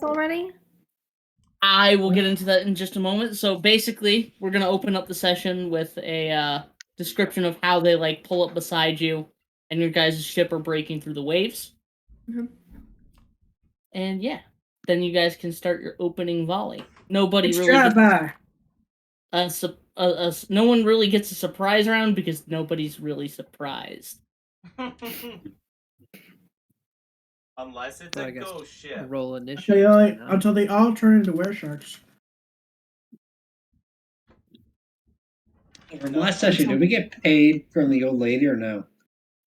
already? I will get into that in just a moment. So basically, we're gonna open up the session with a description of how they like pull up beside you, and your guys' ship are breaking through the waves. Mm-hmm. And yeah, then you guys can start your opening volley. Nobody It's really drive-by. no one really gets a surprise round because nobody's really surprised. Unless it's a ghost ship. Roll initiative. Until they all turn into weresharks. From last session, did we get paid from the old lady or no?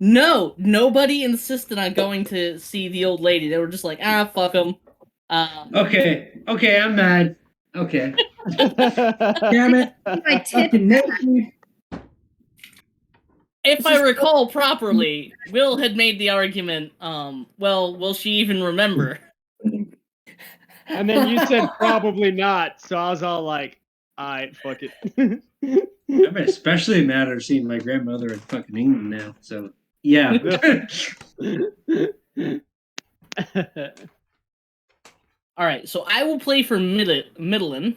No, nobody insisted on going to see the old lady. They were just like, fuck them. Okay, I'm mad. Okay. Damn it. My tip. If I recall properly, Will had made the argument, well, will she even remember? And then you said probably not, so I was all like, alright, fuck it. I'm especially mad at seeing my grandmother in fucking England now, so yeah. Alright, so I will play for Medallion.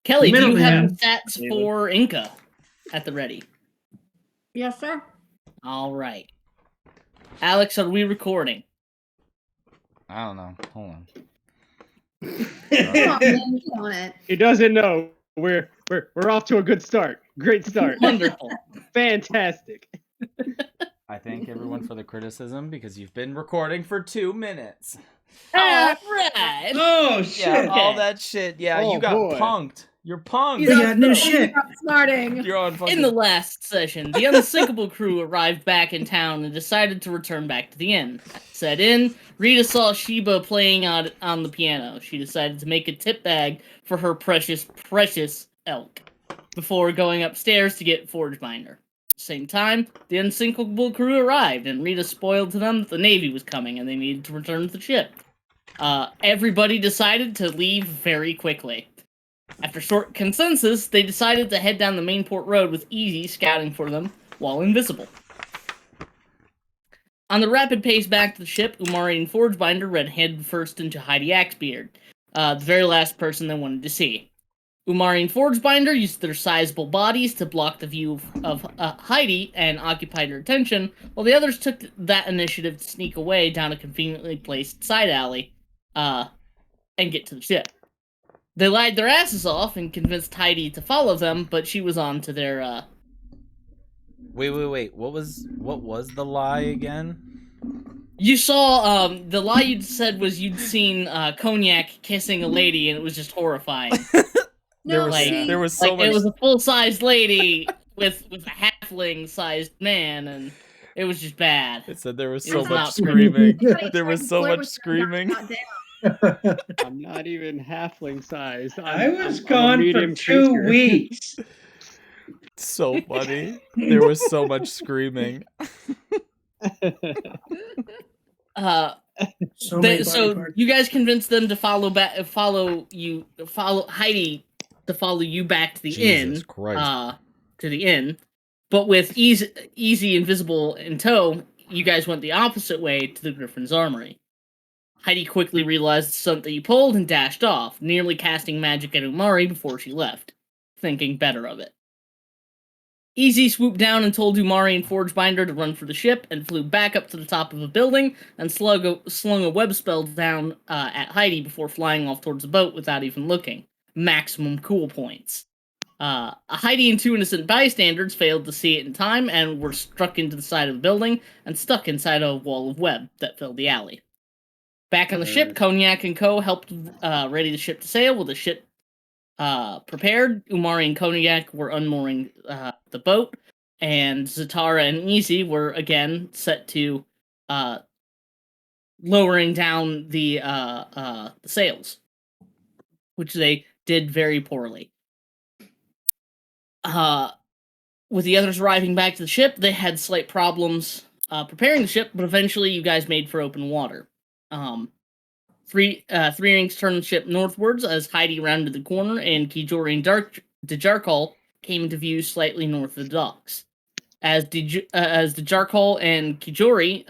Kelly, do you have the stats for Inca at the ready? Yes, sir. All right. Alex, are we recording? I don't know. Hold on. Come on, man, get on it. He doesn't know. We're off to a good start. Great start. Wonderful. Fantastic. I thank everyone for the criticism because you've been recording for 2 minutes. All right. Oh shit! Yeah, all that shit. Yeah, Oh, you got boy. punked. You're punked. You got new shit. Smarting. You're on fucking. In the last session, the Unsinkable crew arrived back in town and decided to return back to the inn. Set in, Rita saw Sheba playing on the piano. She decided to make a tip bag for her precious elk before going upstairs to get Forge Binder. Same time, the Unsinkable crew arrived, and Rita spoiled to them that the Navy was coming and they needed to return to the ship. Everybody decided to leave very quickly. After short consensus, they decided to head down the main port road with Easy scouting for them while invisible. On the rapid pace back to the ship, Umari and Forgebinder ran head first into Heidi Axebeard, the very last person they wanted to see. Umari and Forgebinder used their sizable bodies to block the view of Heidi and occupied her attention, while the others took that initiative to sneak away down a conveniently placed side alley and get to the ship. They lied their asses off and convinced Heidi to follow them, but she was on to their, Wait. What was the lie again? You saw, the lie you said was you'd seen, Cognac kissing a lady, and it was just horrifying. No, there was so much. It was a full-sized lady with a halfling-sized man, and it was just bad. It said there was It so was much not screaming. There was so much screaming. I'm not even halfling sized. I was gone for 2 weeks. So funny. There was so much screing. So you guys convinced them to follow Heidi to follow you back to the Jesus Christ. inn. But with easy invisible in tow, you guys went the opposite way to the Griffin's armory. Heidi quickly realized the stunt that you pulled and dashed off, nearly casting magic at Umari before she left, thinking better of it. Easy swooped down and told Umari and Forgebinder to run for the ship, and flew back up to the top of a building and slung a web spell down at Heidi before flying off towards the boat without even looking. Maximum cool points. Heidi and 2 innocent bystanders failed to see it in time and were struck into the side of the building and stuck inside a wall of web that filled the alley. Back on the ship, Cognac and Co. helped ready the ship to sail with the ship prepared. Umari and Cognac were unmooring the boat, and Zatara and Easy were again set to lowering down the sails, which they did very poorly. With the others arriving back to the ship, they had slight problems preparing the ship, but eventually you guys made for open water. Three Rings turned the ship northwards as Heidi rounded the corner, and Kijori and Dejarkal came into view slightly north of the docks. As the Jarkol and Kijori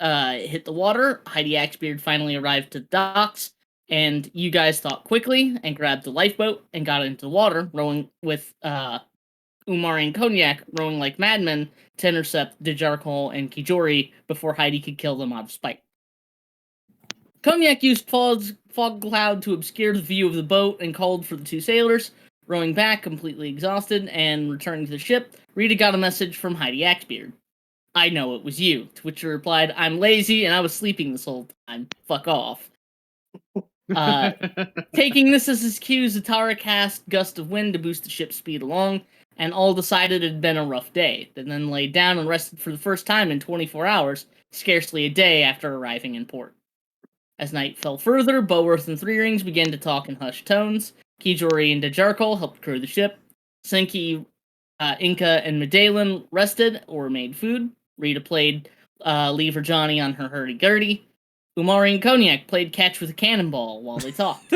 hit the water, Heidi Axebeard finally arrived to the docks, and you guys thought quickly and grabbed the lifeboat and got into the water, rowing with Umari and Cognac rowing like madmen to intercept the Jarkol and Kijori before Heidi could kill them out of spite. Cognac used fog cloud to obscure the view of the boat and called for the two sailors. Rowing back, completely exhausted, and returning to the ship, Rita got a message from Heidi Axebeard. I know it was you, to which she replied, I'm lazy and I was sleeping this whole time. Fuck off. Taking this as his cue, Zatara cast Gust of Wind to boost the ship's speed along, and all decided it had been a rough day. They then laid down and rested for the first time in 24 hours, scarcely a day after arriving in port. As night fell further, Boworth and Three Rings began to talk in hushed tones. Kijori and Dejarkol helped crew the ship. Senki, Inca, and Medallion rested or made food. Rita played Lever Johnny on her hurdy-gurdy. Umari and Cognac played catch with a cannonball while they talked.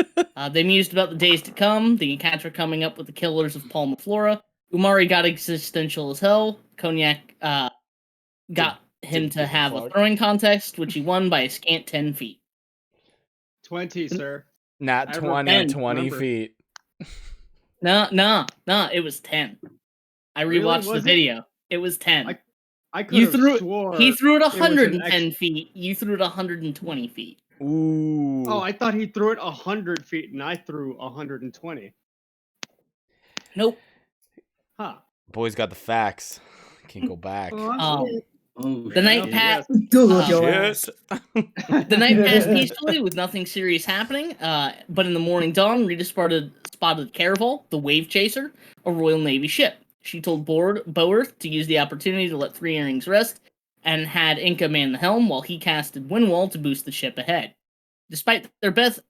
They mused about the days to come, the encounter coming up with the killers of Palma Flora. Umari got existential as hell. Cognac got him to have a throwing contest, which he won by a scant 10 feet. 20, sir. Not I 20, remember. 20 feet. No, it was 10. I Really? rewatched the Was it? video. It was 10. I could You have threw swore he threw it was an 110 feet. You threw it 120 feet. Ooh. Oh, I thought he threw it 100 feet and I threw 120. Nope. Huh. Boys got the facts. Can't go back. Oh, shit. Oh, The night shit. passed. Google Oh, your Shit. ass. The night passed peacefully with nothing serious happening. But in the morning dawn, Rita spotted Caraval, the Wave Chaser, a Royal Navy ship. She told Boworth to use the opportunity to let Three Earrings rest, and had Inca man the helm while he casted Windwall to boost the ship ahead. Despite their best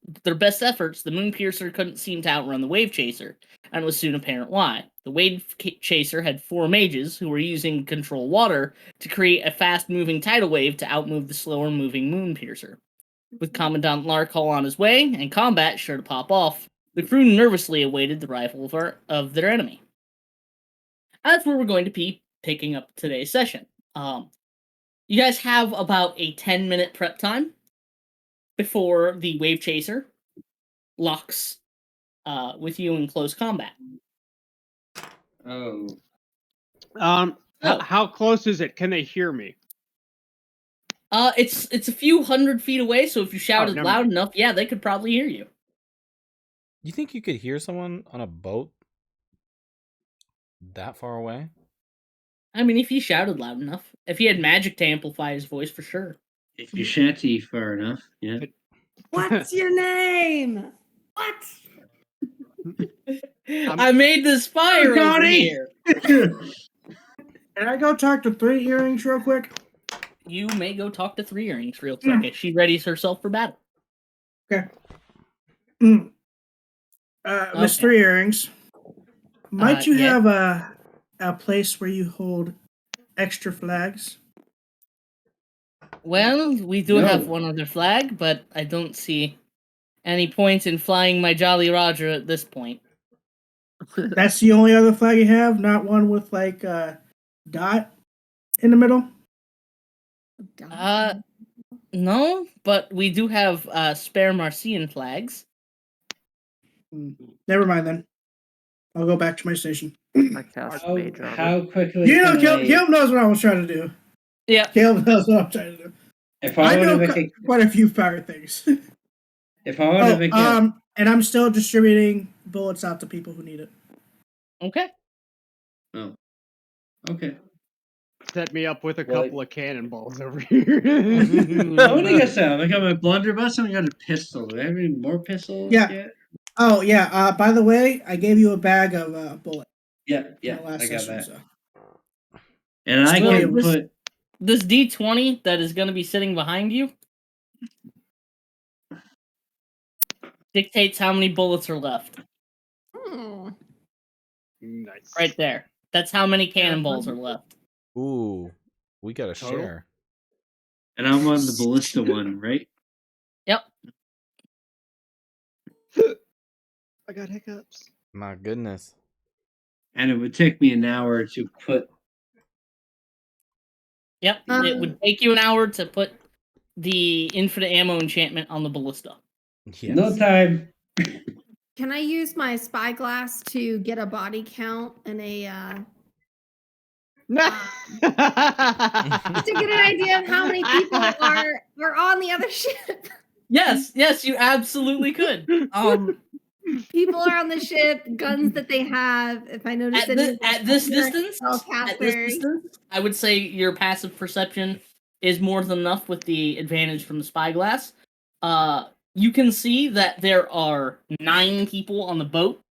efforts, the Moonpiercer couldn't seem to outrun the Wave Chaser, and it was soon apparent why. The Wave Chaser had 4 mages who were using control water to create a fast-moving tidal wave to outmove the slower-moving Moonpiercer. With Commandant Larkall on his way, and combat sure to pop off, the crew nervously awaited the arrival of their enemy. That's where we're going to be picking up today's session. You guys have about a 10-minute prep time before the Wave Chaser locks with you in close combat. Oh. How close is it? Can they hear me? It's a few hundred feet away, so if you shouted never loud mind. enough, yeah, they could probably hear you. You think you could hear someone on a boat that far away? I mean, if he shouted loud enough. If he had magic to amplify his voice, for sure. If you shanty far enough, yeah. What's your name? What? I made this fire over Johnny! here. Can I go talk to Three Earrings real quick? You may go talk to Three Earrings real quick as she readies herself for battle. Okay. Miss Okay. Three Earrings, might you yeah. have a place where you hold extra flags? Well, we do No. have one other flag, but I don't see any point in flying my Jolly Roger at this point. That's the only other flag you have, not one with like a dot in the middle? No, but we do have spare Marcian flags. Never mind then. I'll go back to my station. I cast How, Mage Armor. how quickly You know, can I... Caleb knows what I was trying to do. Yeah. Caleb knows what I'm trying to do. If I I want to know make a... quite a few fire things. If I want to make a... And I'm still distributing bullets out to people who need it. Okay. Oh. Okay. Set me up with a Well, couple of cannonballs over here. What do you guys have? I got my blunderbuss and I got a pistol. Do I have any more pistols Yeah. yet? Oh, yeah. By the way, I gave you a bag of bullets. Yeah, in the last I got session, that. so. And I Well, can put... This D20 that is going to be sitting behind you dictates how many bullets are left. Hmm. Nice. Right there. That's how many cannonballs are left. Ooh, we got to Total? share. And I'm on the ballista one, right? Yep. I got hiccups. My goodness. And it would take me an hour to put Yep, it would take you an hour to put the infinite ammo enchantment on the ballista. Yes. No time. Can I use my spyglass to get a body count and a No. just to get an idea of how many people are on the other ship? Yes, you absolutely could. People are on the ship, guns that they have. If I notice At this distance, spellcasters. I would say your passive perception is more than enough with the advantage from the spyglass. You can see that there are 9 people on the boat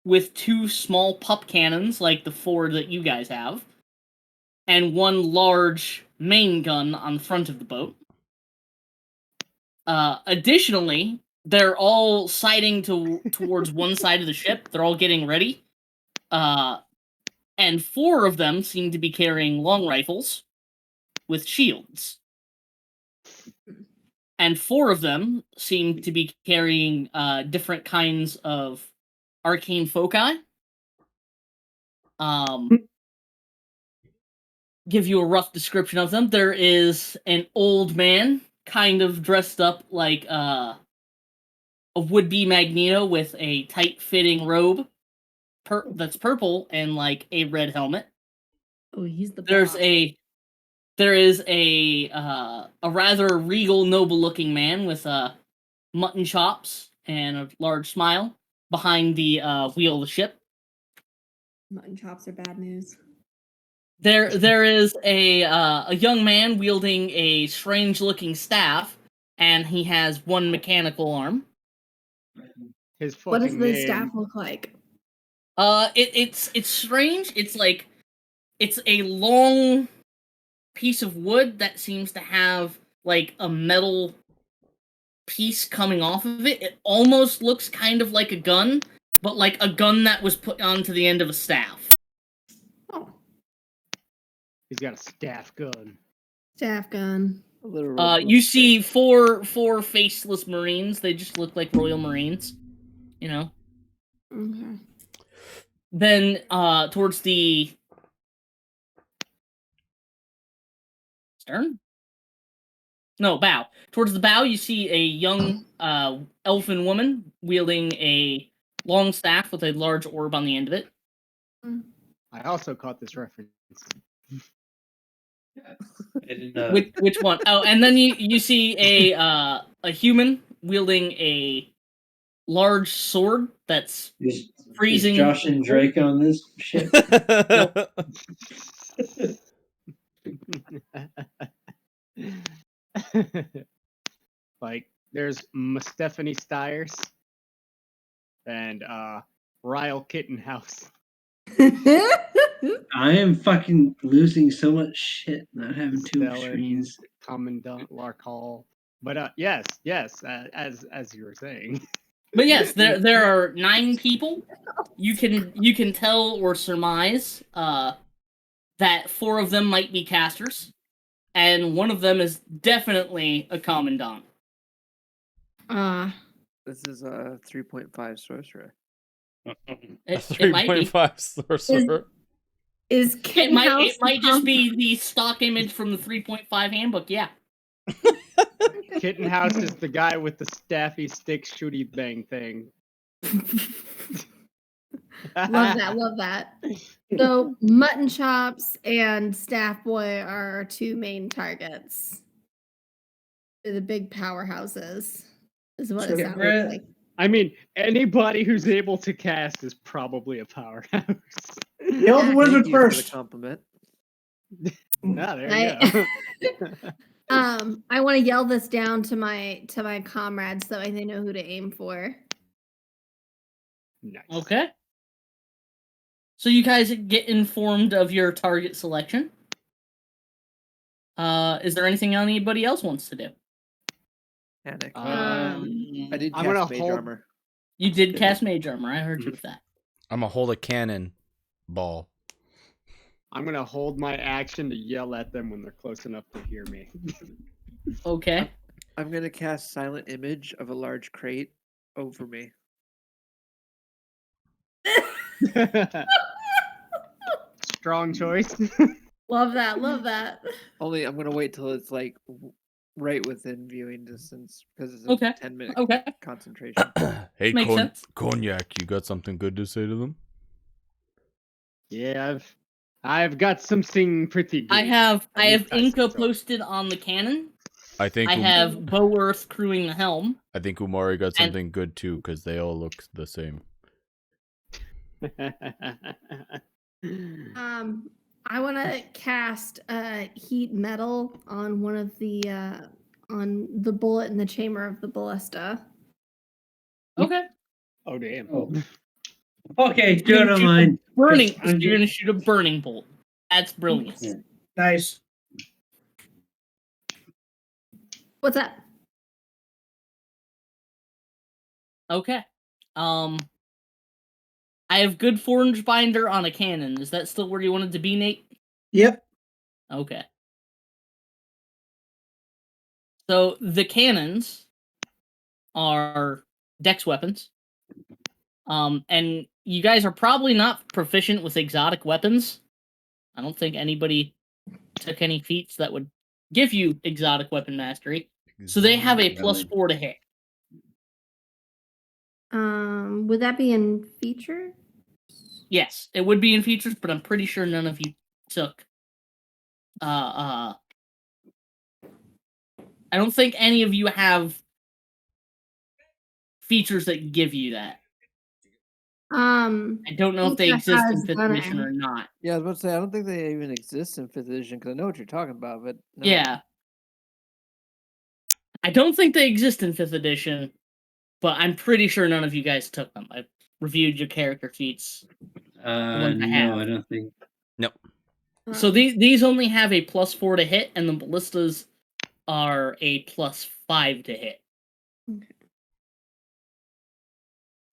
with 2 small pup cannons, like the 4 that you guys have, and 1 large main gun on the front of the boat. Additionally, they're all sighting towards one side of the ship. They're all getting ready. And 4 of them seem to be carrying long rifles with shields. And 4 of them seem to be carrying different kinds of arcane foci. Give you a rough description of them. There is an old man, kind of dressed up like a would-be Magneto with a tight-fitting robe that's purple and like a red helmet. Oh, he's the There is a rather regal, noble-looking man with mutton chops and a large smile behind the wheel of the ship. Mutton chops are bad news. There is a young man wielding a strange-looking staff, and he has 1 mechanical arm. His fucking What does the name. staff look like? It's strange. It's a long piece of wood that seems to have like a metal piece coming off of it. It almost looks kind of like a gun, but like a gun that was put onto the end of a staff. Oh, He's got a staff gun. staff gun. A literal You see four faceless Marines. They just look like Royal Marines, you know. Okay. Then towards the stern? No, bow. Towards the bow, you see a young elfin woman wielding a long staff with a large orb on the end of it. I also caught this reference. Which one? Oh, and then you see a human wielding a large sword that's Is freezing. Josh and Drake on this shit? Like, there's Stephanie Stiers and Ryle Kittenhouse. I am fucking losing so much shit not having 2 Stellan, screens. Commandant Larkhall. But yes, as you were saying. But yes, there are 9 people. You can tell or surmise that 4 of them might be casters, and 1 of them is definitely a commandant. This is a 3.5 sorcerer. It might be. 3.5 sorcerer. Is It Kittenhouse might just be the stock image from the 3.5 handbook. Yeah. Kittenhouse is the guy with the staffy stick shooty bang thing. Love that. So mutton chops and staff boy are our 2 main targets. They're the big powerhouses, is what it sounds like. I mean, anybody who's able to cast is probably a powerhouse. Kill the wizard Thank you for the first. compliment. Ah, there you go. I want to yell this down to my comrades so they know who to aim for. Nice. Okay. So you guys get informed of your target selection. Is there anything anybody else wants to do? Panic. I did I'm gonna cast mage hold- armor. You did cast mage armor. I heard you with that. I'm gonna hold a cannon ball. I'm gonna hold my action to yell at them when they're close enough to hear me. Okay. I'm gonna cast silent image of a large crate over me. Strong choice. Love that. Love that. Only I'm gonna wait till it's like right within viewing distance because it's a Okay. 10-minute Okay. concentration. Hey, Makes sense. Cognac, you got something good to say to them? Yeah, I've got something pretty good. I have Tastes Inca so. posted on the cannon. I think I have Boworth crewing the helm. I think Umari got and- something good too because they all look the same. I want to cast heat metal on one of the on the bullet in the chamber of the ballista. Okay. Oh damn. Oh. Okay, You're Joe, gonna don't shoot a mind. burning. I'm You're gonna shoot a burning bolt. That's brilliant. Yeah. Nice. What's that? Okay. I have good forge binder on a cannon. Is that still where you wanted to be, Nate? Yep. Okay. So the cannons are dex weapons. And you guys are probably not proficient with exotic weapons. I don't think anybody took any feats that would give you exotic weapon mastery. So they have a +4 to hit. Would that be in feature? Yes, it would be in features, but I'm pretty sure none of you took. I don't think any of you have features that give you that. I don't know if they Inca exist in has 5th gunner. edition or not. Yeah, I was about to say I don't think they even exist in 5th edition because I know what you're talking about, but no. Yeah. I don't think they exist in 5th edition, but I'm pretty sure none of you guys took them. I've reviewed your character feats. ones I have. No, I don't think. So these only have a +4 to hit, and the ballistas are a +5 to hit.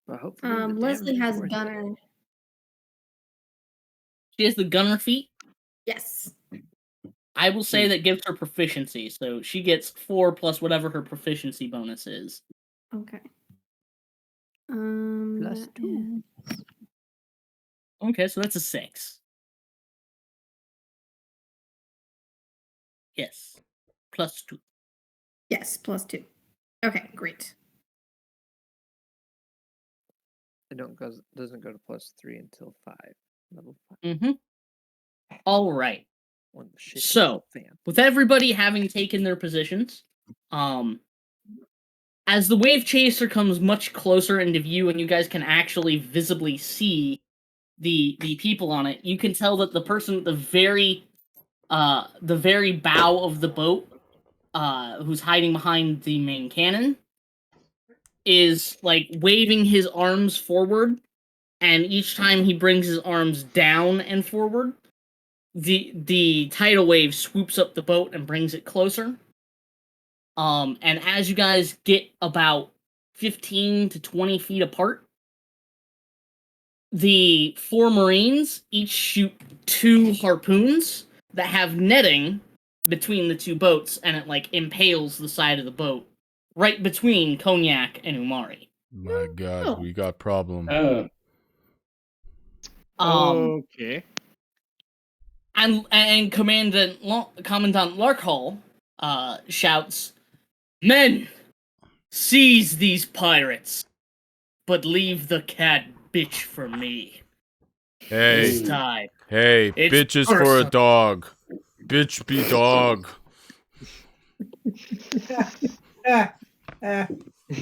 But hopefully the Leslie damage is has worth it. gunner. She has the gunner feat. Yes. I will say that gives her proficiency, so she gets 4 plus whatever her proficiency bonus is. Okay. Plus 2. Okay, so that's a 6. Yes. +2. Yes, +2. Okay, great. It doesn't go to +3 until 5. Level 5. Mm-hmm. All right. When the shit So, hits the fan. with everybody having taken their positions, as the wave chaser comes much closer into view and you guys can actually visibly see the people on it, you can tell that the person at the very bow of the boat, who's hiding behind the main cannon, is like waving his arms forward, and each time he brings his arms down and forward, the tidal wave swoops up the boat and brings it closer. And as you guys get about 15 to 20 feet apart, the 4 Marines each shoot 2 harpoons that have netting between the 2 boats, and it like impales the side of the boat right between Cognac and Umari. My God, we got problem. Okay. And Commandant Larkhall shouts, "Men, seize these pirates, but leave the cat bitch for me. This Hey, time." hey, It's bitch is for a personal. dog. Bitch be dog.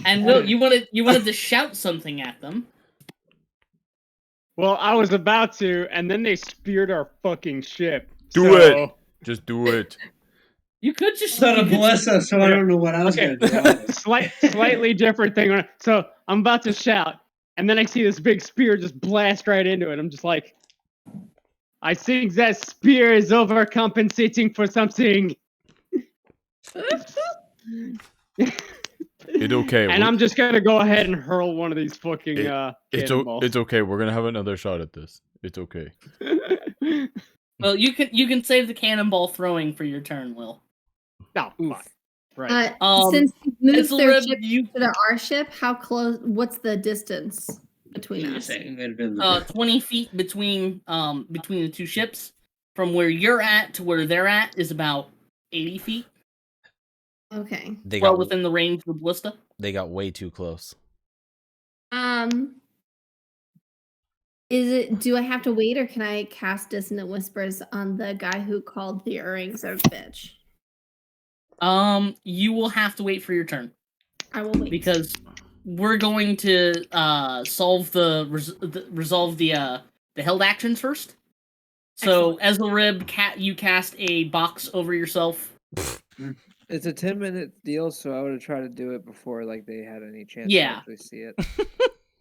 And Will, you wanted to shout something at them. Well, I was about to, and then they speared our fucking ship. Do it. Just do it. You could just It's not a ballista, so I don't know what I was Okay, going to do. slightly different thing. So I'm about to shout, and then I see this big spear just blast right into it. I'm just like, I think that spear is overcompensating for something. It's okay. And I'm just gonna go ahead and hurl one of these fucking cannonballs. It's okay. We're gonna have another shot at this. It's okay. Well, you can save the cannonball throwing for your turn, Will. No, fine. Right. Since you moved their Ethelred, ship to our ship, how close? What's the distance between us? 20 feet between the 2 ships, from where you're at to where they're at is about 80 feet. Okay. They Well got within the range of the ballista. they got way too close. Do I have to wait or can I cast Dissonant Whispers on the guy who called the earrings a bitch? You will have to wait for your turn. I will wait. Because we're going to resolve the held actions first. So Ezelrib, you cast a box over yourself. It's a 10-minute deal, so I would have tried to do it before like they had any chance to Yeah. actually see it.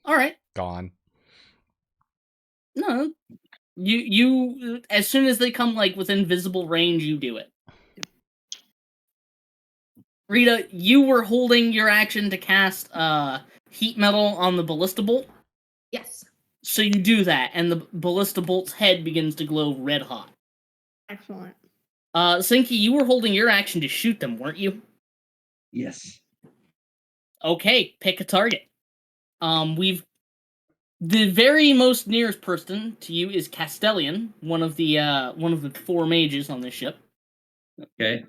All right. Gone. No, you as soon as they come like within visible range, you do it. Rita, you were holding your action to cast heat metal on the ballista bolt. Yes. So you do that, and the ballista bolt's head begins to glow red hot. Excellent. Sinky, you were holding your action to shoot them, weren't you? Yes. Okay, pick a target. The very most nearest person to you is Castellian, one of the 4 mages on this ship. Okay.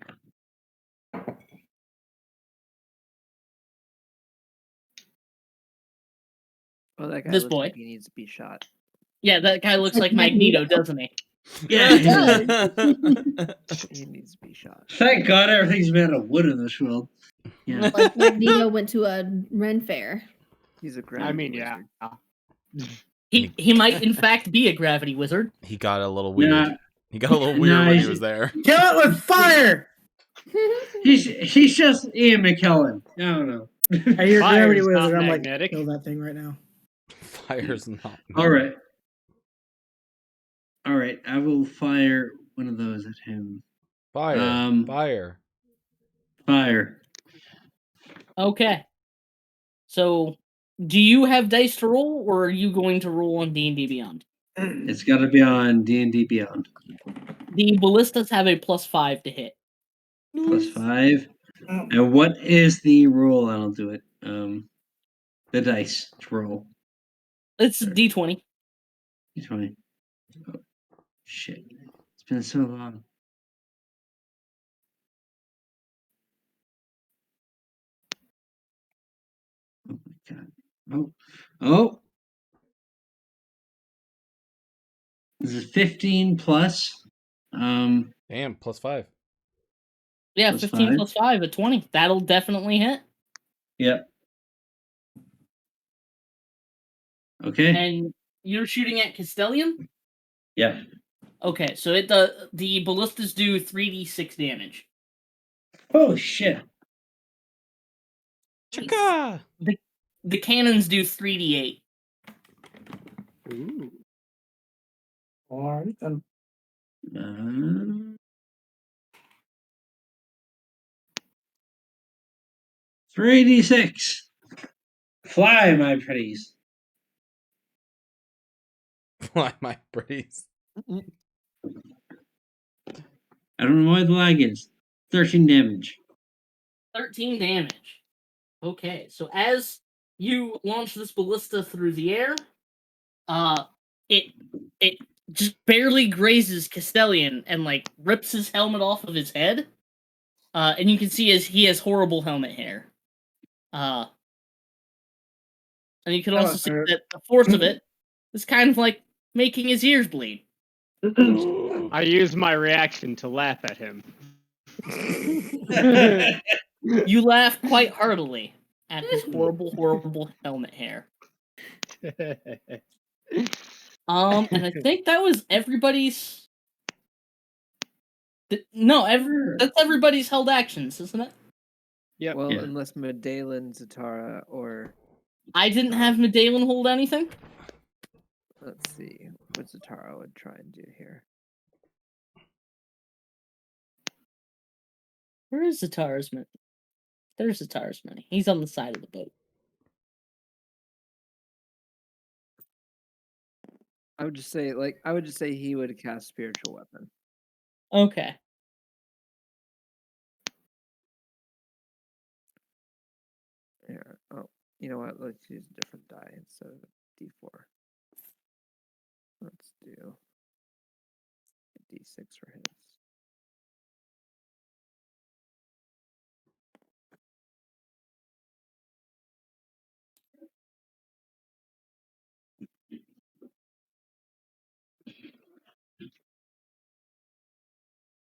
Oh, that guy This looks boy. like he needs to be shot. Yeah, that guy looks like like Magneto, Magneto. doesn't he? Yeah. He needs to be shot. Thank God everything's made out of wood in this world. Yeah. Like Magneto went to a Ren fair. He's a I gravity mean, yeah. wizard. He might in fact be a gravity wizard. He got a little weird. Nah, He got a little weird when he Nice. was there. Kill it with fire! he's just Ian McKellen. I don't know. I hear Fire's gravity not wizard. I'm like, magnetic. kill that thing right now. Fire's not. All right. All right. I will fire one of those at him. Fire. Fire. Fire. Okay. So, do you have dice to roll, or are you going to roll on D&D Beyond? It's got to be on D&D Beyond. The ballistas have a +5 to hit. +5. And what is the roll? I'll do it. The dice to roll. It's a D20. D20. Oh, shit. It's been so long. Oh my god. Oh. This is 15 plus. Damn, +5. Yeah, Plus 15 5. plus 5, a 20. That'll definitely hit. Yep. Okay. And you're shooting at Castellian? Yep. Okay, so the ballistas do 3d6 damage. Oh shit. Chaka! The cannons do 3d8. Ooh. All right, then. 3d6. Fly, my pretties. Fly my pretties. I don't know why the lag is. 13 damage. 13 damage. Okay, so as you launch this ballista through the air, it just barely grazes Castellian and like rips his helmet off of his head. And you can see he has horrible helmet hair. And you can also see that the force of it is kind of like making his ears bleed. I used my reaction to laugh at him. You laugh quite heartily at his horrible, horrible helmet hair. And I think that was everybody's. That's everybody's held actions, isn't it? Yep. Well, Yeah. unless Medalen, Zatara, or I didn't have Medalen hold anything. let's see what Zatara would try and do here. Where is Zatara's money? There's Zatara's money. He's on the side of the boat. I would just say he would cast spiritual weapon. Okay. Here. Oh, you know what? Let's use a different die instead of D4. Let's do D6 for hits.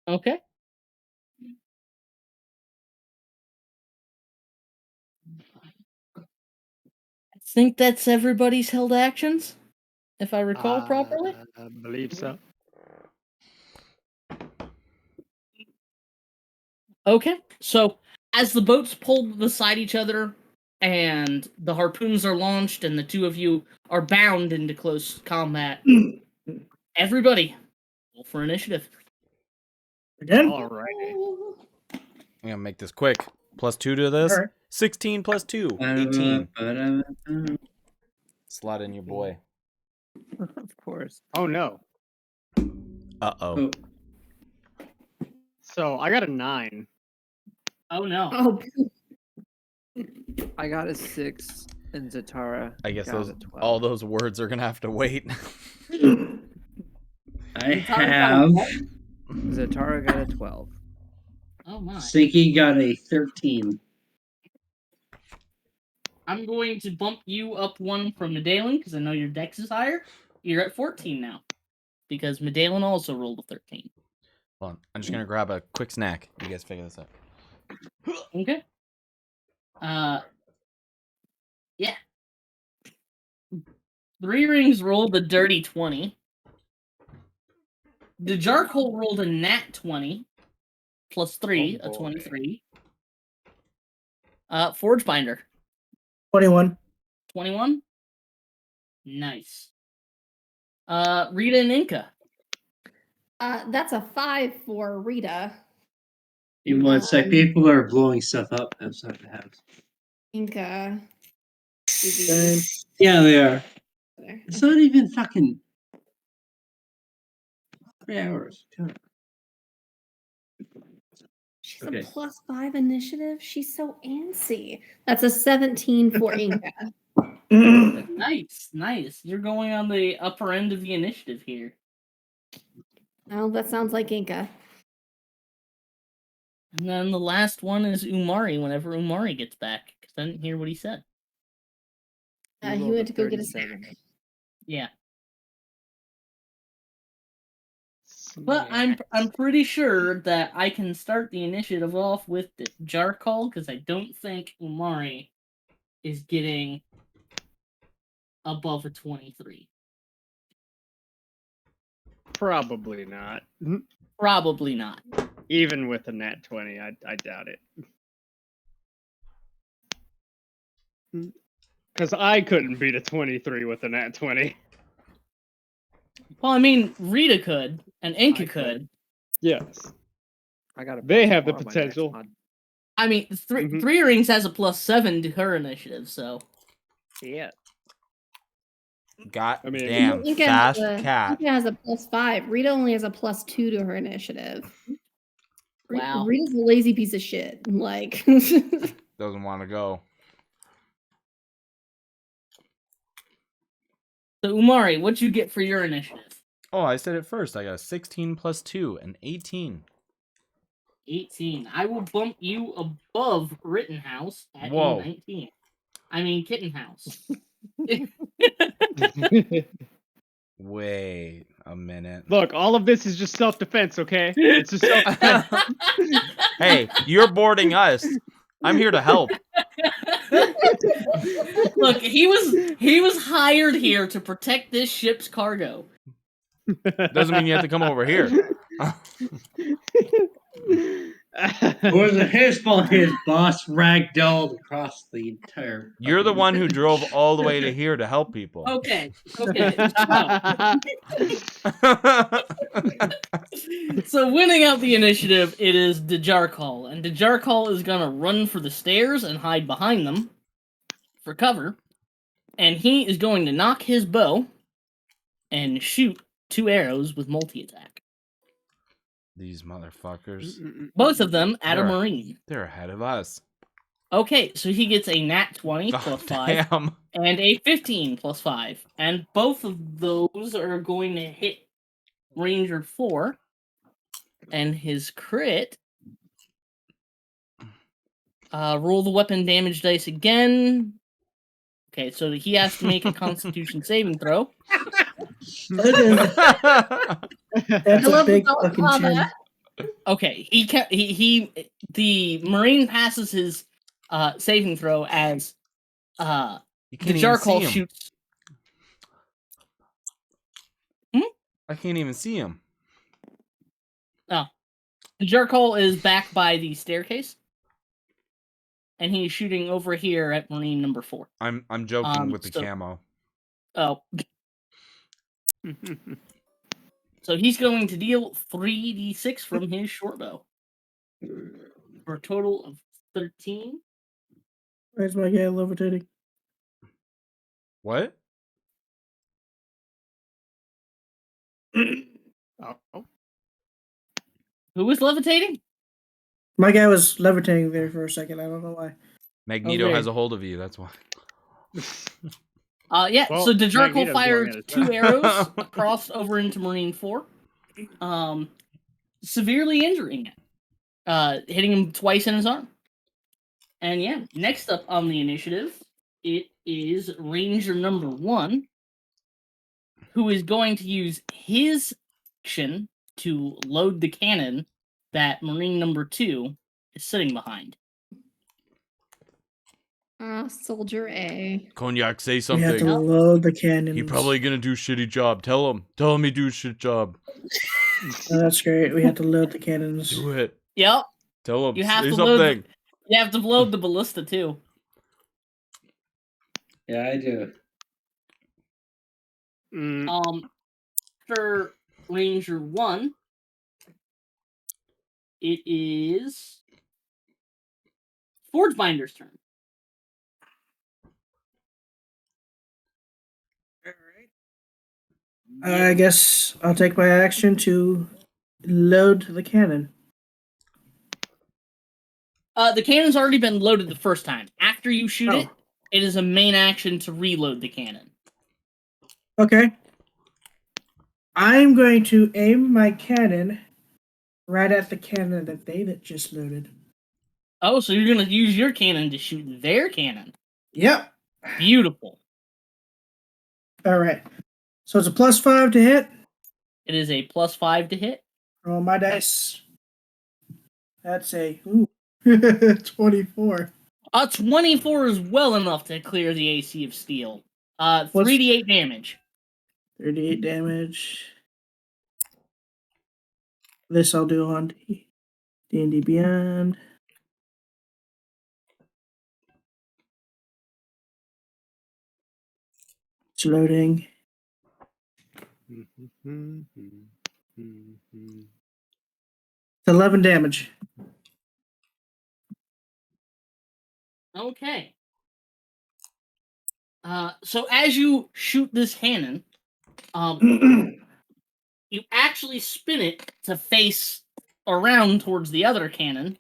Okay. I think that's everybody's held actions, if I recall properly. I believe so. Okay, so as the boats pull beside each other and the harpoons are launched and the two of you are bound into close combat, everybody, roll for initiative. Again? Alrighty. I'm gonna make this quick. +2 to this. Alright. 16 plus 2. 18. Slot in your boy. Of course. Oh no. Uh-oh. So I got a 9. Oh no. Oh, I got a 6, and Zatara I guess got those a 12. all those words are gonna have to wait. I have. Zatara got a 12. Oh my. Sinky got a 13. I'm going to bump you up one from Medallion because I know your dex is higher. You're at 14 now. Because Medallion also rolled a 13. Hold on. I'm just gonna grab a quick snack. You guys figure this out. Okay. Yeah. 3 Rings rolled a dirty 20. The Jarkle rolled a nat 20. Plus 3, Oh, a boy. 23. Forgebinder, 21. 21. Nice. Rita and Inca. that's a 5 for Rita. In one sec, people are blowing stuff up outside the house. Inca. Yeah, they are. It's not even fucking 3 hours. She's Okay. a +5 initiative. She's so antsy. That's a 17 for Inca. Nice, nice. You're going on the upper end of the initiative here. Oh, that sounds like Inca. And then the last one is Umari whenever Umari gets back. Because I didn't hear what he said. You He rolled a went to go get his 37. snack. Yeah. But I'm pretty sure that I can start the initiative off with the Jarkal because I don't think Umari is getting above a 23. Probably not. Probably not. Even with a nat 20, I doubt it. Because I couldn't beat a 23 with a nat 20. Well, I mean, Rita could, and Inca I could. could. Yes. I got a They +4 have the on my next potential. mod. I mean, Mhm. 3 Rings has a +7 to her initiative, so. Yeah. God I mean- damn Inca fast has a, cat. Inca has a +5. Rita only has a +2 to her initiative. Wow. Rita's a lazy piece of shit. Like, Doesn't want to go. So, Umari, what'd you get for your initiative? Oh, I said it first. I got a 16 plus 2, an 18. 18. I will bump you above Rittenhouse at Whoa. a 19. I mean, Kittenhouse. Wait a minute. Look, all of this is just self-defense, okay? It's just self-defense. Hey, you're boarding us. I'm here to help. Look, he was hired here to protect this ship's cargo. Doesn't mean you have to come over here. It wasn't his fault his boss ragdolled across the entire. You're the one who drove all the way to here to help people. Okay. So winning out the initiative, it is Dejarkal, and Dejarkal is gonna run for the stairs and hide behind them for cover, and he is going to knock his bow and shoot 2 arrows with multi-attack. These motherfuckers. Both of them at a They're- marine. They're ahead of us. Okay, so he gets a nat 20 God plus 5 damn. and a 15 plus 5, and both of those are going to hit Ranger 4. And his crit. Roll the weapon damage dice again. Okay, so he has to make a Constitution saving throw. That's I a love big the fucking chin. combat. Okay, the Marine passes his saving throw as You the can't even see Jarkal him. shoots. I can't even see him. The Jarkal is back by the staircase, and he's shooting over here at Marine number 4. I'm joking with the camo. Oh, so he's going to deal 3d6 from his short bow for a total of 13. Where's my guy levitating? What? Who was levitating? My guy was levitating there for a second. I don't know why. Magneto Okay. has a hold of you. That's why. Yeah. Well, so the Jarkal Magneto's going fired at his 2 back. arrows across over into Marine 4, severely injuring it, hitting him twice in his arm. And yeah, next up on the initiative, it is Ranger number 1, who is going to use his action to load the cannon that Marine number 2 is sitting behind. Soldier A. Cognac, say We have to something. load the cannons. He probably gonna do shitty job. Tell him he do shit job. Oh, that's great. We have to load the cannons. Do it. Yep, Tell him. you have Say to something. load. You have to load the ballista too. Yeah, I do. For Ranger 1, it is Forgebinder's turn. I guess I'll take my action to load the cannon. The cannon's already been loaded the first time. After you shoot Oh. it, it is a main action to reload the cannon. Okay. I'm going to aim my cannon right at the cannon that they just loaded. Oh, so you're going to use your cannon to shoot their cannon. Yep. Beautiful. All right. So it's a +5 to hit. It is a +5 to hit. Roll my dice. That's a 24. 24 is well enough to clear the AC of steel. 3d8 damage. 38 damage. This I'll do on D&D Beyond. It's loading. It's 11 damage. Okay. So as you shoot this cannon, you actually spin it to face around towards the other cannon.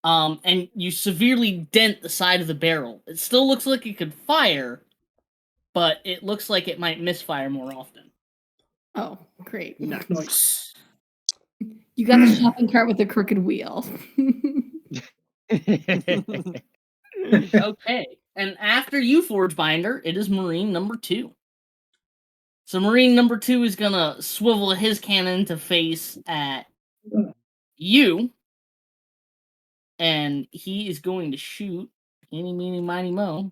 And you severely dent the side of the barrel. It still looks like it could fire, but it looks like it might misfire more often. Oh, great. Nice. You got the shopping cart with a crooked wheel. Okay. And after you, Forgebinder, it is Marine number 2. So Marine number 2 is gonna swivel his cannon to face at you. And he is going to shoot eeny, meeny, miny, mo.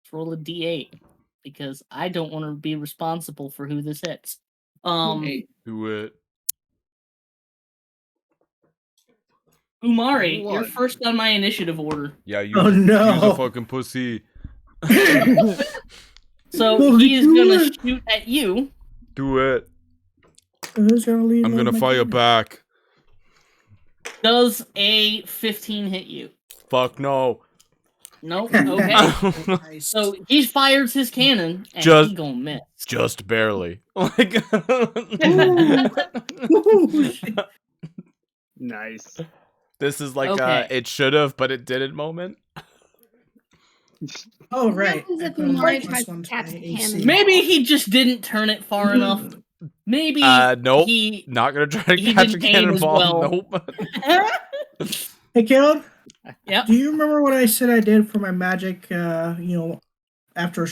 Let's roll a d8. Because I don't want to be responsible for who this hits. Hey, Do it. Umari, you're One. first on my initiative order. Yeah, you. Oh, no. Use a fucking pussy. So Oh, he is do gonna it. shoot at you. Do it. Who's gonna lead I'm gonna my fire cannon? back. Does a 15 hit you? Fuck no. Nope. Okay. Nice. So he fires his cannon and Just- he gonna miss. Just barely. Like. Ooh. Nice. This is like Okay. it should have, but it didn't moment. Oh, What right. happens if I put a Umari +1 tries to to catch my the AC. cannon? Maybe he just didn't turn it far enough Maybe Nope. he Not gonna try to he catch a didn't aim as cannonball. well. Nope. Hey, Caleb, Yep. do you remember what I said I did for my magic? After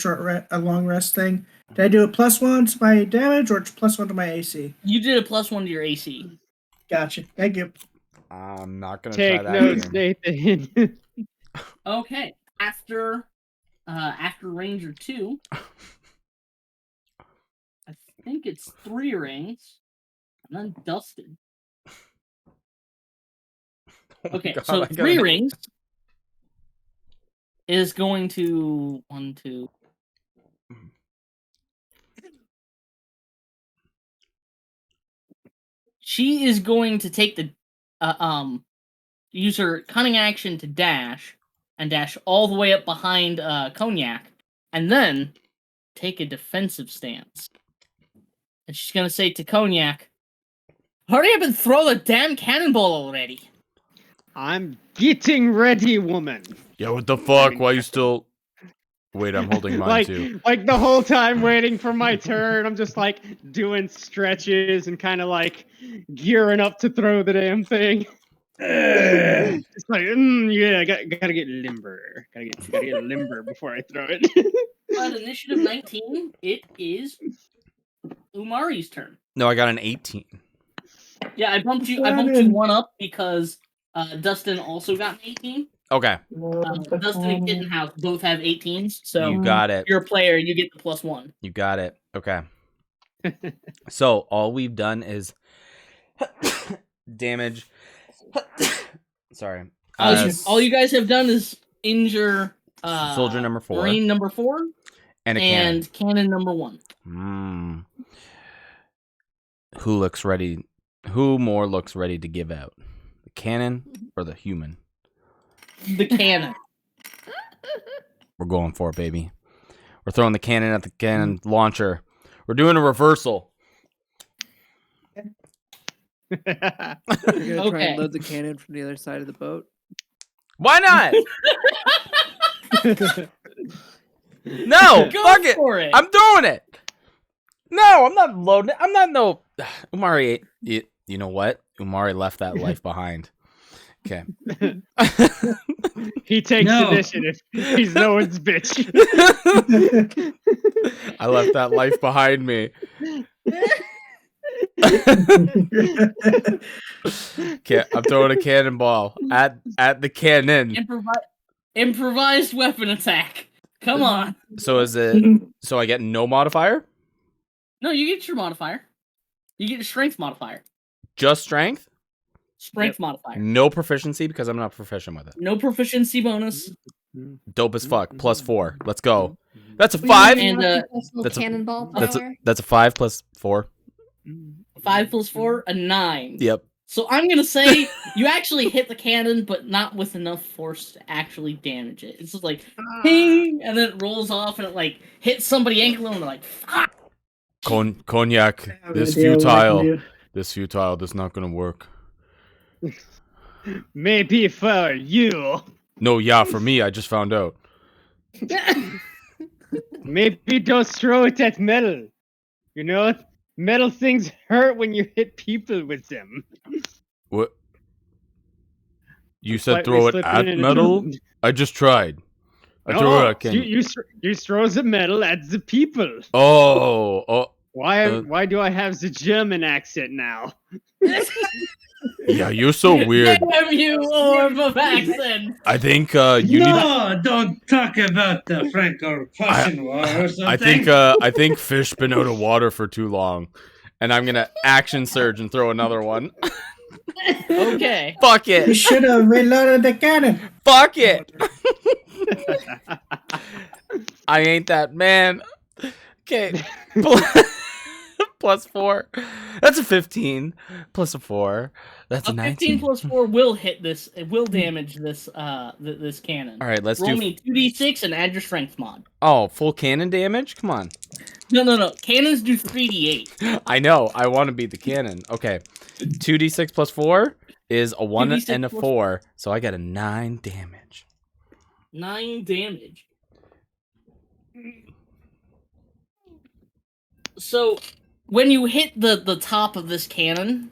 a long rest thing, did I do a +1 to my damage or +1 to my AC? You did a +1 to your AC. Gotcha. Thank you. I'm not gonna Take try that notes, game. Nathan. Okay. After Ranger 2, I think it's 3 rings, and then Dustin. Oh my Okay, God, so I got 3 an- rings is going to 1, 2. She is going to take the use her cunning action to dash, and dash all the way up behind Cognac, and then take a defensive stance. And she's gonna say to Cognac, "Hurry up and throw the damn cannonball already!" I'm getting ready, woman. Yeah, what the fuck? Why you still? Wait, I'm holding mine too. Like the whole time waiting for my turn, I'm just like doing stretches and kind of like gearing up to throw the damn thing. It's like, yeah, gotta get limber. Gotta get limber before I throw it. At initiative 19, it is Umari's turn. No, I got an 18. Yeah, I bumped you 1 up because Dustin also got an 18. Okay, Dustin and Kittenhouse both have 18s, so you got it. you're a player, you get the +1. You got it. Okay. So all we've done is damage. Sorry. All you guys have done is injure Soldier number 4 Marine number 4 and a cannon. cannon number 1. Who looks ready? Who more looks ready to give out? The cannon or the human? The cannon. We're going for it, baby. We're throwing the cannon at the cannon launcher. We're doing a reversal. You're gonna try Okay. and load the cannon from the other side of the boat. Why not? No, Go fuck it. for it. I'm doing it. No, I'm not loading it. I'm not no. Umari, you know what? Umari left that life behind. Okay. He takes No. initiative. He's no one's bitch. I left that life behind me. I'm throwing a cannonball at the cannon. Improvised weapon attack. Come on. So is it? So I get no modifier? No, you get your modifier. You get your strength modifier. Just strength? Strength modifier. No proficiency because I'm not proficient with it. No proficiency bonus. Dope as fuck. +4. Let's go. That's a 5. And That's a- cannonball That's power. that's a 5 + 4. 5 + 4, a 9. Yep. So I'm gonna say you actually hit the cannon, but not with enough force to actually damage it. It's just like ping, and then it rolls off, and it like hits somebody ankle, and they're like, "Fuck!" Cognac. This futile. This futile. This not gonna work. Maybe for you. No, yeah, for me. I just found out. Maybe don't throw it at metal. You know, metal things hurt when you hit people with them. What? You said Slightly throw it slipping at into metal? German. I just tried. I threw it at cannon. you throw the metal at the people. Oh. Why do I have the German accent now? Yeah, you're so weird. Damn you, orb of accent! I think you need. No, don't talk about the Franco-Prussian War or something. I think fish been out of water for too long, and I'm gonna action surge and throw another one. Okay. Fuck You it. should have reloaded the cannon. Fuck it. I ain't that man. Okay. +4. That's a 15. Plus a 4. That's a 19. 15 + 4 will hit this. It will damage this this cannon. All right, let's Roll do. me 2d6 and add your strength mod. Oh, full cannon damage? Come on. No. Cannons do 3d8. I know. I want to beat the cannon. Okay. 2d6 + 4 is a 1 2d6 and a plus 4. So I got a 9 damage. 9 damage. So when you hit the top of this cannon,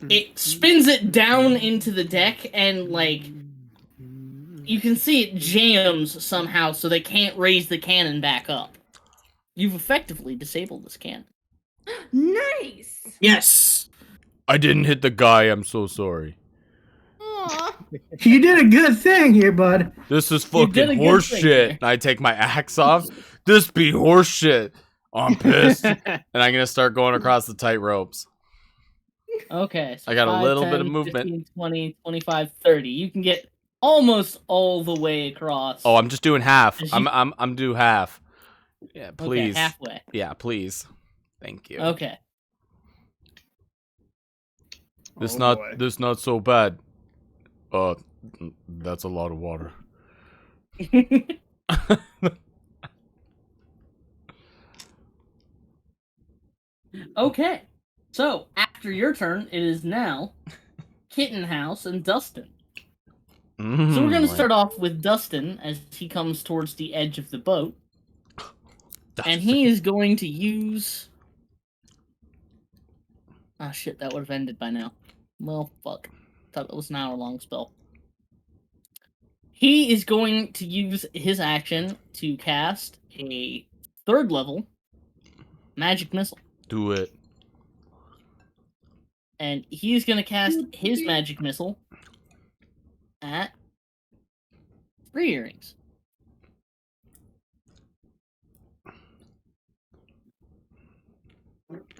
it spins it down into the deck, and like you can see it jams somehow, so they can't raise the cannon back up. You've effectively disabled this cannon. Nice. Yes. I didn't hit the guy. I'm so sorry. Aw. You did a good thing here, bud. This is You did fucking a good horse thing shit. there. And I take my axe off. This be horse shit. I'm pissed. And I'm gonna start going across the tight ropes. Okay. So I got a 5, little 10, bit of movement. 15, 20, 25, 30. You can get almost all the way across. Oh, I'm just doing half. As you- I'm do half. Yeah, please. Okay, halfway. Yeah, please. Thank you. Okay. This Oh, boy. not so bad. That's a lot of water. Okay. So, after your turn, it is now Kittenhouse and Dustin. So we're going to start off with Dustin as he comes towards the edge of the boat. And he is going to use... Ah, shit, that would have ended by now. Well, fuck. Thought that was an hour-long spell. He is going to use his action to cast a 3rd level magic missile. Do it. And he is going to cast his magic missile at 3 earrings.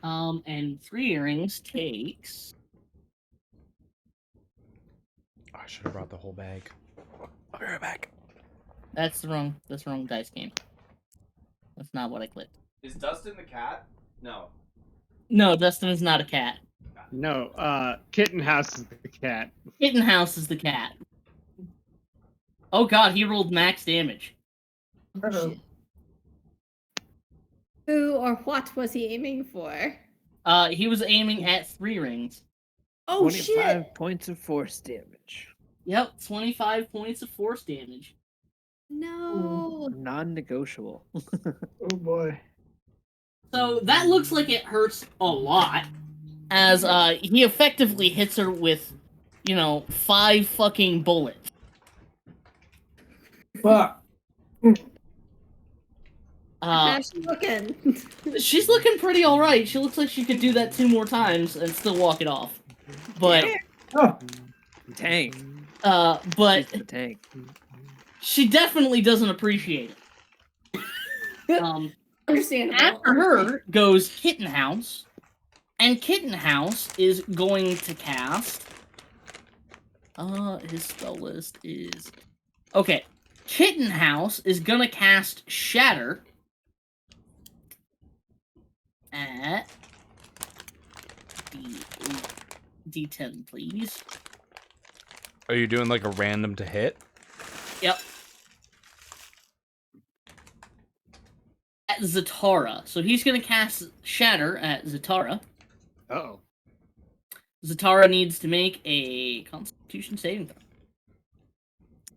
And 3 earrings takes... I should have brought the whole bag. I'll be right back. That's the wrong dice game. That's not what I clicked. Is Dustin the cat? No. No, Dustin is not a cat. No, Kittenhouse is the cat. Kittenhouse is the cat. Oh god, he rolled max damage. Uh-oh. Who or what was he aiming for? He was aiming at 3 rings. Oh 25 shit! points of force damage. Yep, 25 points of force damage. No. Non-negotiable. Oh boy. So that looks like it hurts a lot, as he effectively hits her with, 5 fucking bullets. Fuck. How's she looking? She's looking pretty alright. She looks like she could do that 2 more times and still walk it off. But, Oh. Tank. but She's the tank. she definitely doesn't appreciate it. Understandable. After her goes Kittenhouse, and Kittenhouse is going to cast... his spell list is... Okay, Kittenhouse is gonna cast Shatter at... D10, please. Are you doing like a random to hit? Yep. At Zatara. So he's going to cast Shatter at Zatara. Uh-oh. Zatara needs to make a Constitution saving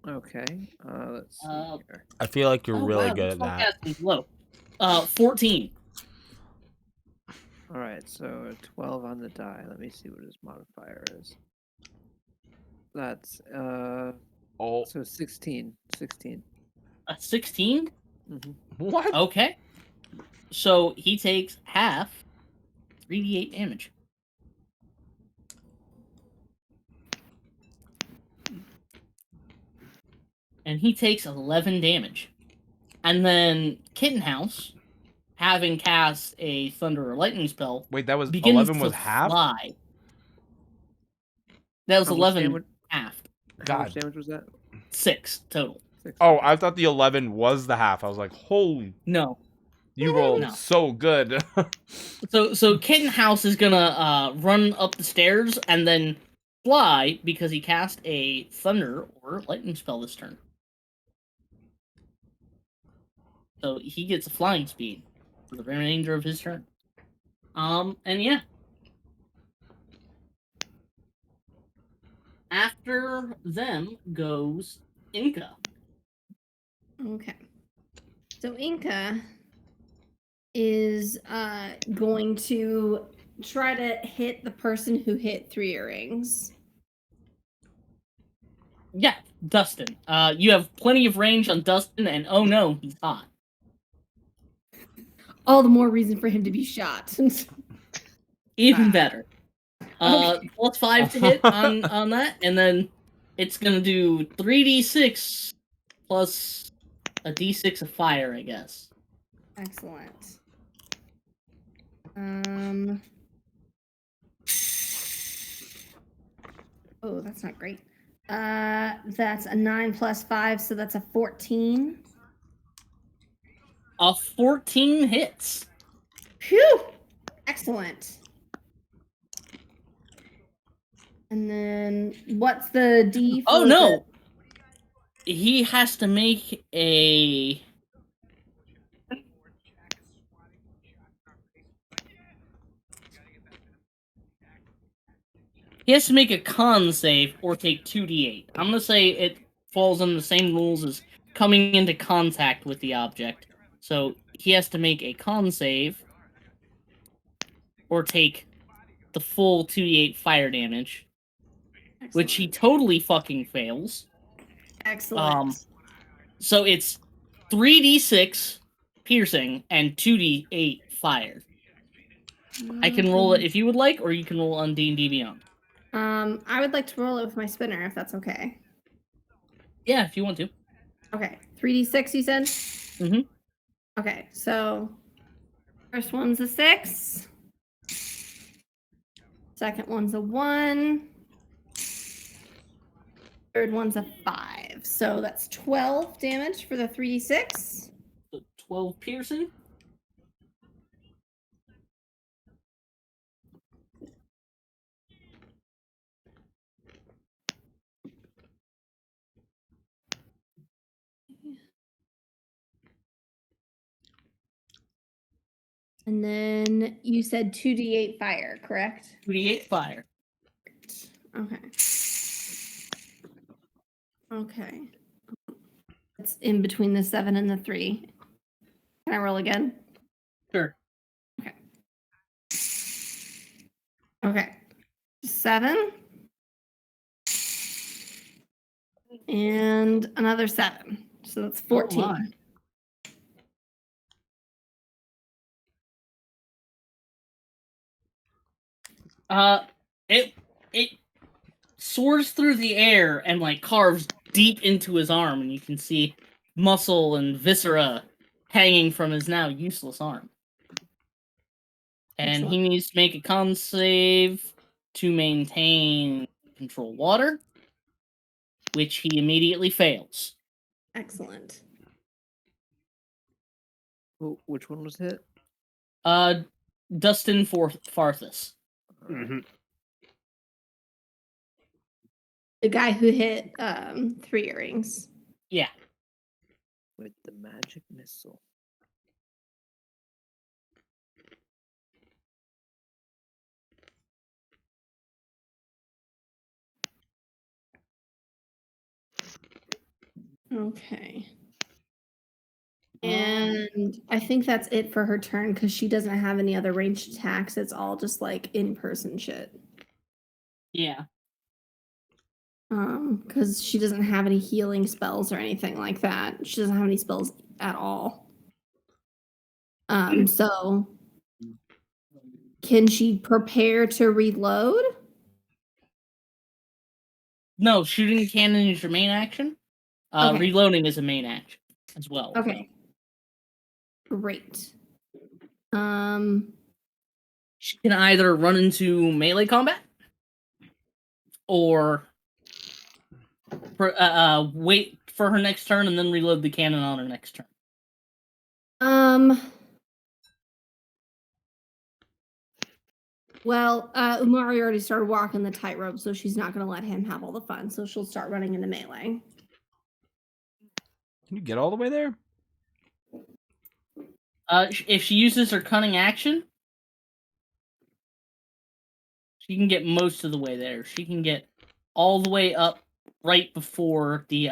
throw. Okay. Let's see here. I feel like you're Oh, really wow, good at this that. spellcasting's low. 14. All right, so a 12 on the die. Let me see what his modifier is. That's Oh, so 16. 16. A 16? Mm-hmm. what? Okay. So he takes half 3d8 damage. And he takes 11 damage. And then Kittenhouse, having cast a Thunder or Lightning spell, Wait, that was begins 11 to was half? fly. That was How much 11 damage- half. How much God. damage was that? 6 total. 6. Oh, I thought the 11 was the half. I was like, holy, No. you rolled No. so good. So Kittenhouse is gonna run up the stairs and then fly because he cast a Thunder or Lightning spell this turn. So he gets a flying speed for the remainder of his turn. And yeah. After them goes Inca. Okay. So Inca is going to try to hit the person who hit 3 earrings. Yeah, Dustin. You have plenty of range on Dustin, and oh no, he's hot. All the more reason for him to be shot. Even better. Okay. Plus 5 to hit on that, and then it's gonna do 3d6 plus a d6 of fire, I guess. Excellent. Oh, that's not great. That's a 9 plus 5, so that's a 14. A 14 hits. Phew! Excellent. And then what's the D for Oh no! He has to make a... He has to make a con save or take 2d8. I'm gonna say it falls under the same rules as coming into contact with the object. So he has to make a con save or take the full 2d8 fire damage, which he totally fucking fails. Excellent. So it's 3d6 piercing and 2d8 fire. I can roll it if you would like, or you can roll on D&D Beyond. I would like to roll it with my spinner, if that's okay. Yeah, if you want to. Okay, 3d6, you said? Mm-hmm. Okay, so first one's a 6. Second one's a 1. Third one's a 5. So that's 12 damage for the 3d6. So 12 piercing. And then you said 2d8 fire, correct? 2d8 fire. Okay. Okay. It's in between the 7 and the 3. Can I roll again? Sure. Okay. Okay. 7. And another 7. So that's 14. Oh it soars through the air and like carves deep into his arm, and you can see muscle and viscera hanging from his now useless arm. And he needs to make a con save to maintain control water, which he immediately fails. Excellent. Which one was hit? Dustin Farthus. Mm-hmm. The guy who hit 3 earrings. Yeah. With the magic missile. Okay. And I think that's it for her turn because she doesn't have any other ranged attacks. It's all just like in-person shit. Yeah. Because she doesn't have any healing spells or anything like that. She doesn't have any spells at all. So can she prepare to reload? No, shooting a cannon is your main action. Okay. Reloading is a main action as well. Okay. Great. She can either run into melee combat or wait for her next turn and then reload the cannon on her next turn. Well, Umari already started walking the tightrope, so she's not going to let him have all the fun. So she'll start running into melee. Can you get all the way there? If she uses her cunning action, she can get most of the way there. She can get all the way up right before the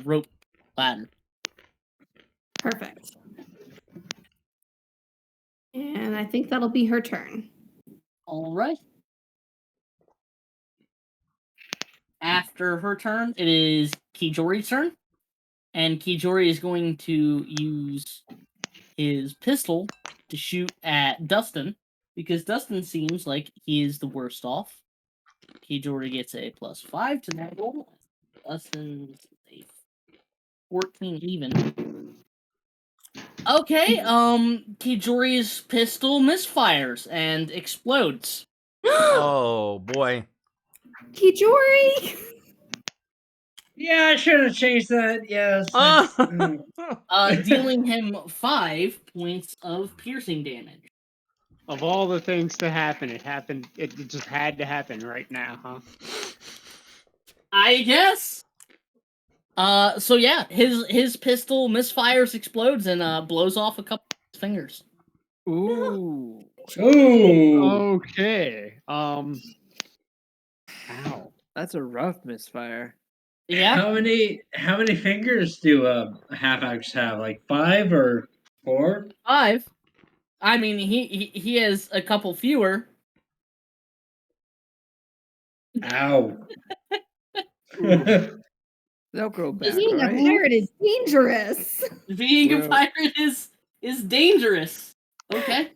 rope ladder. Perfect. And I think that'll be her turn. All right. After her turn, it is Kijori's turn. And Kijori is going to use his pistol to shoot at Dustin, because Dustin seems like he is the worst off. Kijori gets a +5 to that roll. Dustin's a 14 even. Okay, Kijori's pistol misfires and explodes. Oh boy. Kijori! Yeah, I should have changed that. Yes. Dealing him 5 points of piercing damage. Of all the things to happen, it happened. It just had to happen right now, huh? I guess. So yeah, his pistol misfires, explodes, and blows off a couple of his fingers. Ooh. Ooh. Okay. Ow. That's a rough misfire. Yeah, How many fingers do half elves have? Like 5 or 4? 5. I mean, he has a couple fewer. Ow. They'll grow back, Being a right? pirate is dangerous. Being a Well- pirate is dangerous. Okay.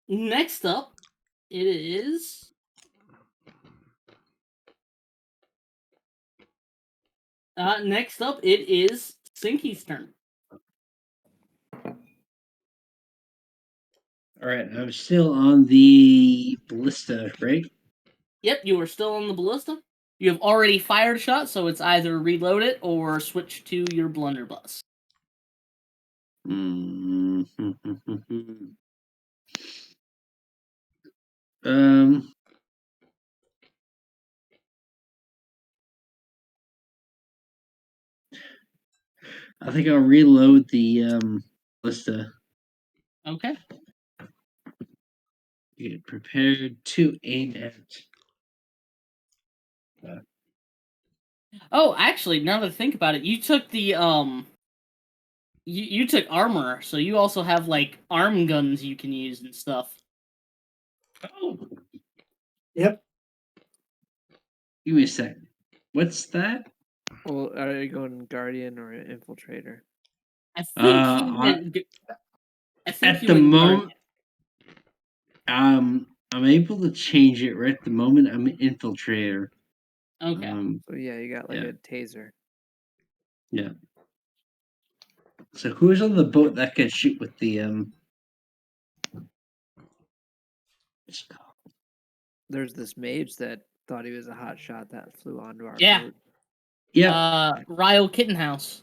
Next up, it is Sinky's turn. All right, I'm still on the ballista, right? Yep, you are still on the ballista. You have already fired a shot, so it's either reload it or switch to your blunderbuss. Mm-hmm. I think I'll reload the ballista. Okay. Get prepared to aim at. Oh, actually, now that I think about it, you took the you took armor, so you also have like arm guns you can use and stuff. Oh, Yep. give me a second. What's that? Well, are you going guardian or infiltrator? I think he went. I think At he the went moment, guardian. I'm able to change it right at the moment. I'm an infiltrator. Okay. So yeah, you got like Yeah. a taser. Yeah. So who's on the boat that can shoot with the what's it called? There's this mage that thought he was a hot shot that flew onto our Yeah. boat. Yeah. Ryle Kittenhouse.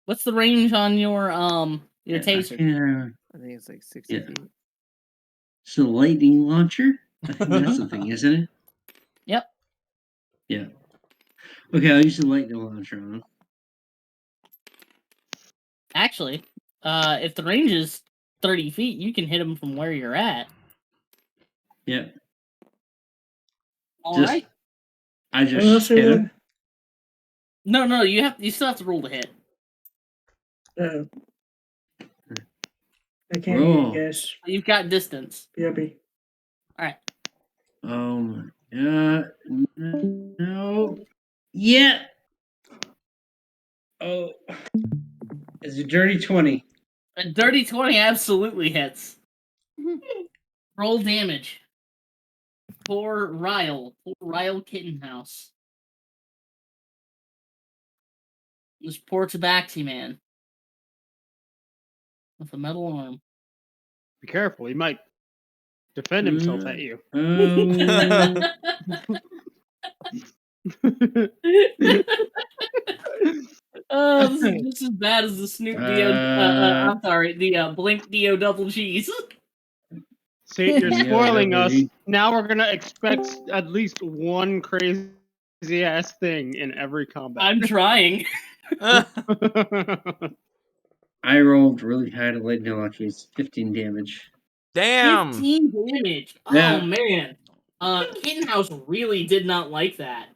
What's the range on your taser? I think it's like 60 Yeah. feet. It's a lightning launcher. I think that's the thing, isn't it? Yep. Yeah. Okay, I'll use the lightning launcher on him. Actually, if the range is 30 feet, you can hit him from where you're at. Yeah. All right. I just hit him. No, you still have to roll to hit. I can't Roll. hear you guys. You've got distance. Yuppie. All right. Oh my god. No. Yeah. Oh. It's a dirty 20. A dirty 20 absolutely hits. Roll damage. For Ryle Kittenhouse. This poor Tabaxi man. With a metal arm. Be careful. He might defend himself at you. Oh, this is just as bad as the Snoop Dio. I'm sorry, the Blink Dio double G's. See, you're Yeah, spoiling us. definitely. Now we're gonna expect at least one crazy ass thing in every combat. I'm trying. I rolled really high to lightning launcher. It's 15 damage. Damn. 15 damage. Oh Yeah. man. Kittenhouse really did not like that.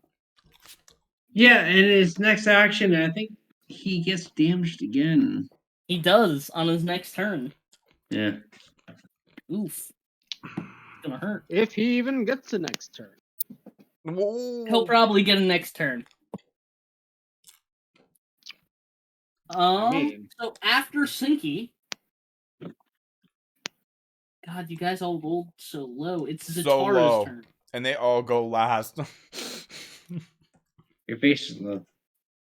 Yeah, and his next action, I think he gets damaged again. He does on his next turn. Yeah. Oof. It's gonna hurt. If he even gets a next turn. He'll probably get a next turn. mean- So after Sinky, God, you guys all rolled so low. It's So Zatara's low. turn. And they all go last. Your face is low.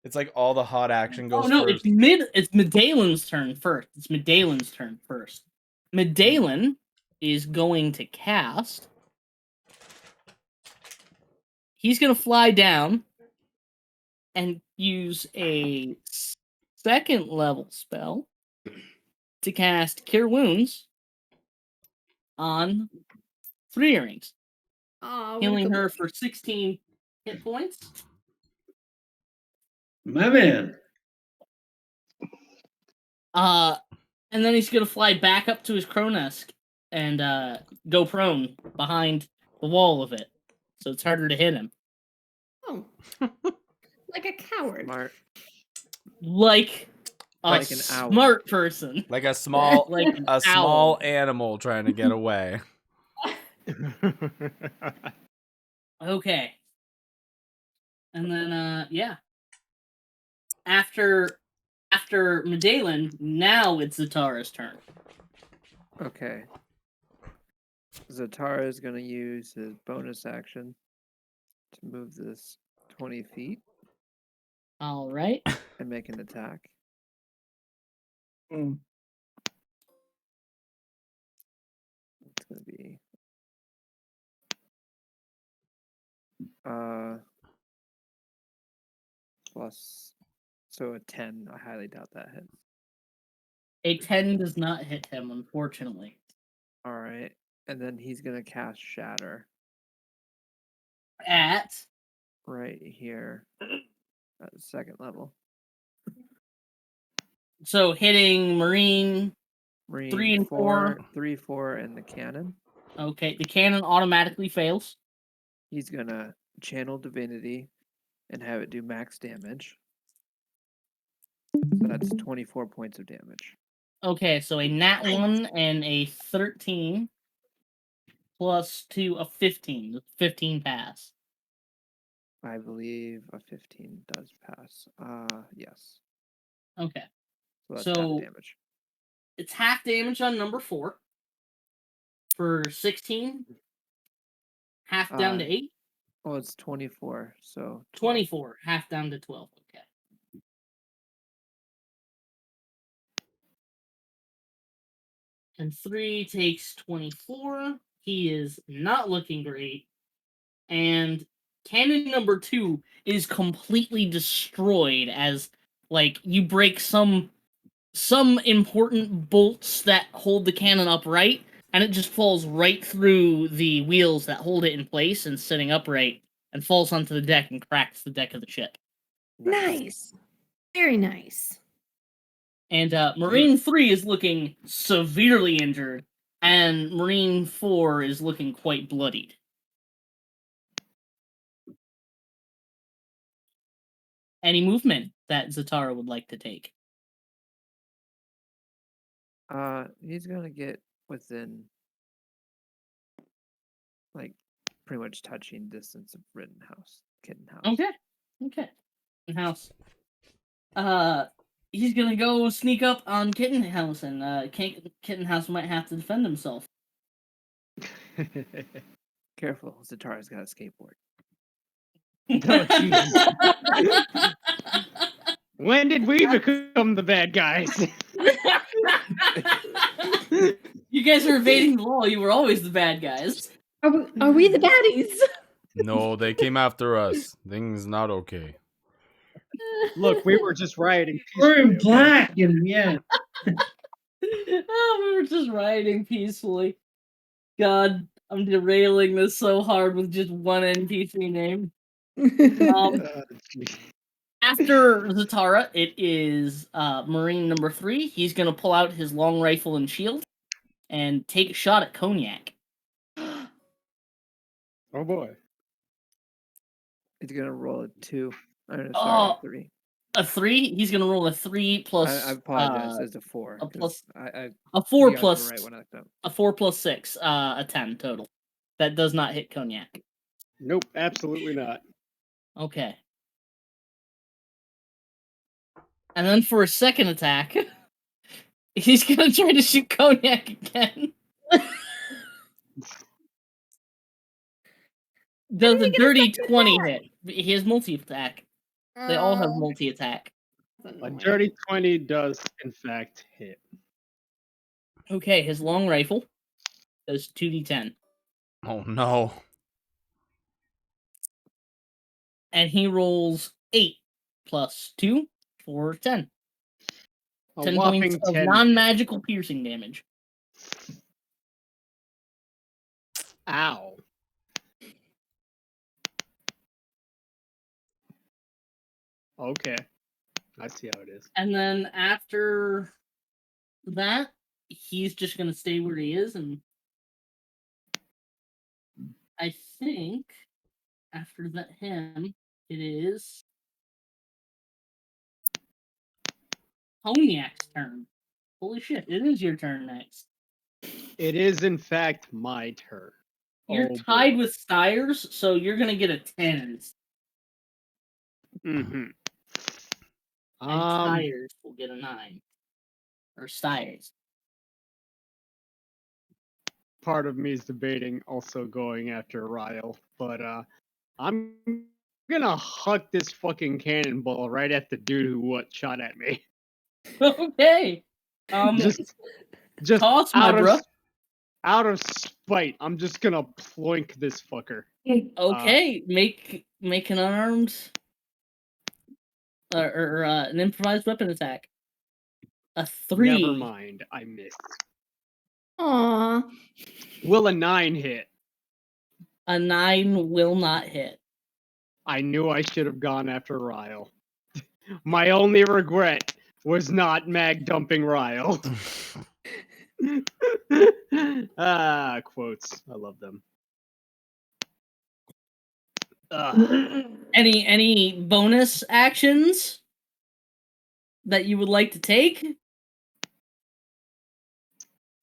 It's like all the hot action goes Oh no, first. it's Medalin's turn first. It's Medalin's turn first. Medalin is going to cast. He's gonna fly down and use a second level spell to cast Cure Wounds on 3 earrings, Oh, healing her for 16 hit points. My man. And then he's gonna fly back up to his Cronesk and go prone behind the wall of it, so it's harder to hit him. Oh. Like a coward. Smart. Like a Like an owl. smart person. Like a small Like an a small owl. animal trying to get away. Okay. And then yeah. After Medalin, now it's Zatara's turn. Okay. Zatara is going to use his bonus action to move this 20 feet All right. and make an attack. Mm. It's going to be plus, so a 10. I highly doubt that hits. A 10 does not hit him, unfortunately. All right, and then he's going to cast Shatter At right here at the second level. so hitting Marine. Marine 3 and 4. 3, 4, and the cannon. Okay, the cannon automatically fails. He's going to channel Divinity and have it do max damage. So that's 24 points of damage. Okay, so a nat 1 and a 13 plus 2, a 15. 15 pass. I believe a 15 does pass. Yes. Okay. So that's So- half damage. It's half damage on number 4 for 16. Half down to 8. Oh, it's 24. So 12. 24. Half down to 12. Okay. And 3 takes 24. He is not looking great. And cannon number 2 is completely destroyed as, like, you break some important bolts that hold the cannon upright, and it just falls right through the wheels that hold it in place and sitting upright, and falls onto the deck and cracks the deck of the ship. Nice. Very nice. And Marine 3 is looking severely injured, and Marine 4 is looking quite bloodied. Any movement that Zatara would like to take? He's gonna get within, like, pretty much touching distance of Kitten House. Okay. House. He's gonna go sneak up on Kitten House, and Kitten House might have to defend himself. Careful, Zatara's got a skateboard. Oh, Jesus. When did we become the bad guys? You guys are evading the law. You were always the bad guys. Are we the baddies? No, they came after us. Things not okay. Look, we were just rioting. We're in peacefully, okay? black, and yeah. Oh, we were just rioting peacefully. God, I'm derailing this so hard with just one NPC name. Geez. After Zatara, it is Marine number 3. He's gonna pull out his long rifle and shield and take a shot at Cognac. Oh boy. He's gonna roll a 2. Oh, no, sorry, Oh, 3. a 3? He's gonna roll a 3 plus I apologize. It's a 4. a 'cause plus I a 4 you got it plus right when I looked up. a 4 plus 6, a 10 total. That does not hit Cognac. Nope, absolutely not. Okay. And then for a second attack, he's gonna try to shoot Cognac again. Does a did he get a dirty second 20 attack? hit? He has multi-attack. They all have Oh, multi-attack. that's A annoying. dirty 20 does, in fact, hit. Okay, his long rifle does 2d10. Oh no. And he rolls 8 plus 2 for 10. A 10 points whopping of 10. non-magical piercing damage. Ow. Okay. I see how it is. And then after that, he's just going to stay where he is. And I think after that, him, it is Cognac's turn. Holy shit, it is your turn next. It is, in fact, my turn. You're Oh, tied boy. with Styres, so you're going to get a 10. Mm-hmm. And Styres will get a 9. Or Styres. Part of me is debating also going after Ryle, but I'm gonna huck this fucking cannonball right at the dude who shot at me. Okay. Just toss, my bruh. out of spite, I'm just gonna ploink this fucker. Okay, make an unarmed or an improvised weapon attack. A 3. Never mind, I missed. Aw. Will a 9 hit? A 9 will not hit. I knew I should have gone after Ryle. My only regret was not mag dumping Ryle. Quotes. I love them. Any bonus actions that you would like to take?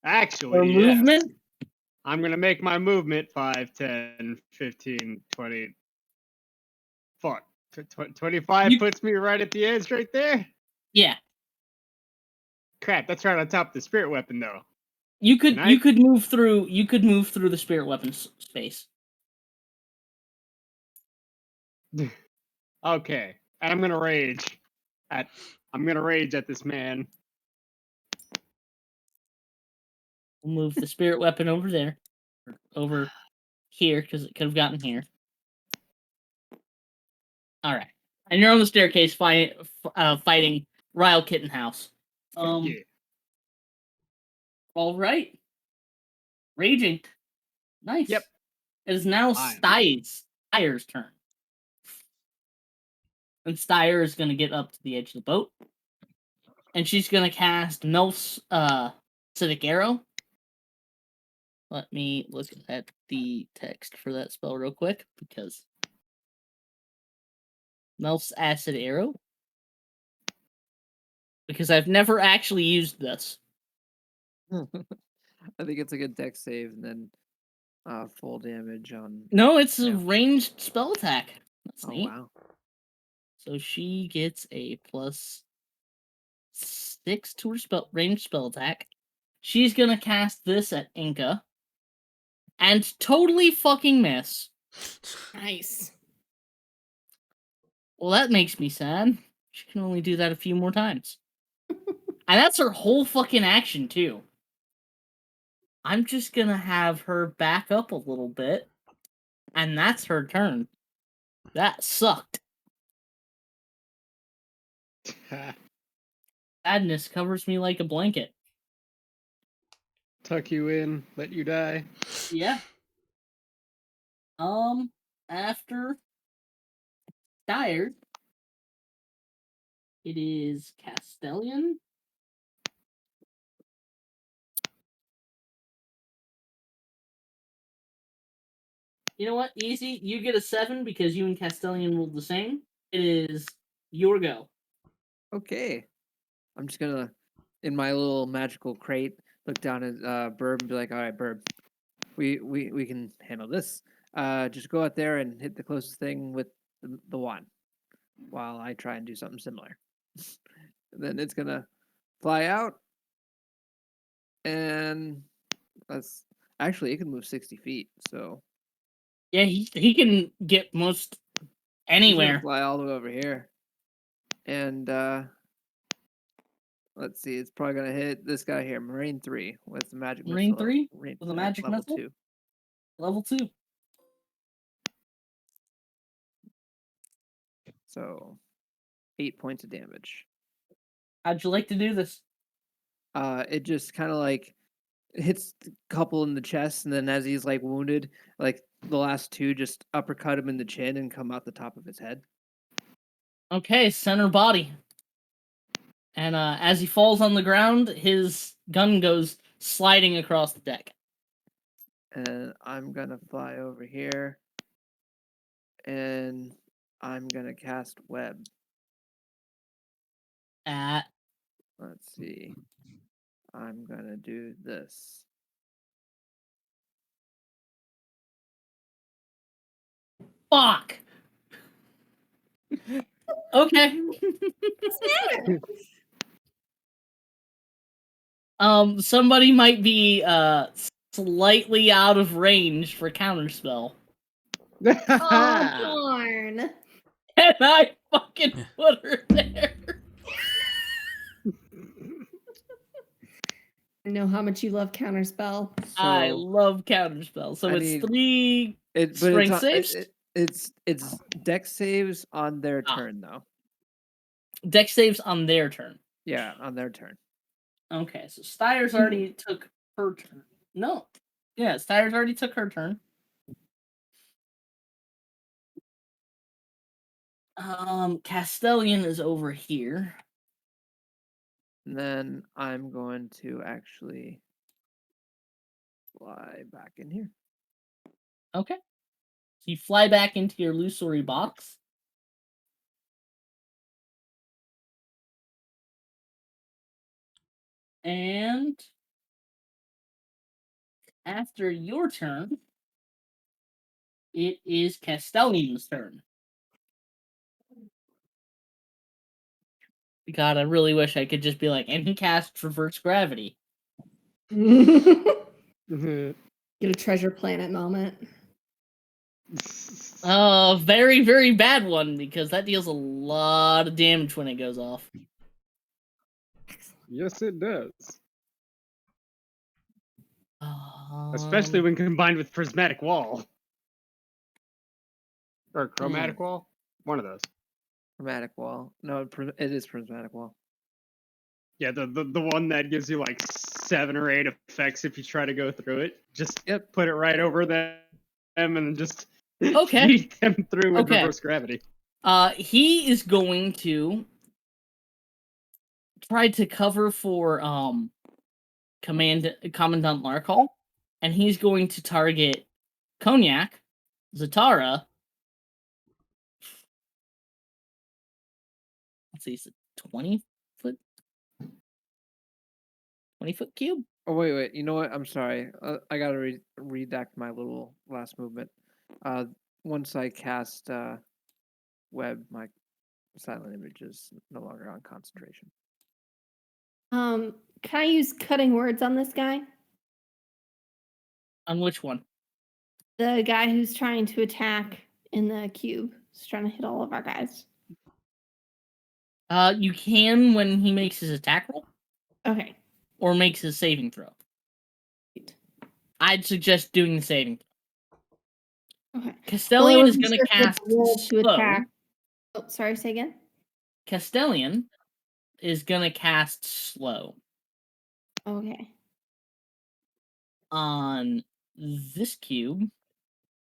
Actually, Or yes. movement? I'm going to make my movement 5, 10, 15, 20. Fuck. 25 puts me right at the edge right there? Yeah. Crap, that's right on top of the spirit weapon though. You could move through the spirit weapon space. Okay. And I'm going to rage at this man. We'll move the spirit weapon over there. Over here, because it could have gotten here. Alright. And you're on the staircase fighting Ryle Kittenhouse. Yeah. Alright. Raging. Nice. Yep. It is now Styre's turn. And Styre is going to get up to the edge of the boat. And she's going to cast Melf's Acidic Arrow. Let me look at the text for that spell real quick, because Melf's Acid Arrow. Because I've never actually used this. I think it's like a deck save and then full damage on. No, it's a ranged spell attack. That's neat. Wow. So she gets a +6 to her ranged spell attack. She's gonna cast this at Inca. And totally fucking miss. Nice. Well, that makes me sad. She can only do that a few more times. And that's her whole fucking action, too. I'm just gonna have her back up a little bit. And that's her turn. That sucked. Sadness covers me like a blanket. Tuck you in, let you die. Yeah. After Dire, it is Castellian. You know what? Easy. You get a 7 because you and Castellian rolled the same. It is your go. Okay. I'm just gonna, in my little magical crate, look down at Burb and be like, "All right, Burb, we can handle this. Just go out there and hit the closest thing with the wand, while I try and do something similar." And then it's gonna fly out, and that's actually it can move 60 feet, so Yeah, he can get most he's gonna anywhere. fly all the way over here. And let's see, it's probably gonna hit this guy here, Marine 3, with the magic Marine missile. 3 with a magic level missile? 2. Level 2. So 8 points of damage. How'd you like to do this? It just kind of like hits the couple in the chest, and then as he's like wounded, like the last two just uppercut him in the chin and come out the top of his head. Okay, center body. And as he falls on the ground, his gun goes sliding across the deck. And I'm gonna fly over here, and I'm gonna cast web. At Let's see. I'm gonna do this. fuck. Okay. Somebody might be slightly out of range for counterspell. Oh, darn. And I fucking put her there. I know how much you love counterspell. I So love counterspell. So I it's need- 3 but strength saves. it's dex saves on their Ah. turn though. Dex saves on their turn. Yeah, on their turn. Okay, so Styres already took her turn. No. Yeah, Styres already took her turn. Castellian is over here. And then I'm going to actually fly back in here. Okay. So you fly back into your illusory box. And after your turn, it is Castellian's turn. God, I really wish I could just be like, and he casts reverse gravity. Get a treasure planet moment. Very, very bad one, because that deals a lot of damage when it goes off. Yes, it does. Um, Especially when combined with prismatic wall. Or chromatic wall? One of those. Chromatic wall. No, it is prismatic wall. Yeah, the one that gives you like 7 or 8 effects if you try to go through it. Just put it right over them and then just beat them through with reverse gravity. He is going to try to cover for Commandant Larkhall, and he's going to target Cognac, Zatara. Let's see, is it 20-foot cube? Oh wait. You know what? I'm sorry. I gotta redact my little last movement. Once I cast web, my silent image is no longer on concentration. Can I use cutting words on this guy? On which one? The guy who's trying to attack in the cube. He's trying to hit all of our guys. You can when he makes his attack roll. Okay. Or makes his saving throw. I'd suggest doing the saving throw. Okay. Castellian is going to cast to slow. attack. Oh, sorry, say again. Castellian is going to cast slow. Okay. On this cube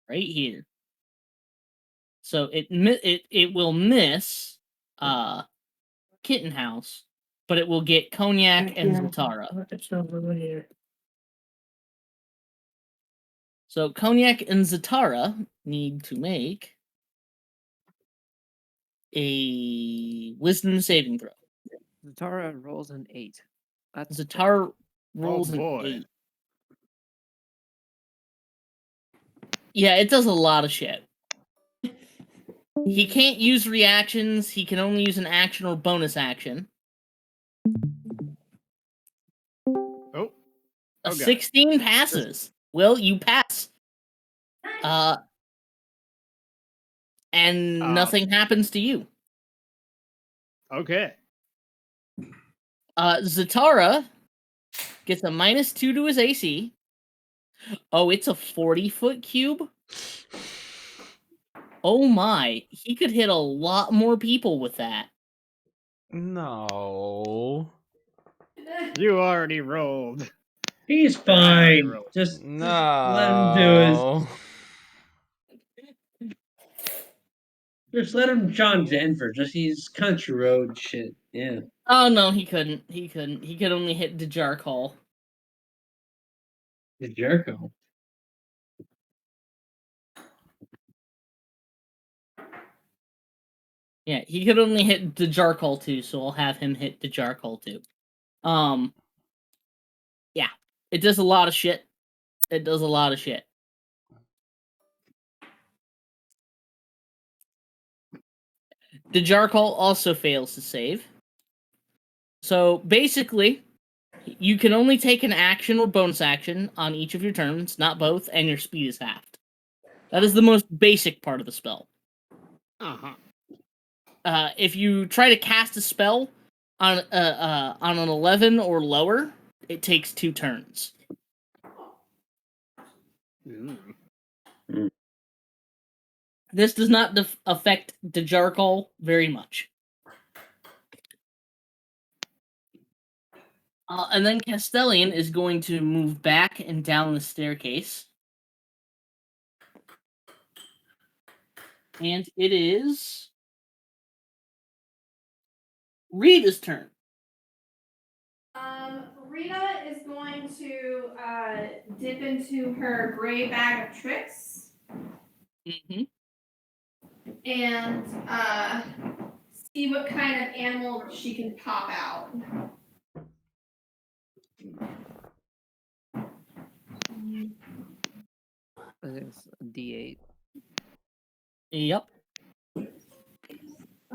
right here. So it will miss Kitten House, but it will get Cognac and Zatara. It's over here. So Cognac and Zatara need to make a wisdom saving throw. Zatara rolls an 8. That's Zatara rolls an boy. 8. Yeah, it does a lot of shit. He can't use reactions. He can only use an action or bonus action. Oh. A Oh, God. 16 passes. Will, you pass. And nothing happens to you. Okay. Zatara gets a -2 to his AC. Oh, it's a 40-foot cube? Oh my. He could hit a lot more people with that. No. You already rolled. He's Or I already fine. rolled. Just let him do his. No. Just let him John Denver. Just he's country road shit. Yeah. Oh no, he couldn't. He couldn't. He could only hit Dejarkal. The Jericho. Yeah, he could only hit Dejarkal too, so I'll have him hit Dejarkal too. Yeah. It does a lot of shit. It does a lot of shit. Dejarkal also fails to save. So basically, you can only take an action or bonus action on each of your turns, not both, and your speed is halved. That is the most basic part of the spell. Uh-huh. If you try to cast a spell on an 11 or lower, it takes 2 turns. This does not affect Dejarkal very much. And then Castellian is going to move back and down the staircase. And it is Rita's turn. Rita is going to dip into her gray bag of tricks Mm-hmm. and see what kind of animal she can pop out. I think it's a D8. Yep.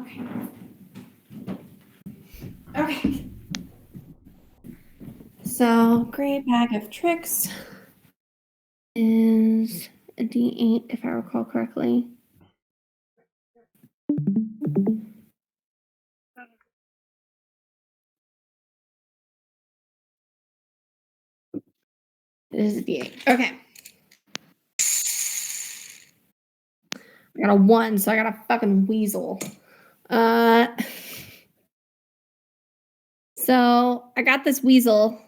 Okay. Okay. So, gray bag of tricks is a D8, if I recall correctly. It is a D8. Okay. I got a 1, so I got a fucking weasel. So I got this weasel,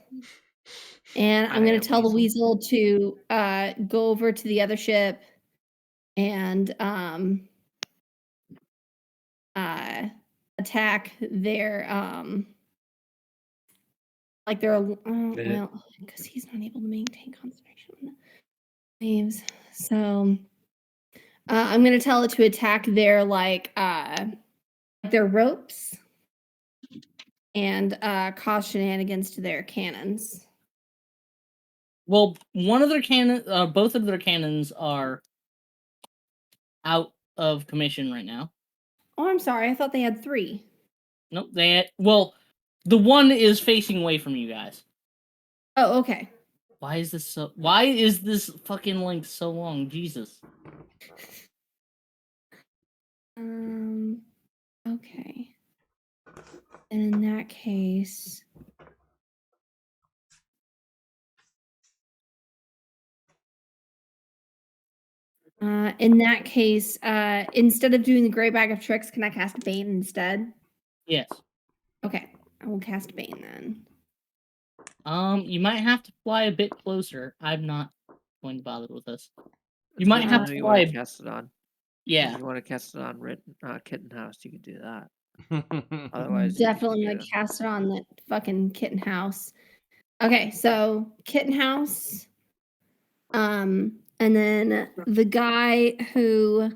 and I'm gonna tell the weasel to go over to the other ship and attack their like their well, because he's not able to maintain concentration on the waves. So I'm gonna tell it to attack their their ropes and cause shenanigans to their cannons. Well, one of their both of their cannons are out of commission right now. Oh, I'm sorry. I thought they had 3. Nope, the one is facing away from you guys. Oh, okay. Why is this fucking link so long? Jesus. Okay. And in that case, instead of doing the gray bag of tricks, can I cast Bane instead? Yes. Okay, I will cast Bane then. You might have to fly a bit closer. I'm not going to bother with this. You might have to You fly. want to cast it on. Yeah. If you want to cast it on Kitten House, you could do that. Otherwise, Definitely gonna cast it on that fucking Kitten House. Okay, so Kitten House, and then the guy who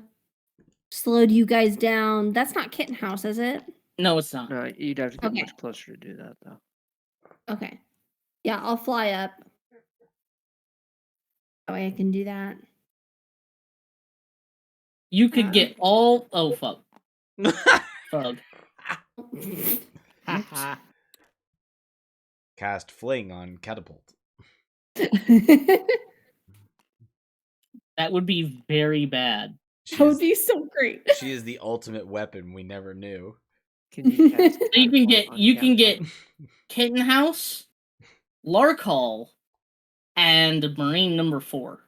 slowed you guys down. That's not Kitten House, is it? No, it's not. No, you'd have to get Okay. much closer to do that, though. Okay. Yeah, I'll fly up. That way I can do that. You could get all. Oh fuck. Fug. Cast Fling on Catapult. That would be very bad. That would be so great. She is the ultimate weapon we never knew. Can you cast So you can catapult on get catapult? Kitten House, Larkhall, and Marine number 4.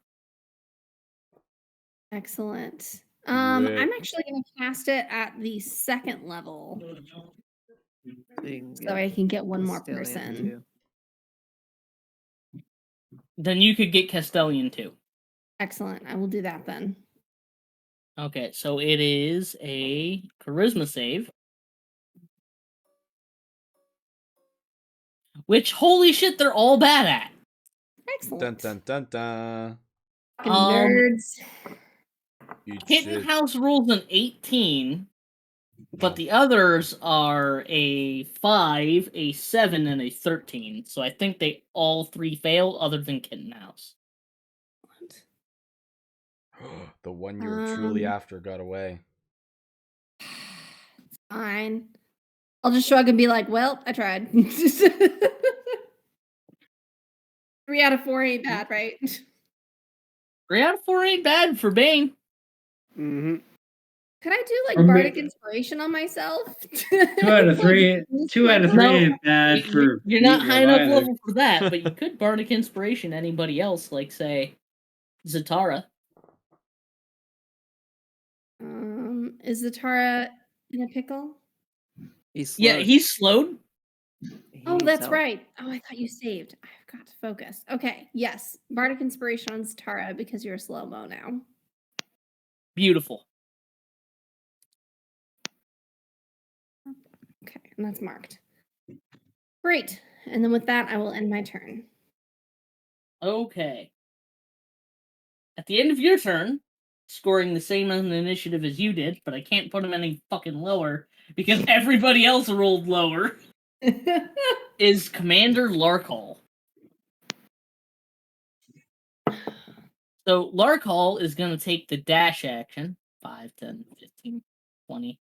Excellent. Lit. I'm actually going to cast it at the 2nd level, so I can get one more Castellian person. too. Then you could get Castellian too. Excellent. I will do that then. Okay, so it is a charisma save. Which, holy shit, they're all bad at. Excellent. Dun dun dun dun. Fucking nerds. Eat Kitten shit. House rolls an 18, but the others are a 5, a 7, and a 13. So I think they all 3 fail, other than Kitten House. The one you were truly after got away. Fine. I'll just shrug and be like, well, I tried. 3 out of 4 ain't bad, right? 3 out of 4 ain't bad for Bane. Mm-hmm. Could I do like Or bardic ma- inspiration on myself? 2 out of 3. 2 out of 3 No, ain't bad for. You're not beating high a enough rider. level for that, but you could bardic inspiration anybody else, like say Zatara. Is Zatara in a pickle? He's Yeah, slowed. he's slowed. He Oh, needs that's help. right. Oh, I thought you saved. I forgot to focus. Okay, yes. Bardic inspiration on Zatara because you're slow-mo now. Beautiful. Okay, and that's marked. Great. And then with that, I will end my turn. Okay. At the end of your turn, scoring the same on the initiative as you did, but I can't put him any fucking lower because everybody else rolled lower, is Commander Larkhall. So Larkhall is going to take the dash action. 5, 10, 15, 20,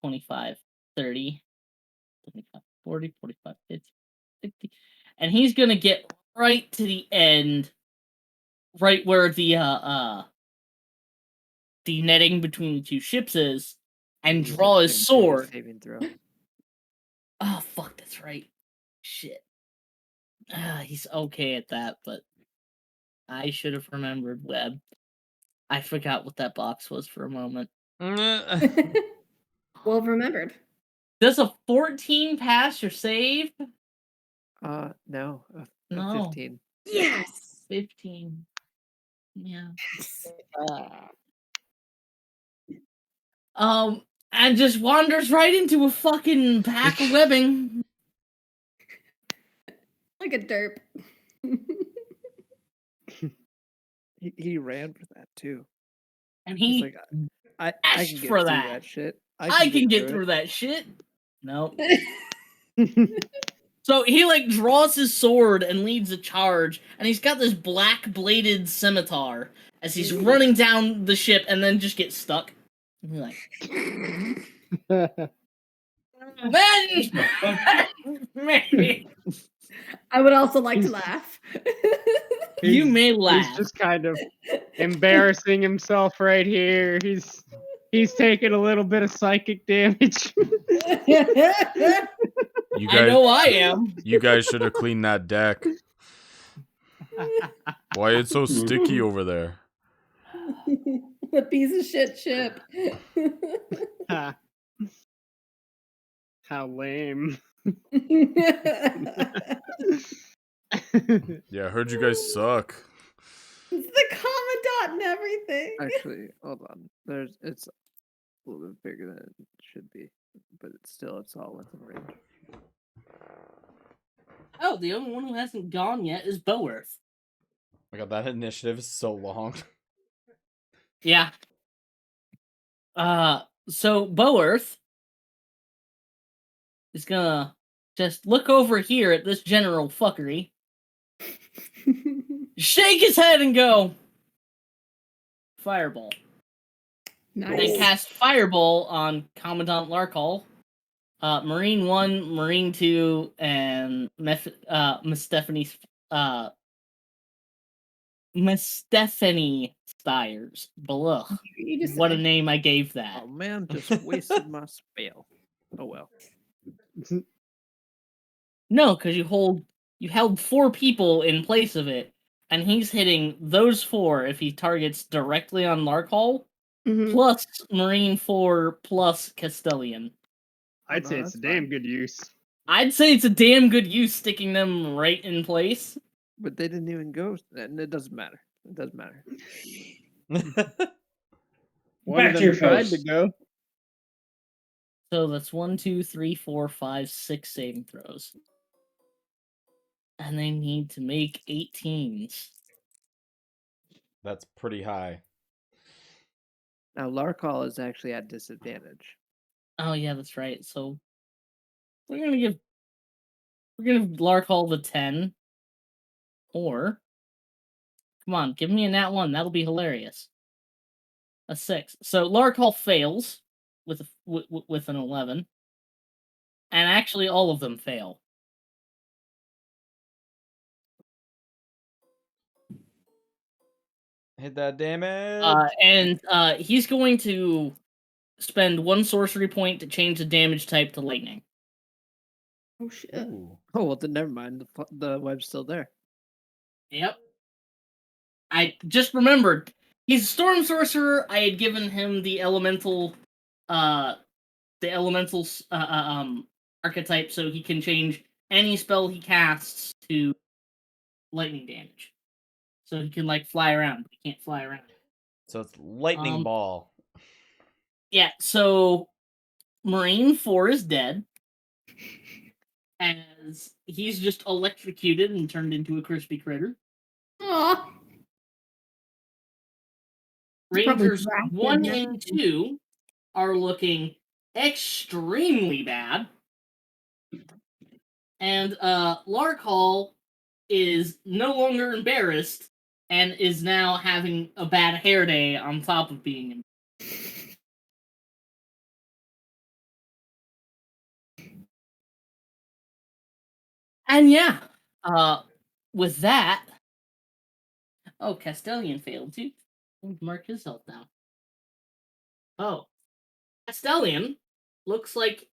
25, 30, 25, 40, 45, 50, 60. And he's going to get right to the end, right where the netting between the 2 ships is, and Use draw it his to do a sword. Saving throw. Oh, fuck, that's right. Shit. He's okay at that, but I should have remembered Web. I forgot what that box was for a moment. Well remembered. Does a 14 pass your save? No. No. 15. Yes. 15. Yeah. And just wanders right into a fucking pack of webbing. Like a derp. He ran for that too. And He's he like, I asked can get for through that. that shit. I can get through that shit. No. Mm-hmm. So he like draws his sword and leads a charge, and he's got this black bladed scimitar as he's running down the ship, and then just gets stuck. And you're like, then maybe I would also like to laugh. you may laugh. He's just kind of embarrassing himself right here. He's taking a little bit of psychic damage. You I guys, know I am. you guys should have cleaned that deck. Why it's so sticky over there? A piece of shit ship. How lame. Yeah, I heard you guys suck. It's the commandant and everything. Actually, hold on. It's a little bit bigger than it should be, but it's all within range. Oh, the only one who hasn't gone yet is Boworth. My God, that initiative is so long. Yeah. So Boearth is gonna just look over here at this general fuckery, shake his head, and go Fireball. And Nice. cast Fireball on Commandant Larkall, Marine 1, Marine 2, and Miss Stephanie's Miss Stephanie Stiers. Blah. You just What a say. name I gave that. Oh man, just wasted my spell. Oh well. No, because you held 4 people in place of it, and he's hitting those 4 if he targets directly on Larkall, Mhm. plus Marine 4 plus Castellian. I'd no, say it's a that's damn fine. good use. I'd say it's a damn good use sticking them right in place. But they didn't even go, and it doesn't matter. It doesn't matter. One Back of to your them tried to post. go. So that's 1, 2, 3, 4, 5, 6 saving throws. And they need to make 18s. That's pretty high. Now Larkall is actually at disadvantage. Oh yeah, that's right. So we're gonna give Larkall the 10. Or come on, give me a nat 1. That'll be hilarious. A 6. So Larkall fails with with an 11. And actually all of them fail. Hit that damage. And he's going to spend 1 sorcery point to change the damage type to lightning. Oh shit. Ooh. Oh well, then never mind. The web's still there. Yep. I just remembered he's a storm sorcerer. I had given him the elemental archetype, so he can change any spell he casts to lightning damage. So he can like fly around, but he can't fly around. So it's lightning ball. Yeah, so Marine 4 is dead. As he's just electrocuted and turned into a crispy critter. Aw. Probably Rangers drafted 1 him. and 2 are looking extremely bad. And Larkall is no longer embarrassed and is now having a bad hair day on top of being embarrassed. And yeah, with that, oh, Castellian failed too. Mark his health down. Oh, Castellian looks like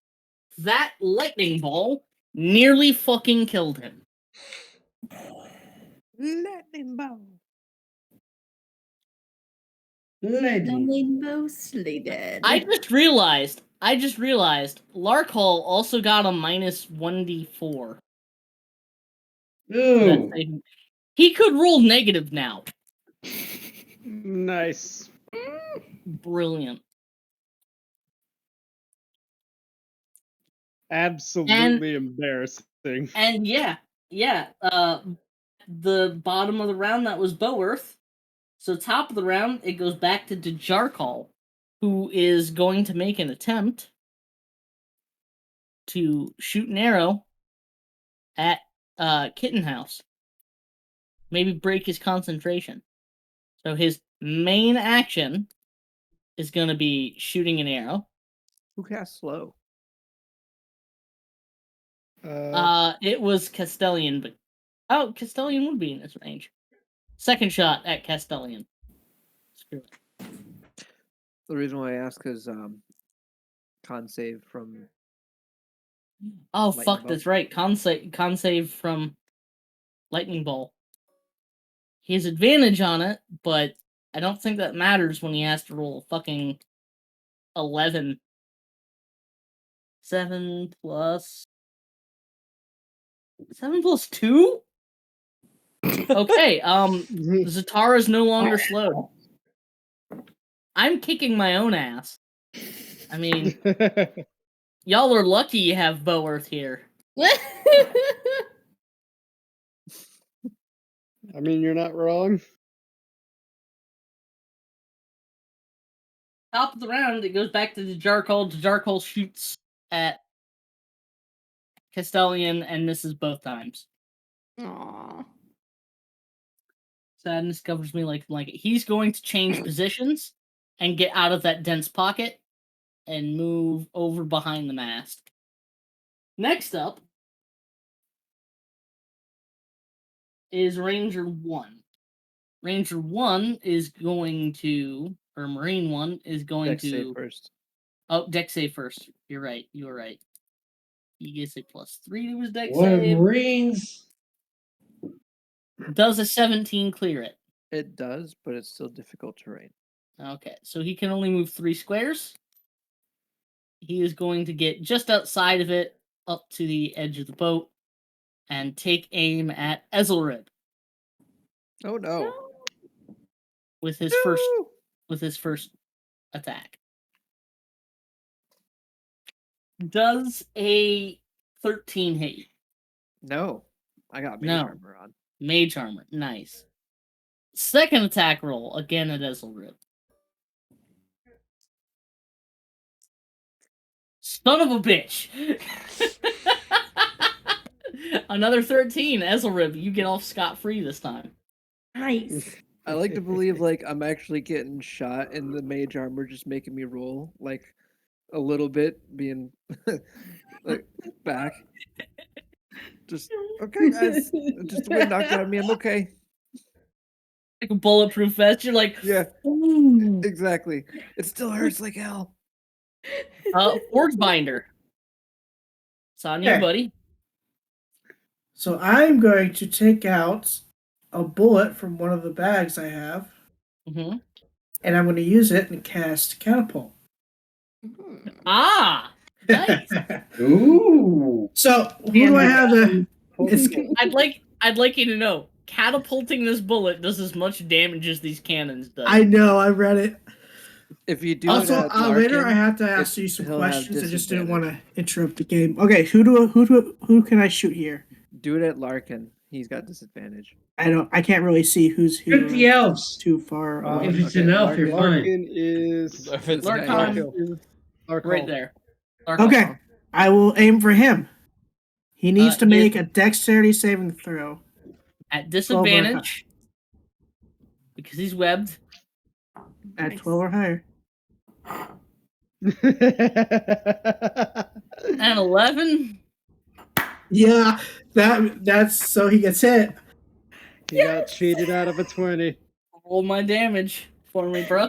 that lightning ball nearly fucking killed him. Lightning ball. Legend. Mostly dead. I just realized Larkall also got a minus 1d4. Ooh. He could roll negative now. Nice. Brilliant. Absolutely embarrassing. And yeah, the bottom of the round that was Boearth. So top of the round it goes back to Dejarkal, who is going to make an attempt to shoot an arrow at Kitten House. Maybe break his concentration. So his main action is going to be shooting an arrow. Who casts slow? It was Castellian, but Castellian would be in this range. Second shot at Castellian. Screw it. The reason why I ask is con save from. Oh Lightning fuck, bolt. that's right. Con save from Lightning Bolt. He has advantage on it, but I don't think that matters when he has to roll fucking 11. 7 plus 2? Okay, Zatara's no longer slowed. I'm kicking my own ass. I mean, y'all are lucky you have Boearth here. I mean, you're not wrong. Top of the round, it goes back to the Jarkal. Jarkal shoots at Castellian and misses both times. Aw. Sadness covers me like a blanket. He's going to change positions and get out of that dense pocket and move over behind the mast. Next up is Ranger 1. Ranger 1 is going to, or Marine 1 is going Dex save to. first. Oh, Dex save first. You're right. You were right. He gets a +3 to his Dex What a save. Marines! Does a 17 clear it? It does, but it's still difficult terrain. Okay, so he can only move 3 squares. He is going to get just outside of it, up to the edge of the boat, and take aim at Ezelrib Oh no! with his first attack. Does a 13 hit you? No, I got mage No. armor on. Mage armor, nice. Second attack roll, again at Ezelrib. Son of a bitch! Another 13, Ezelrib. You get off scot-free this time. Nice. I like to believe like I'm actually getting shot, and the mage armor just making me roll like a little bit, being like back. Just okay, guys. Just the wind knocked out of me. I'm okay. Like a bulletproof vest, you're like, Yeah, ooh. exactly. It still hurts like hell. Forge Binder. It's on you, Okay. buddy. So I'm going to take out a bullet from one of the bags I have, Mm-hmm. and I'm going to use it and cast Catapult. Ah! Nice. Ooh. So who do I have the? It's I'd like you to know, catapulting this bullet does as much damage as these cannons does. I know I read it. If you do Also, it at later Larkin, I have to ask you some he'll have questions. I just didn't want to disadvantage. interrupt the game. Okay, who can I shoot here? do it at Larkin. He's got disadvantage. I can't really see who's who. Shoot the elves. Too far away. If it's Okay, an elf, you're fine. Larkin is If it's This guy Larkon here. is Larkon. right there. Larkon. Okay, I will aim for him. He needs to he make a dexterity saving throw. At disadvantage, because he's webbed. At 12 or higher. And 11. Yeah, that's so he gets hit. He got cheated out of a 20. Roll my damage for me, bro.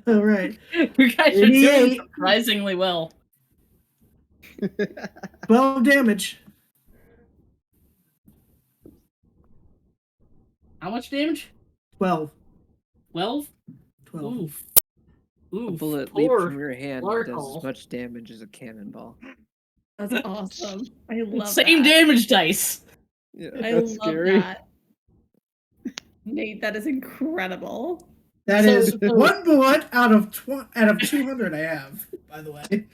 All right, You guys are doing 88. surprisingly well. 12 damage. How much damage? 12. 12? 12. Oof. A Oof. bullet leap Poor from your hand does Larkle. as much damage as a cannonball. That's awesome. I love Same that. damage dice. Yeah. I That's love scary. that. Nate, that is incredible. That So- is one bullet out of 200 I have, by the way.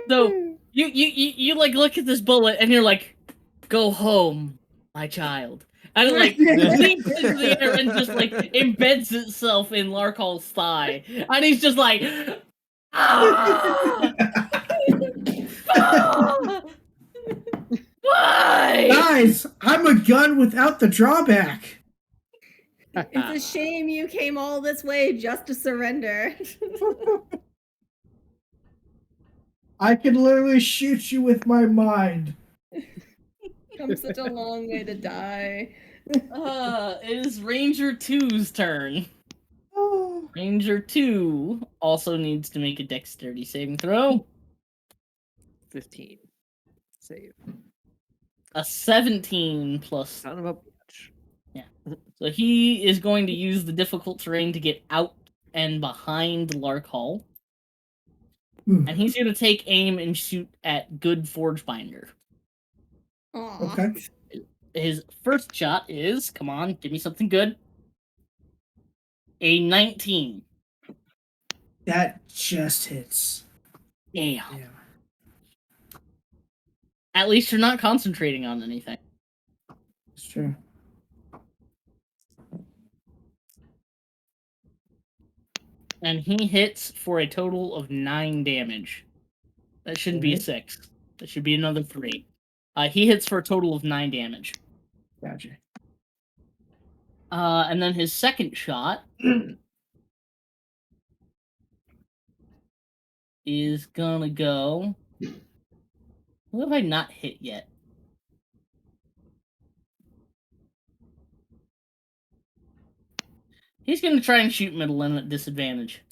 So you like look at this bullet and you're like, go home, my child. And it like leaps into the air and just like embeds itself in Larkal's thigh. And he's just like, ah! Ah! Why? Guys, I'm a gun without the drawback. It's a shame you came all this way just to surrender. I can literally shoot you with my mind. Come such a long way to die. It is Ranger 2's turn. Oh. Ranger 2 also needs to make a dexterity saving throw. 15. Save. A 17 plus. Son of a bitch. So he is going to use the difficult terrain to get out and behind Larkhall. And he's going to take aim and shoot at Good Forge Binder. Aw. Okay. His first shot is, come on, give me something good. A 19. That just hits. Damn. Yeah. At least you're not concentrating on anything. It's true. And he hits for a total of 9 damage. That shouldn't be a 6. That should be another 3. He hits for a total of 9 damage. Gotcha. And then his second shot is gonna go. Who have I not hit yet? He's gonna try and shoot Midland at disadvantage.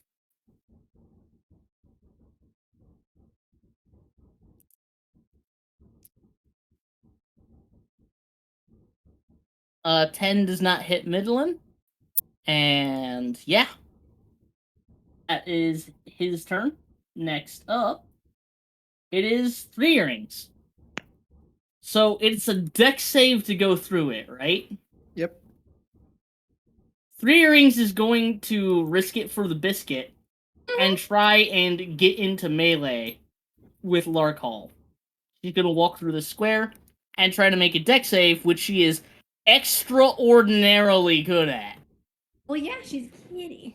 Uh, 10 does not hit Midland. And yeah. That is his turn. Next up, it is 3 earrings. So it's a dex save to go through it, right? Yep. 3 earrings is going to risk it for the biscuit and try and get into melee with Larkhall. She's going to walk through the square and try to make a dex save, which she is extraordinarily good at. Well, yeah, she's a kitty.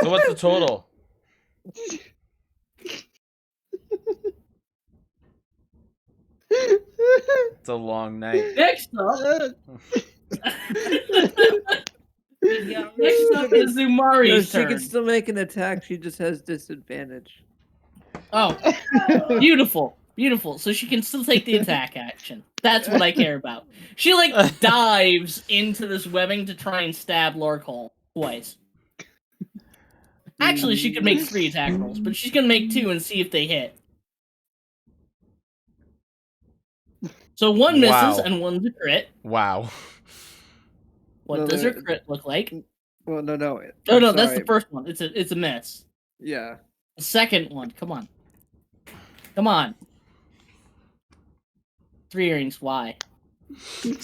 So what's the total? It's a long night. Next up... Yeah, next up is Umari's She turn. can still make an attack. She just has disadvantage. Oh, beautiful, beautiful. So she can still take the attack action. That's what I care about. She like dives into this webbing to try and stab Larkhall twice. Actually, she could make 3 attack rolls, but she's gonna make 2 and see if they hit. So 1 misses Wow. and 1's a crit. Wow. What No, does no, her crit look like? Well, no. Oh no, I'm that's the sorry. first one. It's a miss. Yeah. The second one, come on. Come on. 3 earrings, why?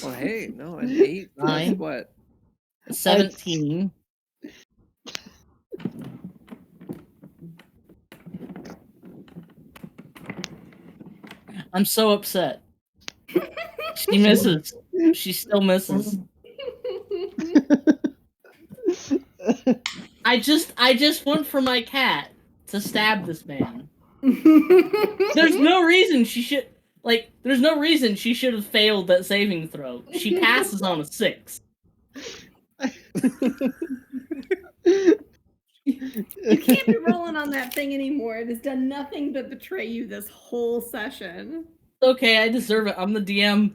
Well, hey, no, an 8 plus 9. what? 17. I'm so upset. She misses. She still misses. I just went for my cat to stab this man. There's no reason she should have failed that saving throw. She passes on a 6. You can't be rolling on that thing anymore. It has done nothing but betray you this whole session. Okay, I deserve it. I'm the DM.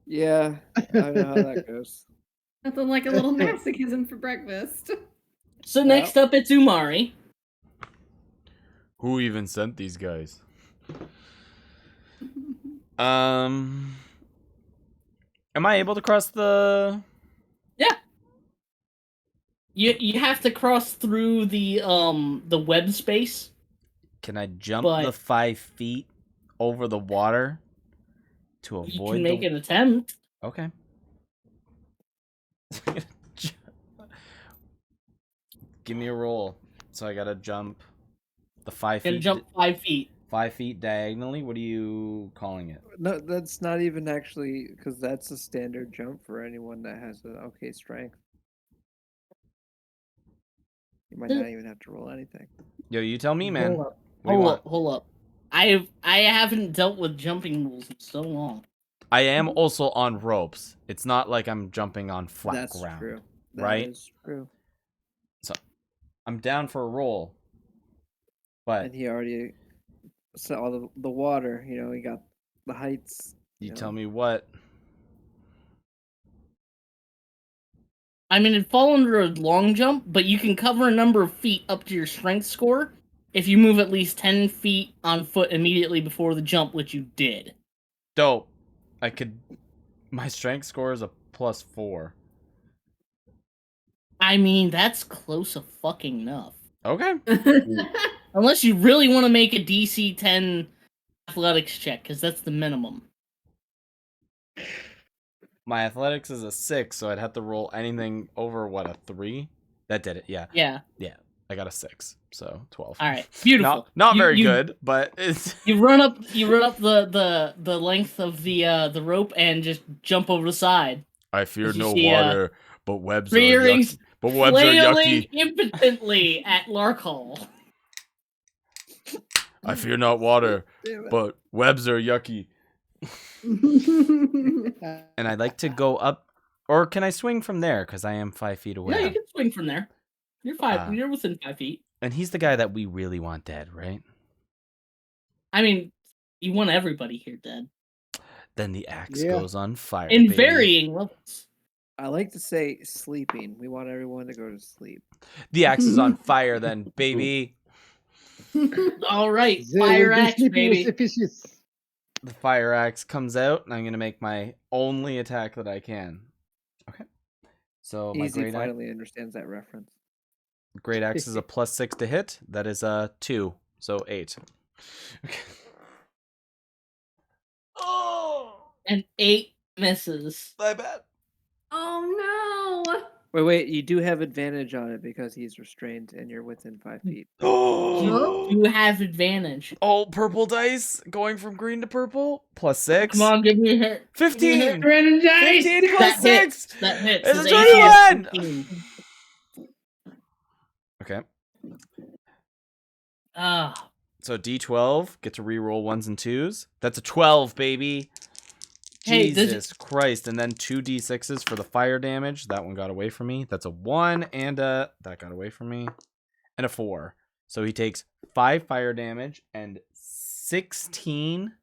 Yeah, I know how that goes. Nothing like a little masochism for breakfast. So next up, it's Umari. Who even sent these guys? Am I able to cross the... Yeah. You have to cross through the web space. Can I jump But- the 5 feet over the water to avoid You can make an attempt. Okay. Give me a roll. So I gotta jump the 5 feet. Gotta jump 5 feet. 5 feet diagonally. What are you calling it? No, that's not even actually, because that's a standard jump for anyone that has an okay strength. You might not even have to roll anything. Yo, you tell me, man. Hold up. What do you want? Hold up. I haven't dealt with jumping rules in so long. I am also on ropes. It's not like I'm jumping on flat That's ground. true. That right? is true. So I'm down for a roll. But And he already saw the water. You know, he got the heights. you know. tell me what. I mean, it'd fall under a long jump, but you can cover a number of feet up to your strength score if you move at least 10 feet on foot immediately before the jump, which you did. Dope. I could... My strength score is a +4. I mean, that's close of fucking enough. Okay. Unless you really want to make a DC 10 athletics check, because that's the minimum. My athletics is a 6, so I'd have to roll anything over what, a 3? That did it. Yeah. Yeah. I got a 6, so 12. All right. Beautiful. Not You- very you- good, but it's You run up the length of the rope and just jump over the side. I fear As you no see, water, but webs are Three earrings yucky. But webs are flailing yucky. impotently at Larkhall. I fear not water, Damn it. but webs are yucky. And I'd like to go up, or can I swing from there? Because I am 5 feet away. Yeah, you can swing from there. You're Ah. You're within 5 feet. And he's the guy that we really want dead, right? I mean, you want everybody here dead Then the axe Yeah. goes on fire. in baby. varying levels. I like to say sleeping. We want everyone to go to sleep. The axe is on fire, then, baby. All right, They fire will be axe, sleeping with baby. efficiency. The fire axe comes out, and I'm gonna make my only attack that I can. Okay. So my Easy great finally understands that reference. axe is a +6 to hit. That is a 2, so 8. Okay. Oh, And 8 misses. my bad. Oh no! Wait. You do have advantage on it because he's restrained and you're within 5 feet. Oh, You have advantage. oh, purple dice going from green to purple. +6. Come on, give me a hit. 15. Brandon dice. 15 plus That 6. hits. That hits. It's a His AC is 21. 15. Okay. Ah, So D12, get to reroll 1s and 2s. That's a 12, baby. Hey, this- Jesus Christ. And then 2 D6s for the fire damage. That one got away from me. That's a 1, and that got away from me. And a 4. So he takes 5 fire damage and 16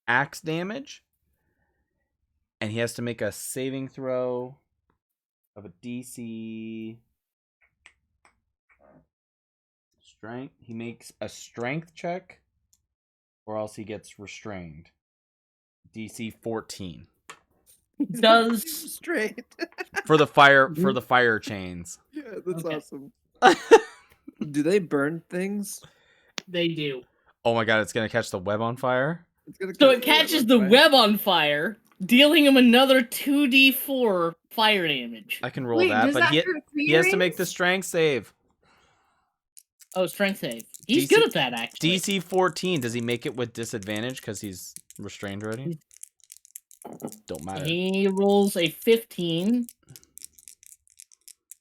axe damage. And he has to make a saving throw of a DC strength. He makes a strength check, or else he gets restrained. DC 14 does Straight. for the fire chains. Yeah, that's Okay. awesome. Do they burn things? they do? Oh my god, it's gonna catch the web on fire. It's gonna So catch it catches on the fire. web on fire, dealing him another 2d4 fire damage. I can roll Wait, that, does but that he hurt has to make the earrings? strength save. Oh, strength save. He's DC good at that, actually. DC 14. Does he make it with disadvantage because he's restrained already? Don't matter. He rolls a 15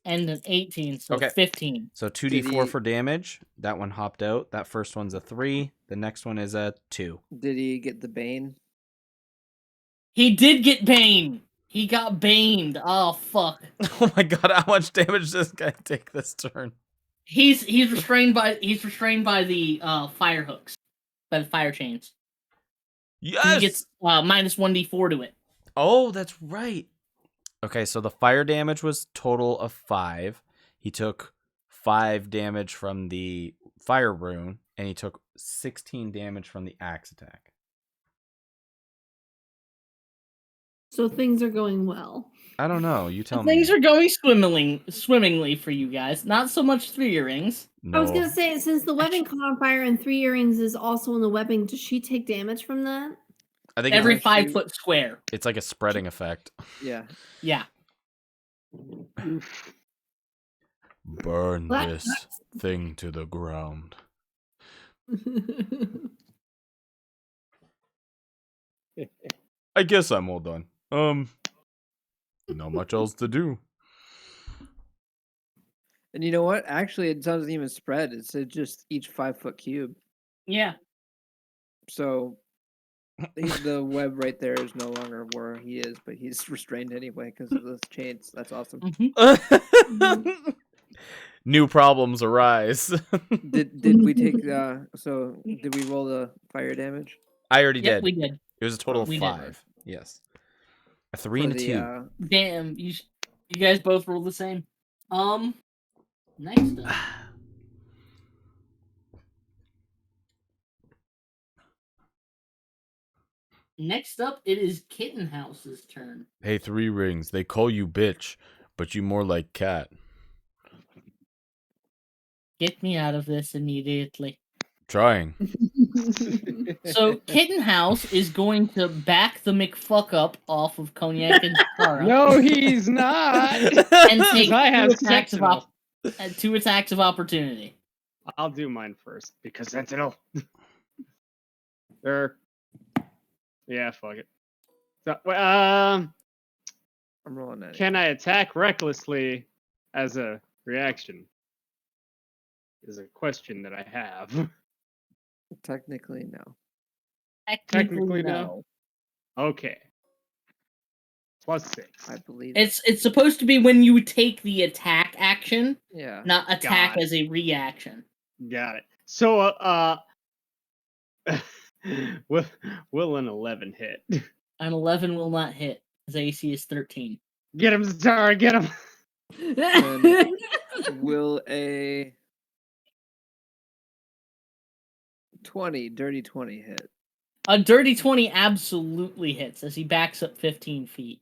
and an 18, so Okay. 15. So 2d4 he- for damage. That one hopped out. That first one's a 3. The next one is a 2. Did he get the bane? He did get Bane. He got baned. Oh fuck. Oh my god, how much damage does this guy take this turn? He's restrained by the fire hooks, by the fire chains. Yes! He gets minus 1d4 to it. Oh, that's right. Okay, so the fire damage was total of 5. He took 5 damage from the fire rune, and he took 16 damage from the axe attack. So things are going well. I don't know. You tell Things me. are going swimmingly for you guys. Not so much 3 earrings. No. I was gonna say, since the webbing caught on fire and 3 earrings is also in the webbing, does she take damage from that? I think Every Yeah, 5 she- foot square. it's like a spreading effect. Yeah. Yeah. Burn What? this thing to the ground. I guess I'm all done. Not much else to do. And you know what? Actually, it doesn't even spread. It's just each 5 foot cube. Yeah. So the web right there is no longer where he is, but he's restrained anyway because of the chains. That's awesome. Mhm. New problems arise. Did we take so did we roll the fire damage? I already Yep, did. we did. It was a total of We did. 5. Yes. A 3 For and a the, 2. Damn, you guys both rolled the same. Next up. Next up, it is Kittenhouse's turn. Hey, 3 rings. They call you bitch, but you more like cat. Get me out of this immediately. Trying. So Kittenhouse is going to back the McFuck up off of Cognac and Zatara No, he's not. and take I have Sentinel. 2 attacks of opportunity. I'll do mine first because Sentinel. Sure. Yeah, fuck it. So, I'm rolling that. can I attack recklessly as a reaction? Is a question that I have. Technically, no. Technically, no. Okay. +6. I believe It's supposed to be when you take the attack action, Yeah. not attack God. as a reaction. Got it. So, will an 11 hit? An 11 will not hit. His AC is 13. Get him, Zatara, get him! Will a dirty 20 hit? A dirty 20 absolutely hits as he backs up 15 feet.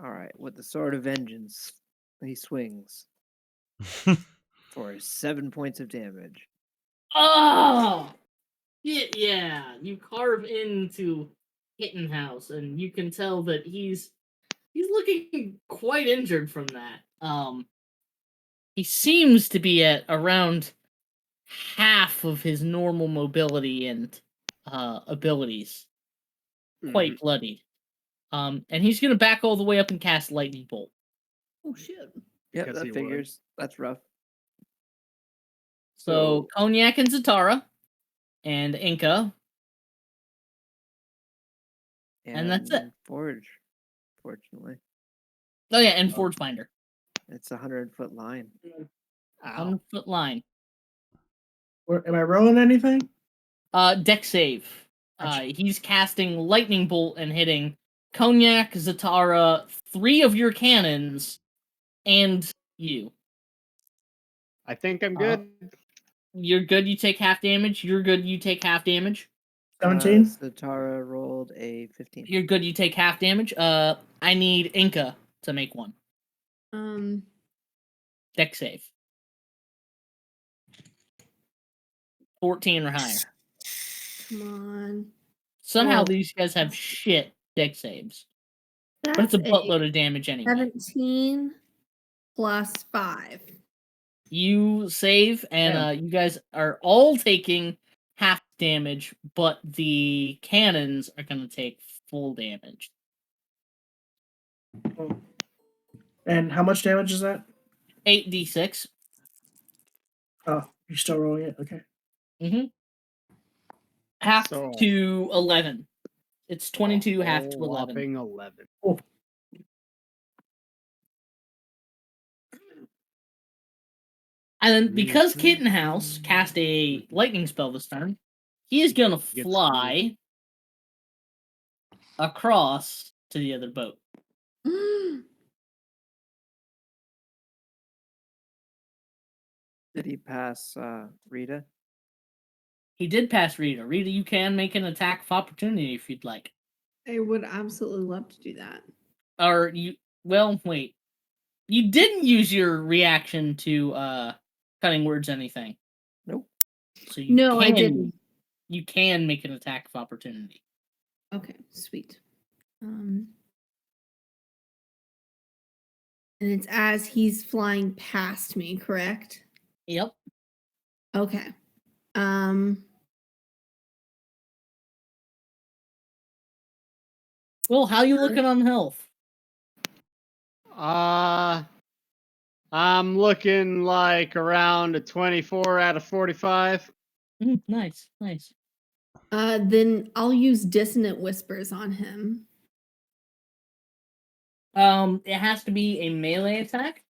All right, with the sword of vengeance, he swings for 7 points of damage. Oh! Yeah, you carve into Kittenhouse, and you can tell that he's looking quite injured from that. He seems to be at around half of his normal mobility and abilities. Quite bloodied. And he's gonna back all the way up and cast Lightning Bolt. Oh shit. Yep, Because he that would. figures. That's rough. So Cognac and Zatara and Inca, and that's it. Forge, fortunately. Oh yeah, and Forgebinder. It's a 100-foot line. 100-foot line. Am I rolling anything? Deck save. He's casting Lightning Bolt and hitting Cognac, Zatara, 3 of your cannons, and you. I think I'm good. You're good, you take half damage. You're good, you take half damage. 17? Zatara rolled a 15. You're good, you take half damage. I need Inca to make one. Deck save. 14 or higher. Come on. Somehow Oh. these guys have shit deck saves. But That's it's a buttload of damage anyway. 17 plus 5. You save, and you guys are all taking half damage, but the cannons are going to take full damage. And how much damage is that? 8d6. Oh, you're still rolling it? Okay. Mm-hmm. Half So- to 11. It's 22, half to 11. Whopping 11. Oh. And then because Kittenhouse cast a lightning spell this turn, he is going to fly across to the other boat. Did he pass Rita? He did pass Rita. Rita, you can make an attack of opportunity if you'd like. I would absolutely love to do that. Or you, well, wait. You didn't use your reaction to cutting words anything. Nope. So you No, I can, didn't. You can make an attack of opportunity. Okay, sweet. And it's as he's flying past me, correct? Yep. Okay. Well, how you looking on health? I'm looking like around a 24 out of 45. Nice. Then I'll use Dissonant Whispers on him. It has to be a melee attack,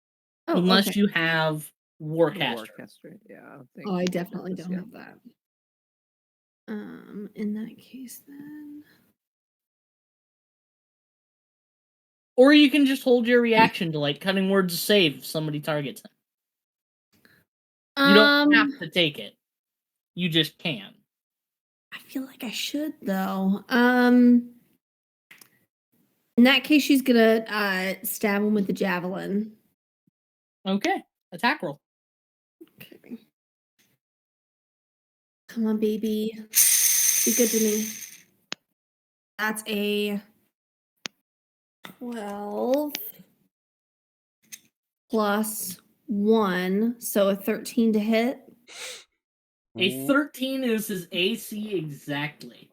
unless okay. you have Warcaster. Warcaster. Yeah. I don't think Oh, I we did definitely this don't yet. have that. In that case, then. Or you can just hold your reaction to like cutting words to save if somebody targets him. You don't have to take it. You just can. I feel like I should though. In that case, she's gonna stab him with the javelin. Okay. Attack roll. Okay. Come on, baby. Be good to me. That's a 12 plus 1, so a 13 to hit. A 13 is his AC exactly.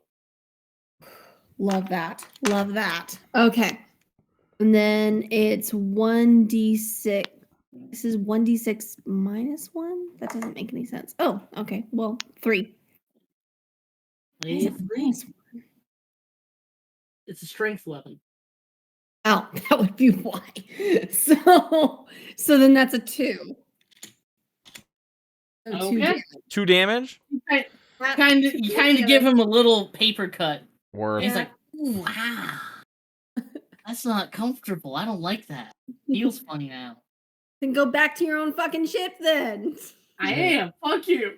Love that. Love that. Okay. And then it's 1d6. This is 1d6 minus 1? That doesn't make any sense. Oh, okay. Well, 3. Why is A it 3. minus 1? It's a strength weapon. Oh, that would be why. So then that's a 2. So 2 Okay. damage. 2 damage? You kind of give him a little paper cut. Worth. He's like, ooh, wow. That's not comfortable. I don't like that. Feels funny now. Then go back to your own fucking ship then. I am. Fuck you.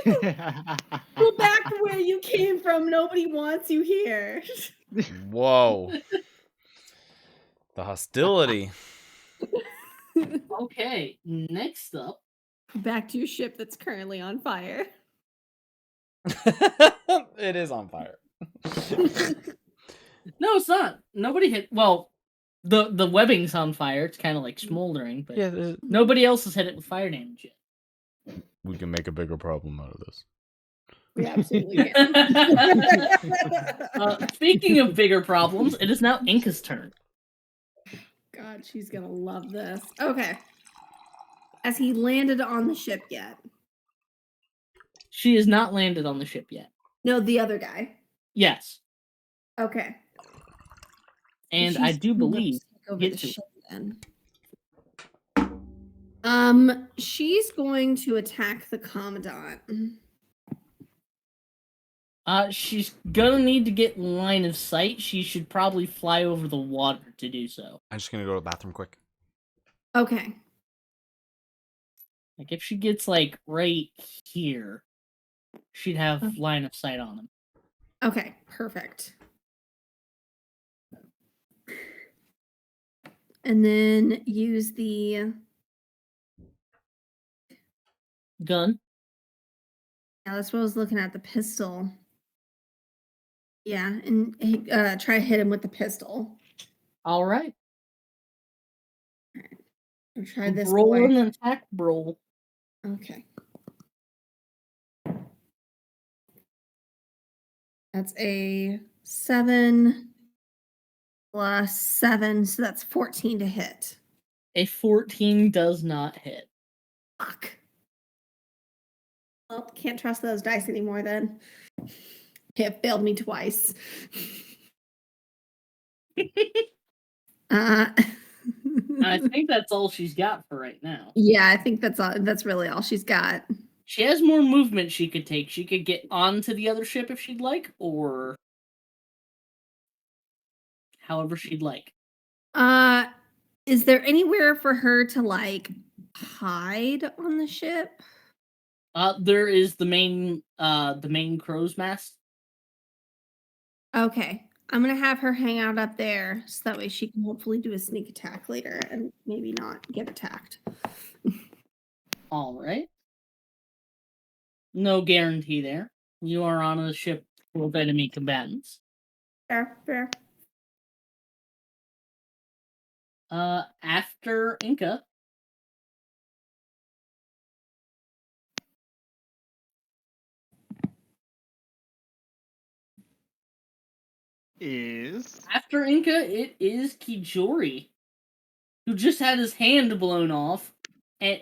Go back to where you came from. Nobody wants you here. Whoa. The hostility. Okay, next up. Back to your ship that's currently on fire. It is on fire. No, it's not. Nobody hit. Well, the webbing's on fire. It's kind of like smoldering, but Yeah, nobody else has hit it with fire damage yet. we can make a bigger problem out of this. We absolutely can. Speaking of bigger problems, it is now Inca's turn. God, she's gonna love this. Okay. Has he landed on the ship yet? She has not landed on the ship yet. No, the other guy. Yes, Okay. and She's I do gonna believe take over get the to ship then. She's going to attack the Commandant. she's gonna need to get line of sight. She should probably fly over the water to do so. I'm just gonna go to the bathroom quick. Okay. Like if she gets like right here, she'd have line of sight on him. Okay, perfect. And then use the Gun. yeah, that's what I was looking at, the pistol. Yeah, and try to hit him with the pistol. All right. I'll try this Roll boy. an attack roll. Okay. That's a 7 plus 7, so that's 14 to hit. A 14 does not hit. Fuck. Well, can't trust those dice anymore then. It failed me twice. I think that's all she's got for right now. Yeah, I think that's all. That's really all she's got. She has more movement she could take. She could get onto the other ship if she'd like, or however she'd like. Is there anywhere for her to like hide on the ship? There is the main crow's mast. Okay. I'm gonna have her hang out up there so that way she can hopefully do a sneak attack later and maybe not get attacked. All right. No guarantee there. You are on a ship full of enemy combatants. Fair, fair. After Inca, it is Kijori, who just had his hand blown off, and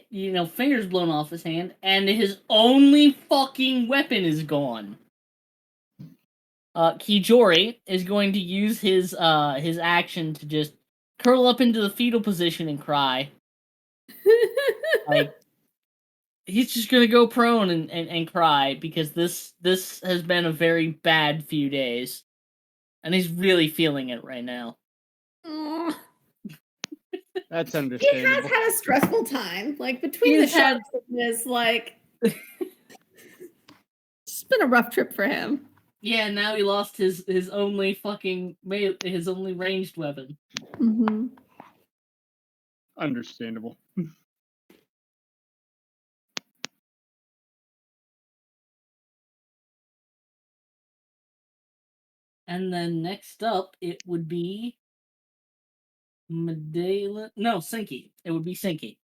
fingers blown off his hand, and his only fucking weapon is gone. Kijori is going to use his action to just curl up into the fetal position and cry. Like he's just gonna go prone and cry because this has been a very bad few days. And he's really feeling it right now. Aw. That's He has understandable. had a stressful time. Like between the He's had- shots and this, like it's been a rough trip for him. Yeah, now he lost his only ranged weapon. Mm-hmm. Understandable. And then next up, it would be Medela. No, Sinky. It would be Sinky.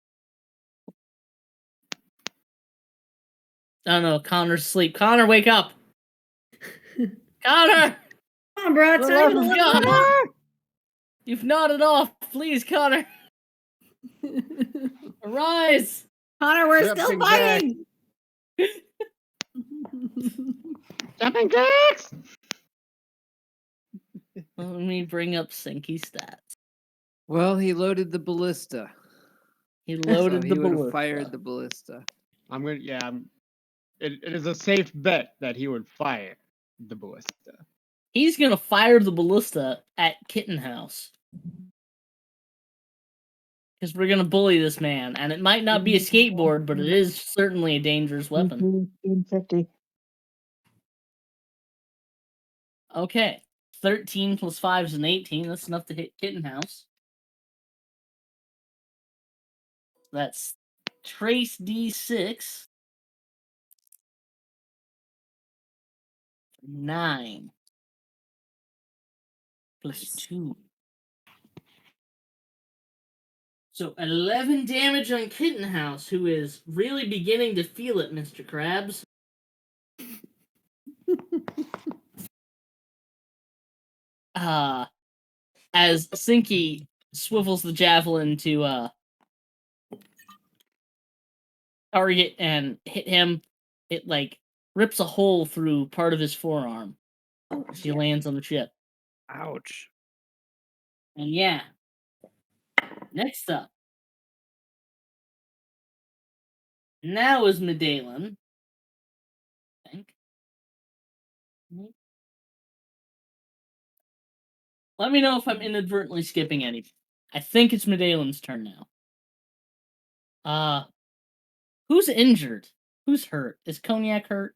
Oh no, Connor's asleep. Connor, wake up! Connor! Come on, bro. It's not even Connor! 11 You've nodded off. Please, Connor. Arise! Connor, we're Yep, still exact. fighting. Jumping jacks! Let me bring up Sinky stats. Well, he loaded the ballista. He So loaded he the would have ballista. fired the ballista. It is a safe bet that he would fire the ballista. He's gonna fire the ballista at Kitten House. Because we're gonna bully this man, and it might not be a skateboard, but it is certainly a dangerous weapon. 50. Okay. 13 plus 5 is an 18. That's enough to hit Kitten House. That's Trace D6. 9. Plus 2. So 11 damage on Kitten House, who is really beginning to feel it, Mr. Krabs. As Sinky swivels the javelin to target and hit him, it like rips a hole through part of his forearm as he lands on the ship. Ouch. And yeah. Next up. Now is Medallion. I think. Let me know if I'm inadvertently skipping anything. I think it's Medallion's turn now. Who's injured? Who's hurt? Is Cognac hurt?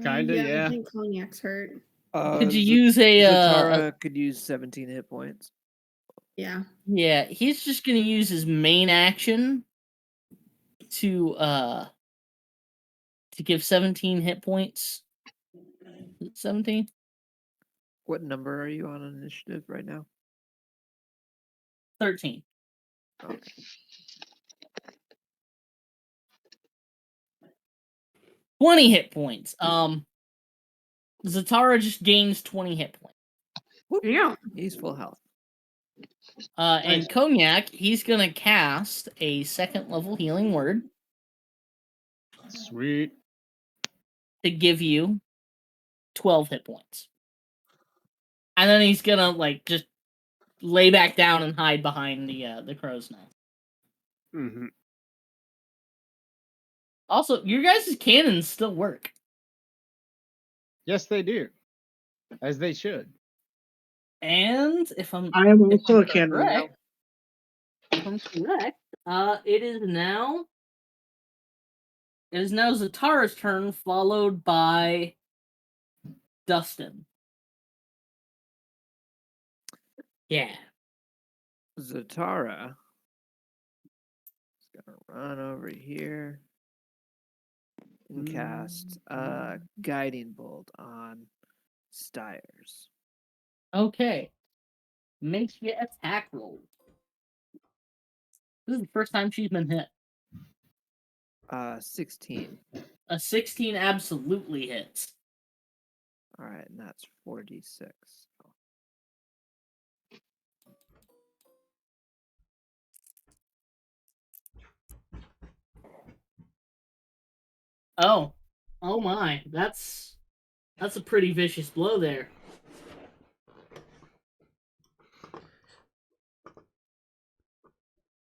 Kinda, yeah. I think Cognac's hurt. Could you use a Zatara could use 17 hit points. Yeah. Yeah, he's just gonna use his main action to give 17 hit points. 17? What number are you on initiative right now? 13. Okay. 20 hit points. Zatara just gains 20 hit points. Yeah. He's full health. And Cognac, he's gonna cast a 2nd level healing word Sweet. to give you 12 hit points. And then he's gonna like just lay back down and hide behind the crow's nest. Mm-hmm. Also, your guys' cannons still work. Yes, they do. As they should. And if I'm I am also a cannon now. correct, if I'm correct, it is now Zatara's turn, followed by Dustin. Yeah. Zatara is gonna run over here and cast guiding bolt on Styres. Okay. Makes you attack roll. This is the first time she's been hit. 16. A 16 absolutely hits. All right, and that's 4d6. Oh my! That's a pretty vicious blow there.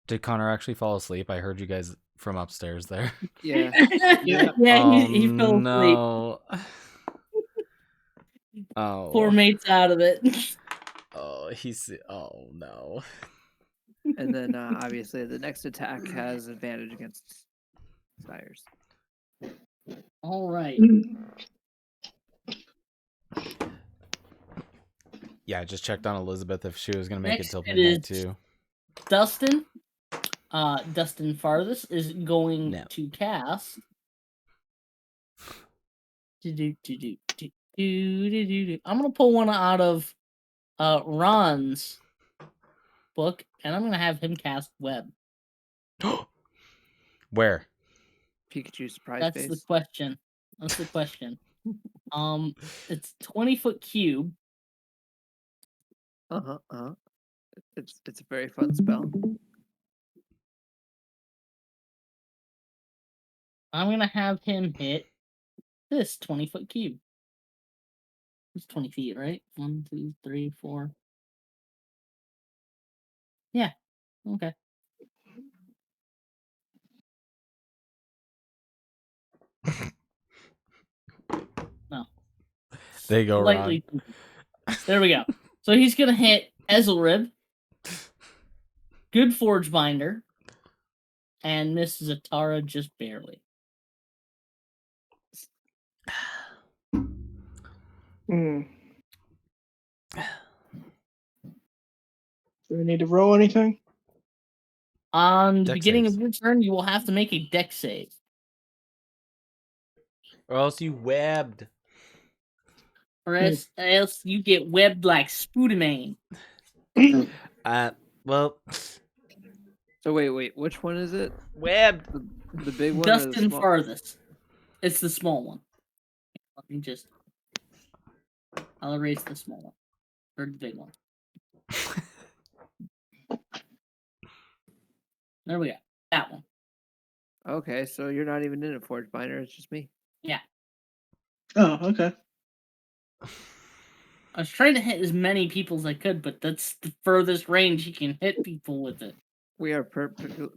Did Connor actually fall asleep? I heard you guys from upstairs there. Yeah. Yeah, Oh, he fell asleep. no. Oh. Poor mate's out of it. Oh, oh no. And then obviously the next attack has advantage against Styres. All right. Yeah, I just checked on Elizabeth if she was gonna make Next it till it midnight is- too. Dustin. Dustin Farthest is going to cast. I'm gonna pull one out of Ron's book, and I'm gonna have him cast web. Where? Pikachu surprise That's face. the question. That's the question. It's 20-foot cube. It's a very fun spell. I'm gonna have him hit this 20-foot cube. It's 20 feet, right? 1, 2, 3, 4. Yeah. Okay. No. There you go, Ron. Lightly. There we go. So he's gonna hit Ezelrib, good Forge Binder, and miss Zatara just barely. Hmm. Do we need to roll anything? On the Dex beginning saves. of your turn, you will have to make a dex save. Or else you webbed. Or else you get webbed like Spudamane. Well, So wait, which one is it? webbed. The big one or the Dustin small? farthest. It's the small one. Let me just. I'll erase the small one. Or the big one. There we go. That one. Okay, so you're not even in a forge binder. It's just me. Yeah. Oh, okay. I was trying to hit as many people as I could, but that's the furthest range you can hit people with it. We are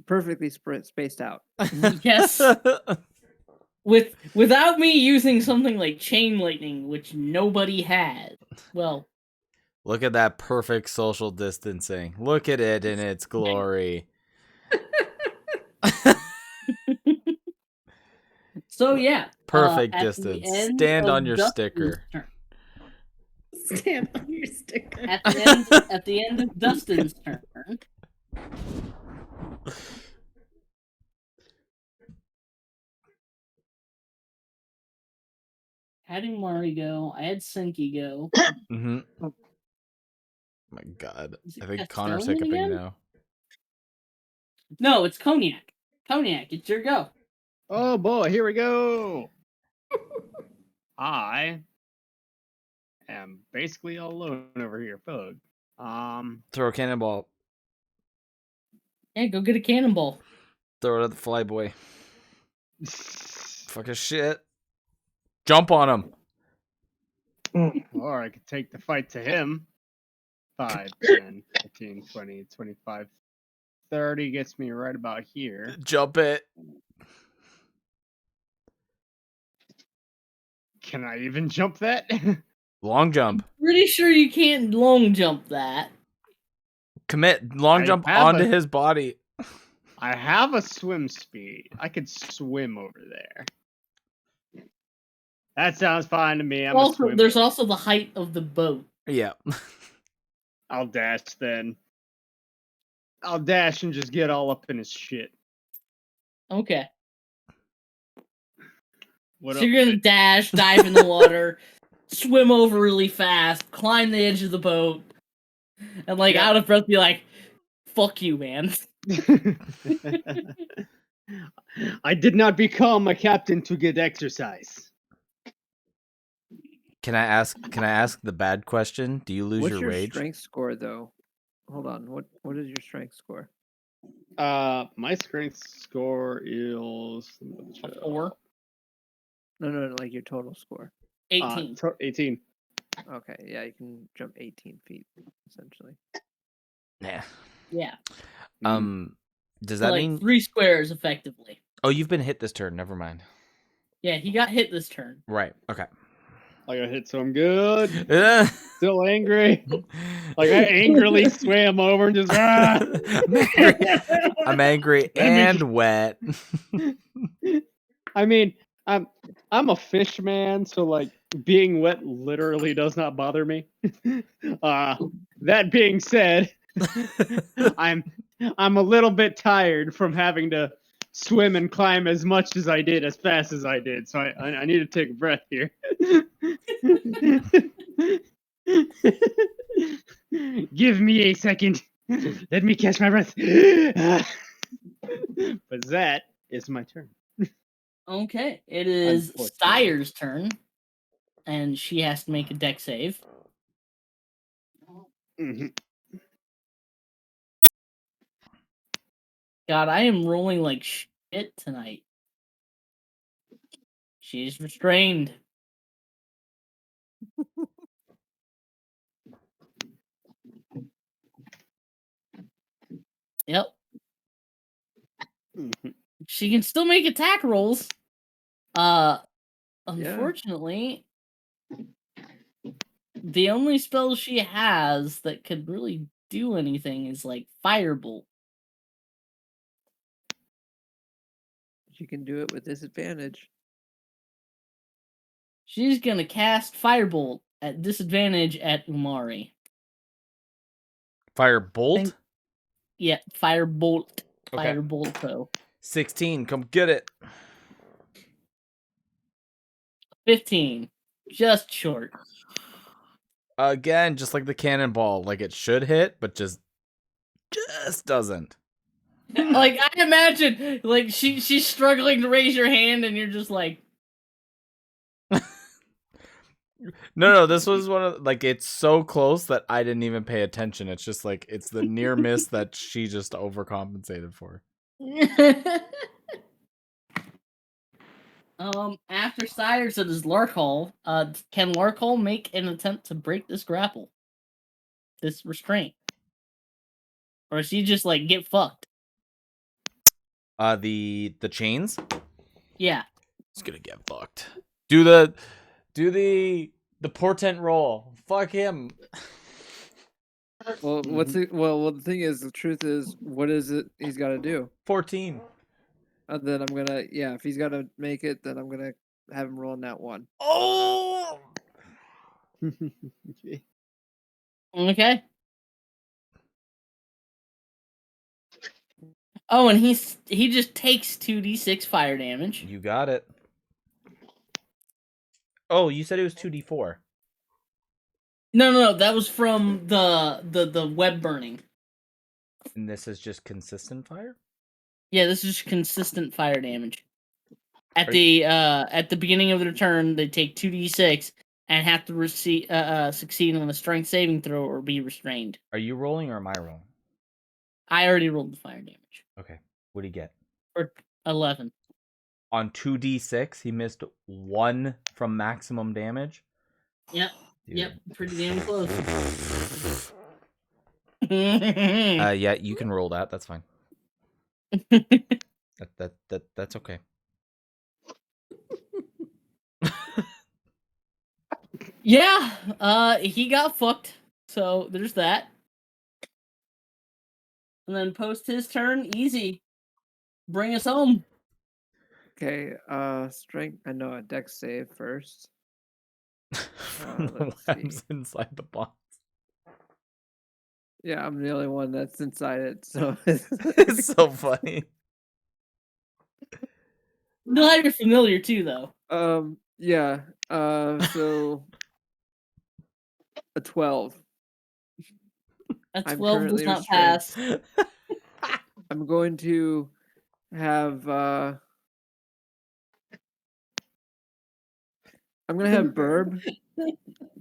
perfectly spaced out. Yes. Without me using something like chain lightning, which nobody had. Well, Look at that perfect social distancing. Look at it in its glory. so yeah. Perfect at the distance. end Stand of on your Dustin's sticker. turn- Stand on your sticker. At the end of Dustin's turn. I had Mari go. I had Senki go. Mm-hmm. Oh my god. Is it I think Connor's Castellan hiccuping again? now. No, it's Cognac. Cognac, it's your go. Oh boy, here we go. I am basically all alone over here, Fug. Throw a cannonball. Yeah, go get a cannonball. Throw it at the flyboy. Fucking shit. Jump on him. Or I could take the fight to him. 5, 10, 15, 20, 25, 30 gets me right about here. Jump it. Can I even jump that? Long jump. Pretty sure you can't long jump that. Commit. Long I jump have onto a- his body. I have a swim speed. I could swim over there. That sounds fine to me. I'm a Also, swimmer. there's also the height of the boat. Yeah. I'll dash then. I'll dash and just get all up in his shit. Okay. What So up? you're gonna dash, dive in the water, swim over really fast, climb the edge of the boat, and like Yeah. out of breath be like, fuck you, man. I did not become a captain to get exercise. Can I ask the bad question? Do you lose What's your your rage? strength score though? Hold on. What is your strength score? My strength score is A 4, No, like your total score. 18. 18. Okay, yeah, you can jump 18 feet essentially. Yeah. Yeah. Does So that like mean 3 squares effectively. Oh, you've been hit this turn. Never mind. Yeah, he got hit this turn. Right. Okay. I got hit, so I'm good. I'm Still angry. Like I angrily swam over and just I'm angry and wet. I mean, I'm a fish man, so like being wet literally does not bother me. That being said, I'm a little bit tired from having to swim and climb as much as I did, as fast as I did. So I need to take a breath here. Give me a second. Let me catch my breath. But that is my turn. Okay, it is Unfortunately. Styre's turn, and she has to make a deck save. Mhm. God, I am rolling like shit tonight. She's restrained. Yep. Mhm. She can still make attack rolls. Unfortunately, the only spell she has that could really do anything is like Firebolt. She can do it with disadvantage. She's gonna cast Firebolt at disadvantage at Umari. Fire bolt. Think- Yeah, Firebolt. Okay. Firebolt, though. 16. Come get it. 15. Just short. Again, just like the cannonball, like it should hit, but just doesn't. Like, I imagine, like, she's struggling to raise your hand, and you're just like... No, this was one of like it's so close that I didn't even pay attention. It's just like it's the near miss that she just overcompensated for. After Sires, it is Larkhall. Can Larkhall make an attempt to break this grapple? This restraint? Or is he just like, get fucked? The chains? Yeah. It's gonna get fucked. Do the portent roll. Fuck him. Well, the thing is, the truth is, what is it he's got to do? 14. And then I'm gonna, if he's got to make it, then I'm gonna have him roll on that one. Oh. Okay. Oh, and he just takes 2d6 fire damage. You got it. Oh, you said it was 2d4. No, that was from the web burning. And this is just consistent fire? Yeah, this is consistent fire damage. At the beginning of their turn, they take 2d6 and have to succeed on a strength saving throw or be restrained. Are you rolling or am I rolling? I already rolled the fire damage. Okay. What do you get? For 11. On 2d6, he missed 1 from maximum damage. Yep. Dude. Yep. Pretty damn close. Yeah, you can roll that. That's fine. That's okay. Yeah. He got fucked. So there's that. And then post his turn, easy. Bring us home. Okay, strength. I know a dex save first. The Let's web's see. inside the box. Yeah, I'm the only one that's inside it, so It's so funny. Glad you're familiar too, though. yeah. So a 12. A I'm 12 does currently not restrained. pass. I'm going to have I'm gonna have Burb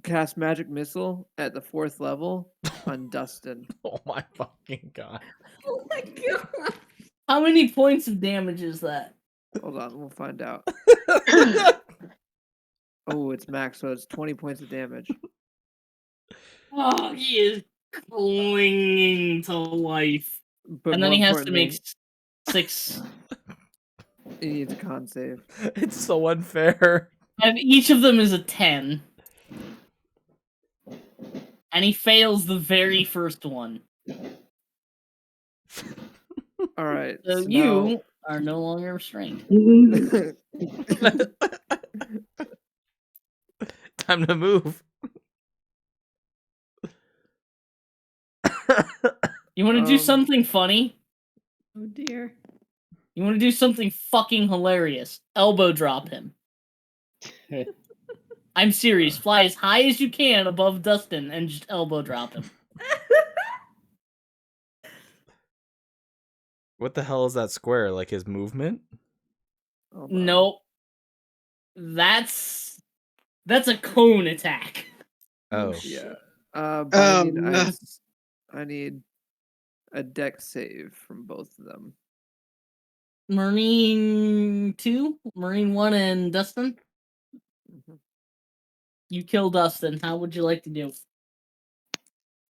cast magic missile at the 4th level on Dustin. Oh my fucking god. Oh my god. How many points of damage is that? Hold on, we'll find out. Oh, it's max, so it's 20 points of damage. Oh, he is clinging to life. But And then more he has to make importantly, 6. he needs a con save. It's so unfair. And each of them is a 10. And he fails the very first one. All right. So So you are no longer restrained. Time to move. You want to do something funny? Oh dear. You want to do something fucking hilarious? Elbow drop him. I'm serious. Fly as high as you can above Dustin and just elbow drop him. What the hell is that square? Like his movement? Hold on. Nope. That's a cone attack. Oh. Yeah. Binding no. ice. I need a deck save from both of them. Marine 2, Marine 1, and Dustin. Mhm. You kill Dustin. How would you like to do?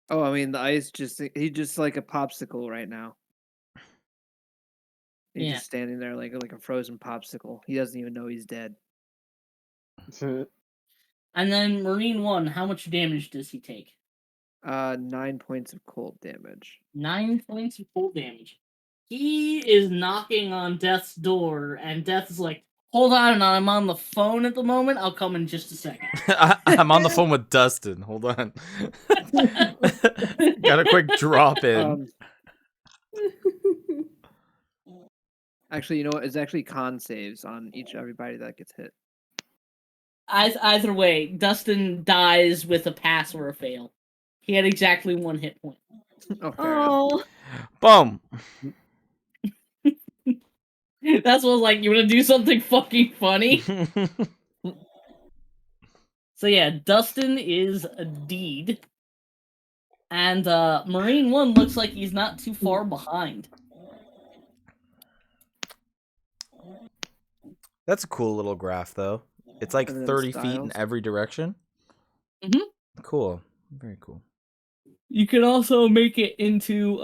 Oh, I mean the ice he's just like a popsicle right now. He's Yeah. just standing there like a frozen popsicle. He doesn't even know he's dead. And then Marine 1, how much damage does he take? 9 points of cold damage. 9 points of cold damage. He is knocking on Death's door, and Death is like, hold on, I'm on the phone at the moment. I'll come in just a second. I'm on the phone with Dustin. Hold on. Got a quick drop in. Actually, you know what? It's actually con saves on everybody that gets hit. Either way, Dustin dies with a pass or a fail. He had exactly 1 hit point. Oh, fair enough. Oh, Boom. That's what I was like, you want to do something fucking funny? So yeah, Dustin is a deed. And Marine 1 looks like he's not too far behind. That's a cool little graph, though. It's like And then 30 feet in Styles. every direction. Mhm. Cool. Very cool. You can also make it into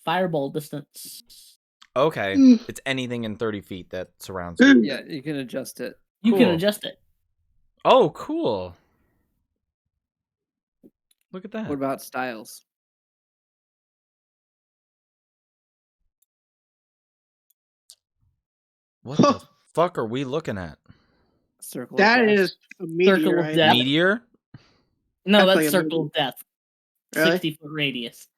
fireball distance. Okay. It's anything in 30 feet that surrounds you. Yeah, you can adjust it. You can Cool. adjust it. Oh, cool. Look at that. What about Styles? What the fuck are we looking at? Circle. That of death. is a meteor, Circle of right? death. Meteor? No, That's that's like a Circle of Death. Really? 60-foot radius.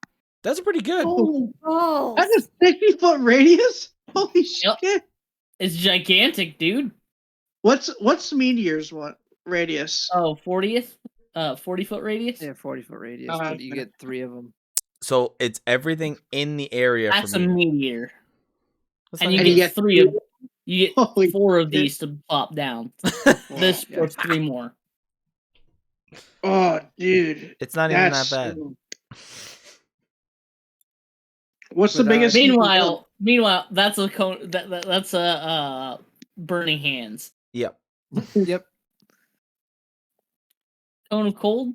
That's pretty good. holy balls. That's a 60-foot radius? Holy Yep. shit. It's gigantic, dude. What's meteor's radius? Oh, 40-foot radius? Yeah, 40-foot radius, Oh, but you okay. get 3 of them. So it's everything in the area That's for a me. meteor. That's And not you And you get get 3 of them. You get Holy 4 of shit. these to pop down. This Yeah. plus 3 more. Oh, dude. It's not even That's that bad. What's the But, biggest? Meanwhile, that's a cone. That's a burning hands. Yep. Yep. Cone of cold.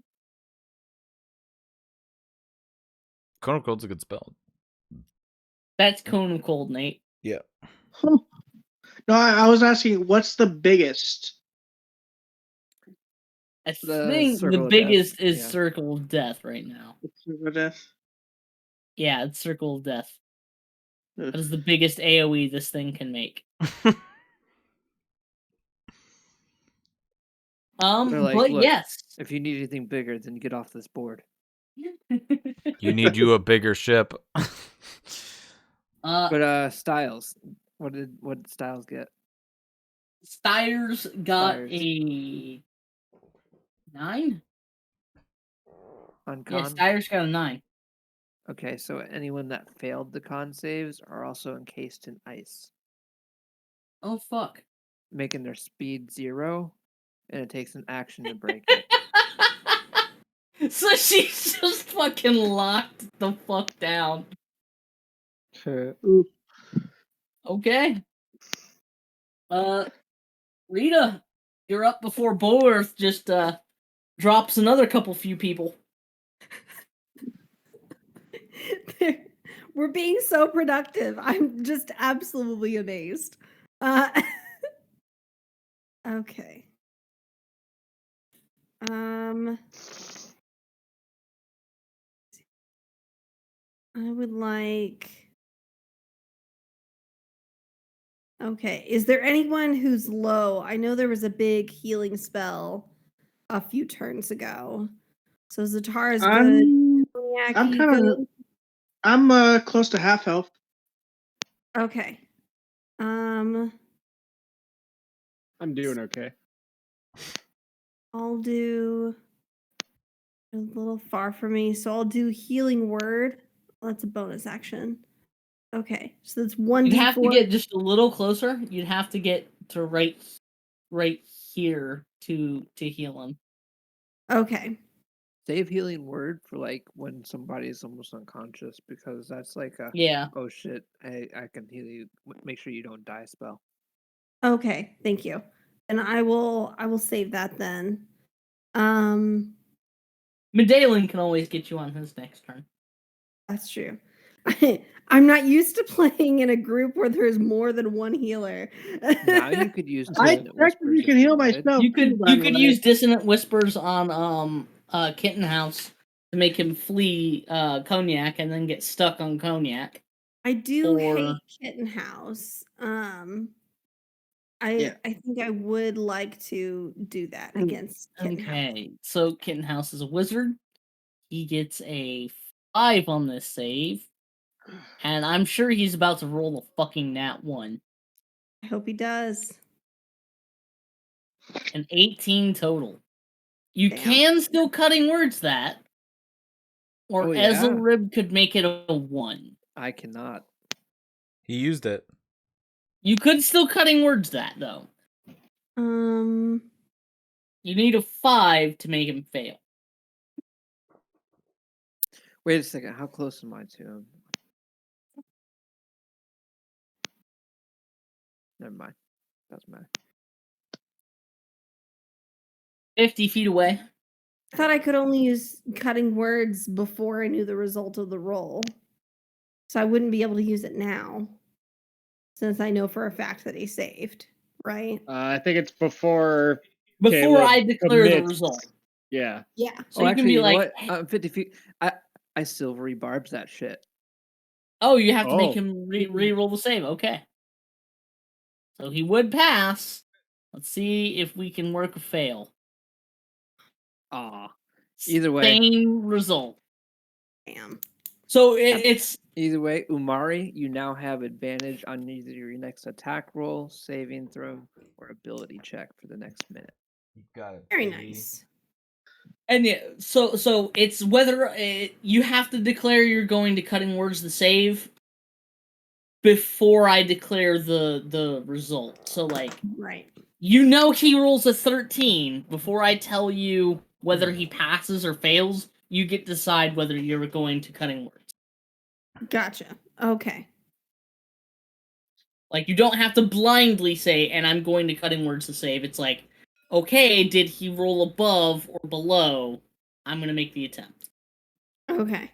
Cone of Cold's a good spell. That's cone of cold, Nate. Yeah. No, I was asking, what's the biggest? I The think Circle the of biggest Death, is yeah. Circle of Death right now. Yeah, it's Circle of Death. That is the biggest AoE this thing can make. They're like, but "Look, yes. if you need anything bigger, then get off this board." You need you a bigger ship. But Styles, what did Styles get? Styles got Styles. a 9? On Yeah, con? Styles got a 9. Okay, so anyone that failed the con saves are also encased in ice, Oh fuck. making their speed 0, and it takes an action to break it. So she's just fucking locked the fuck down. Okay. Rita, you're up before Boerth just drops another few people. We're being so productive. I'm just absolutely amazed. Okay. I would like. Okay, is there anyone who's low? I know there was a big healing spell a few turns ago. So Zatara's good. I'm kind of. I'm close to half health. Okay. I'm doing okay. I'll do a little far for me, so I'll do healing word. That's a bonus action. Okay, so that's You'd have to 1d4. get just a little closer. You'd have to get to right here to heal him. Okay. Save healing word for like when somebody's almost unconscious, because that's like a Yeah. oh shit, I can heal you. Make sure you don't die spell. Okay, thank you. And I will save that then. Medallion can always get you on his next turn. That's true. I'm not used to playing in a group where there's more than one healer. Now you could use I Dissonant Whispers technically if can you heal wanted. myself. You too, could by you the could way. use Dissonant Whispers on Kitten House to make him flee Cognac and then get stuck on Cognac. I do Or- hate Kitten House. Yeah. I think I would like to do that against Kitten House. Okay, so Kitten House is a wizard. He gets a 5 on this save. And I'm sure he's about to roll a fucking nat 1. I hope he does. An 18 total. You Damn. can still cutting words that. Or Oh, yeah? Ezelrib could make it a 1. I cannot. He used it. You could still cutting words that, though. Um, You need a 5 to make him fail. Wait a second. How close am I to him? Never mind. Doesn't matter. 50 feet away. I thought I could only use cutting words before I knew the result of the roll. So I wouldn't be able to use it now. Since I know for a fact that he saved, right? I think it's before. Before Caleb I declare the commits. result. Yeah. Yeah. So you can be you know like, what? 50 feet. I silvery barbs that shit. oh, you have to make Oh. him re-roll the save. Okay. So he would pass. Let's see if we can work a fail. Aw. Either way. Same result. Damn. So it's Either way, Umari, you now have advantage on either your next attack roll, saving throw, or ability check for the next minute. You got it. Very baby. nice. and yeah, so it's whether you have to declare you're going to cutting words the save before I declare the result. So like Right. you know he rolls a 13 before I tell you whether he passes or fails. You get to decide whether you're going to cutting words. Gotcha. Okay. Like you don't have to blindly say, and I'm going to cutting words to save. It's like, okay, did he roll above or below? I'm gonna make the attempt. Okay.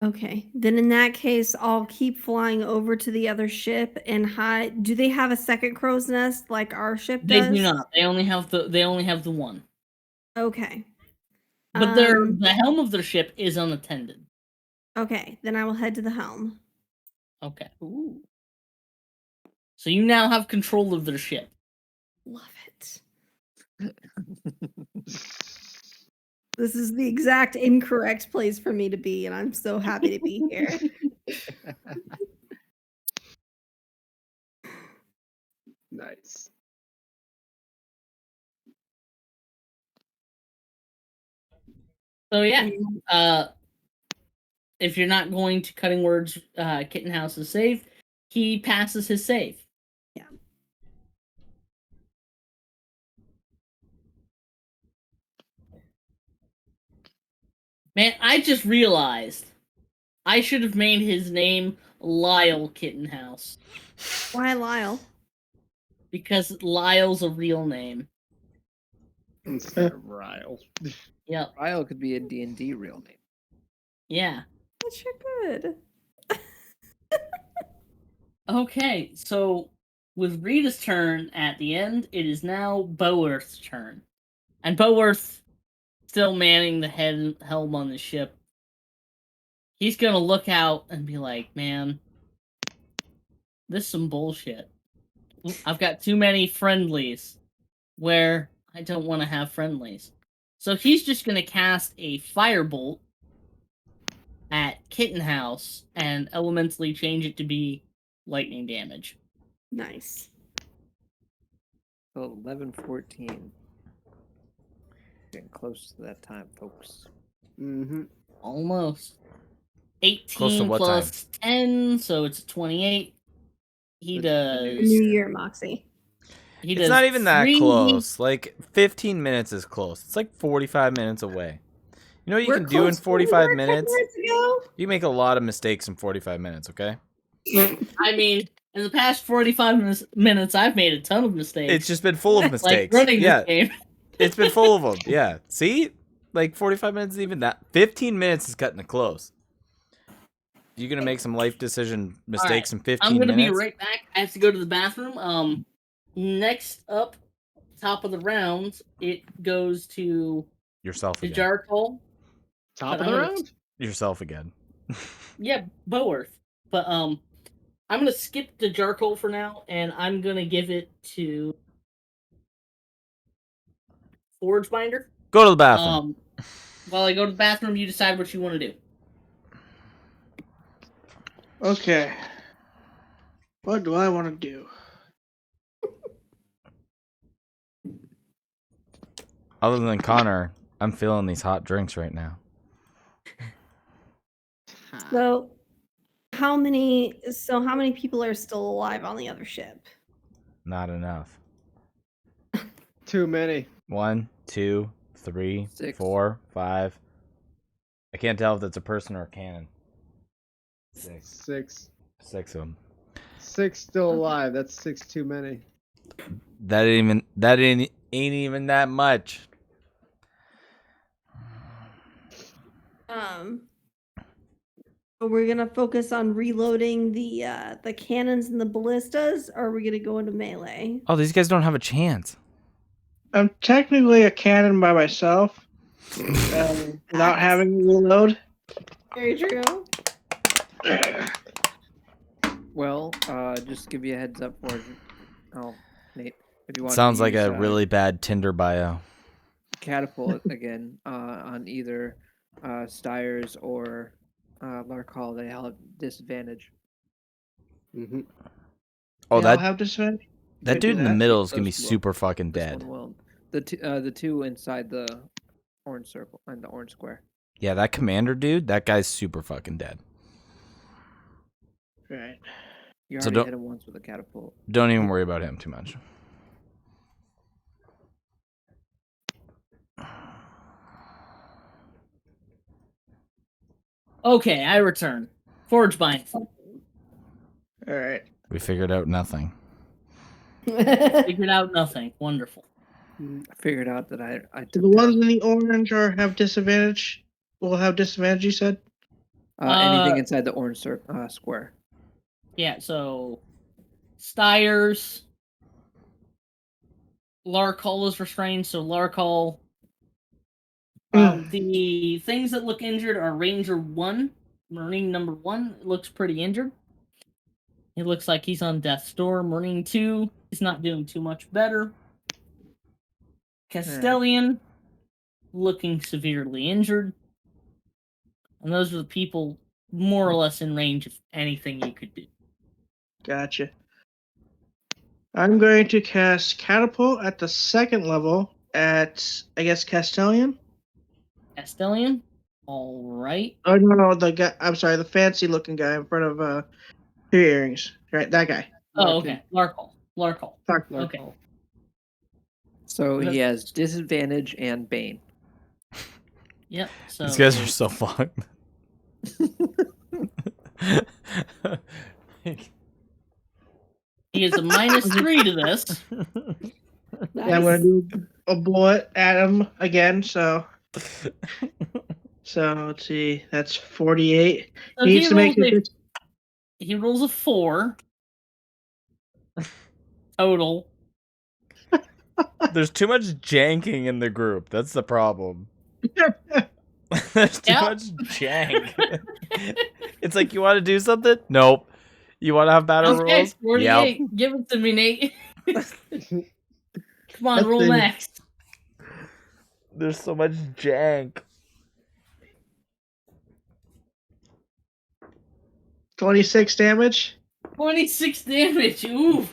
Okay. Then in that case, I'll keep flying over to the other ship and hide. Do they have a second crow's nest like our ship They does? do not. They only have the one. Okay. But the helm of their ship is unattended. Okay. Then I will head to the helm. Okay. Ooh. So you now have control of their ship. Love it. This is the exact incorrect place for me to be, and I'm so happy to be here. Nice. So yeah, if you're not going to cutting words, Kitten House is safe. He passes his save. Yeah. Man, I just realized I should have made his name Lyle Kitten House Why Lyle? because Lyle's a real name. Instead of Ryle. Yep. Ryle could be a D&D real name. Yeah. That's sure good. Okay, so with Rita's turn at the end, it is now Boerth's turn. And Boerth, still manning the helm on the ship, he's gonna look out and be like, man, this is some bullshit. I've got too many friendlies where I don't want to have friendlies. So he's just gonna cast a firebolt at Kitten House and elementally change it to be lightning damage. Nice. 11:14. Getting close to that time, folks. Mm-hmm. Almost. Close to 18 what plus 10, so it's 28. He The does. new New Year, Moxie. He It's does not even that 3. close. Like 15 minutes is close. It's like 45 minutes away. You know what you We're can do in close to where we 45 were 10 minutes? minutes ago. You make a lot of mistakes in 45 minutes, okay? I mean, in the past 45 minutes, I've made a ton of mistakes. It's just been full of like mistakes. running Yeah, this game. it's been full of them. Yeah. See? Like 45 minutes is even that. 15 minutes is cutting it close. You're going to make some life decision mistakes in 15 I'm gonna minutes? be right back. I have to go to the bathroom. Next up, top of the round, it goes to Yourself the again. Jarkle. Top But of I'm the gonna- round? Yourself again. Yeah, Boworth. But I'm gonna skip the Jarkle for now, and I'm gonna give it to Forge Binder. Go to the bathroom. While I go to the bathroom, you decide what you want to do. Okay. What do I want to do? Other than Connor, I'm feeling these hot drinks right now. So, how many people are still alive on the other ship? Not enough. Too many. 1, 2, 3, 6. 4, 5. I can't tell if that's a person or a cannon. 6. 6. 6 of them. 6 still alive. That's 6 too many. That ain't even that much. So we're gonna focus on reloading the cannons and the ballistas, or are we gonna go into melee? Oh, these guys don't have a chance. I'm technically a cannon by myself, without having to reload. Very true. Well, just give you a heads up for it. Oh, Nate, if you want Sounds to like use, a really bad Tinder bio. catapult again on either Styres or Larkhall, they all have disadvantage. Mm-hmm. Oh, They all that have disadvantage? that I do dude in the that? middle is gonna be Those will. super fucking This dead. one will. The two inside the orange circle and the orange square. Yeah, that commander dude, that guy's super fucking dead. Right. You So already don't- hit him once with a catapult. Don't even worry about him too much. Okay, I return. Forge Binder. All right. We figured out nothing. Figured out nothing. Wonderful. I figured out that I Do took the ones down, in the orange have disadvantage? Will have disadvantage, you said? anything inside the orange square. Yeah, so Styres. Larkhall is restrained, so Larkhall. The things that look injured are Ranger 1, Marine number 1. It looks pretty injured. He looks like he's on death's door. Marine 2, he's not doing too much better. Castellian, looking severely injured. And those are the people more or less in range of anything you could do. Gotcha. I'm going to cast Catapult at the second level at, I guess, Castellian? Castellian? Alright. Oh, no, the guy, I'm sorry, the fancy looking guy in front of two earrings. Right, that guy. Oh, okay. Larkhall. Okay. So he has disadvantage and Bane. Yep. So These guys are so fucked. he is a -3 to this. Yeah, I'm going to do a bullet at him again, so let's see, that's 48. So He needs to make it. he rolls a 4 total. There's too much janking in the group. That's the problem. There's too much jank. It's like, you want to do something? Nope. You want to have battle Okay, rules? 48. Yep. Give it to me, Nate. Come on, Let's roll see. next. There's so much jank. 26 damage. 26 damage. Ooh.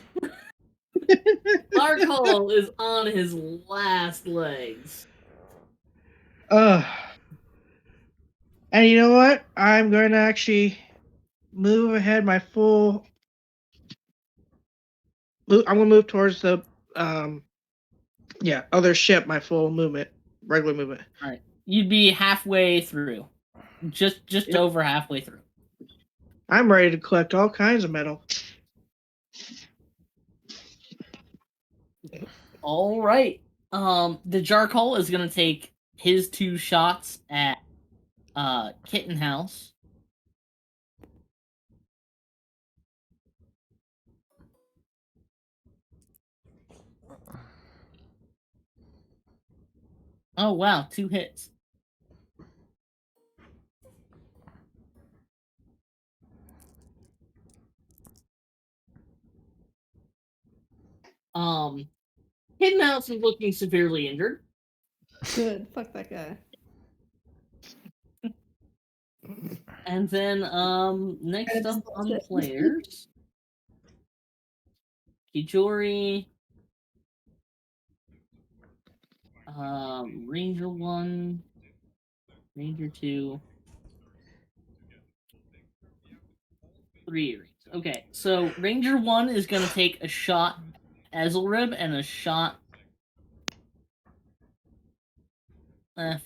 Larkhall is on his last legs. And you know what? I'm going to actually move ahead my full. I'm going to move towards the other ship. My full movement, regular movement. All right, you'd be halfway through, just Yep. over halfway through. I'm ready to collect all kinds of metal. All right. The Jarkal is gonna take his 2 shots at Kitten House. Oh wow, 2 hits. Kitten House is looking severely injured. Good. Fuck that guy. And then next That's up on the bullshit. players, Kijori, Ranger 1, Ranger 2, 3 earrings. Okay, so Ranger 1 is gonna take a shot at Ezelrib and a shot.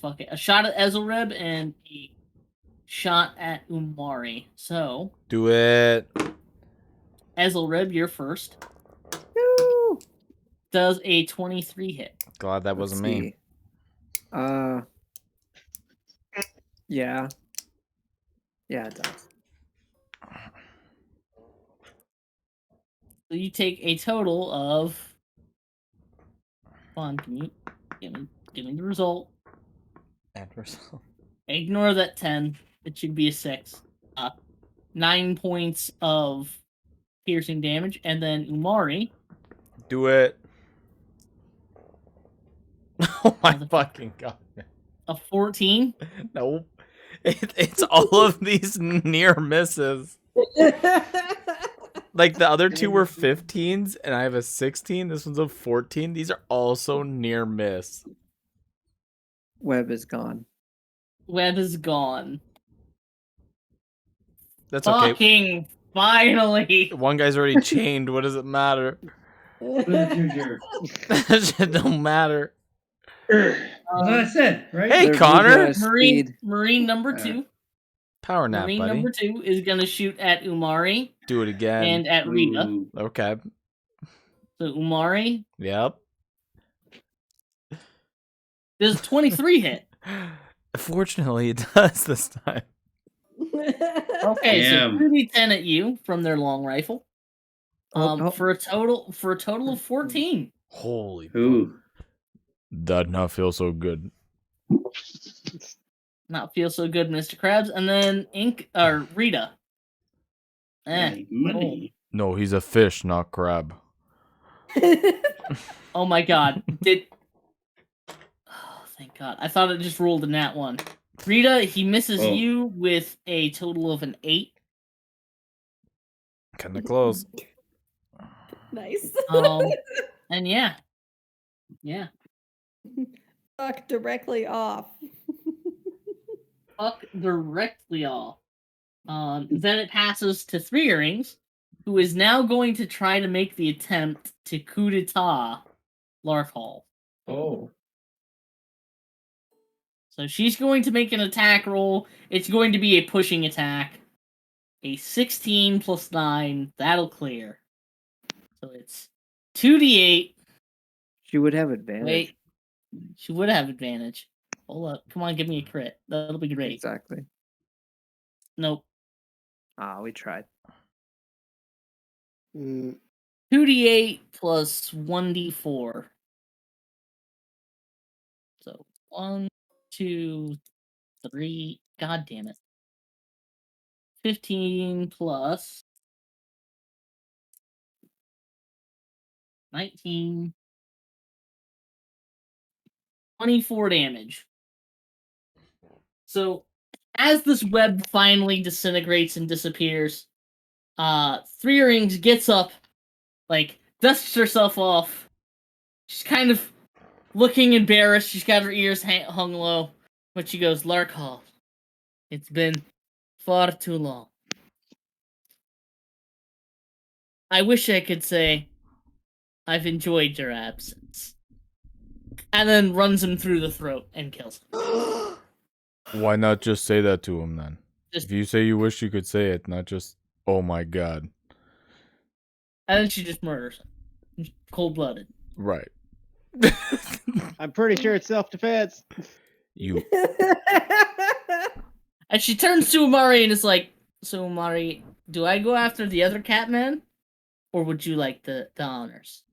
Fuck it. A shot at Ezelrib and a shot at Umari. So, Do it. Ezelrib, you're first. Woo! Does a 23 hit. Glad that Let's wasn't me. see. Yeah. Yeah, it does. So you take a total of. Fun, can you give me the result? Adverse. Ignore that 10. It should be a 6. 9 points of piercing damage, and then Umari. Do it. Oh my Motherfucker. fucking god. A 14. Nope. It's all of these near misses. Like the other 2 were 15s, and I have a 16. This one's a 14. These are also near miss. Web is gone. Web is gone. That's okay. Fucking finally. One guy's already chained. What does it matter? What is it, Ginger? That shit don't matter. That's what I said, right? Hey, Their Connor. Buddha Marine speed. number 2. Power nap, Marine buddy. number 2 is gonna shoot at Umari Do it again. and at Rita. Ooh. Okay. So Umari Yep. does 23 hit. Fortunately, it does this time. Okay, Damn. so 2d10 at you from their long rifle. For a total of 14. Holy. Ooh. That not feel so good. Not feel so good, Mr. Krabs. And then Rita. Hey, money. No, he's a fish, not crab. Oh my god. Oh, thank god. I thought it just rolled a nat 1. Rita, he misses Oh. you with a total of an 8. Kinda close. Nice. And yeah. Fuck directly off. Fuck directly off. Then it passes to 3 earrings, who is now going to try to make the attempt to coup d'etat Larkhall. Oh. So she's going to make an attack roll. It's going to be a pushing attack. A 16 plus 9, that'll clear. So it's 2d8. She would have advantage. Wait, she would have advantage. Hold up. Come on, give me a crit. That'll be great. Exactly. Nope. We tried. 2d8 plus 1d4. So 1, 2, 3. God damn it. 15 plus 19. 24 damage. So as this web finally disintegrates and disappears, 3 Rings gets up, like dusts herself off. She's kind of looking embarrassed. She's got her ears hung low. But she goes, Larkhall, it's been far too long. I wish I could say I've enjoyed your absence. And then runs him through the throat and kills him. Why not just say that to him then? Just- If you say you wish you could say it, not just, oh my god. And then she just murders him. Cold-blooded. Right. I'm pretty sure it's self-defense. You. And she turns to Umari and is like, so Umari, do I go after the other Catman? Or would you like the honors?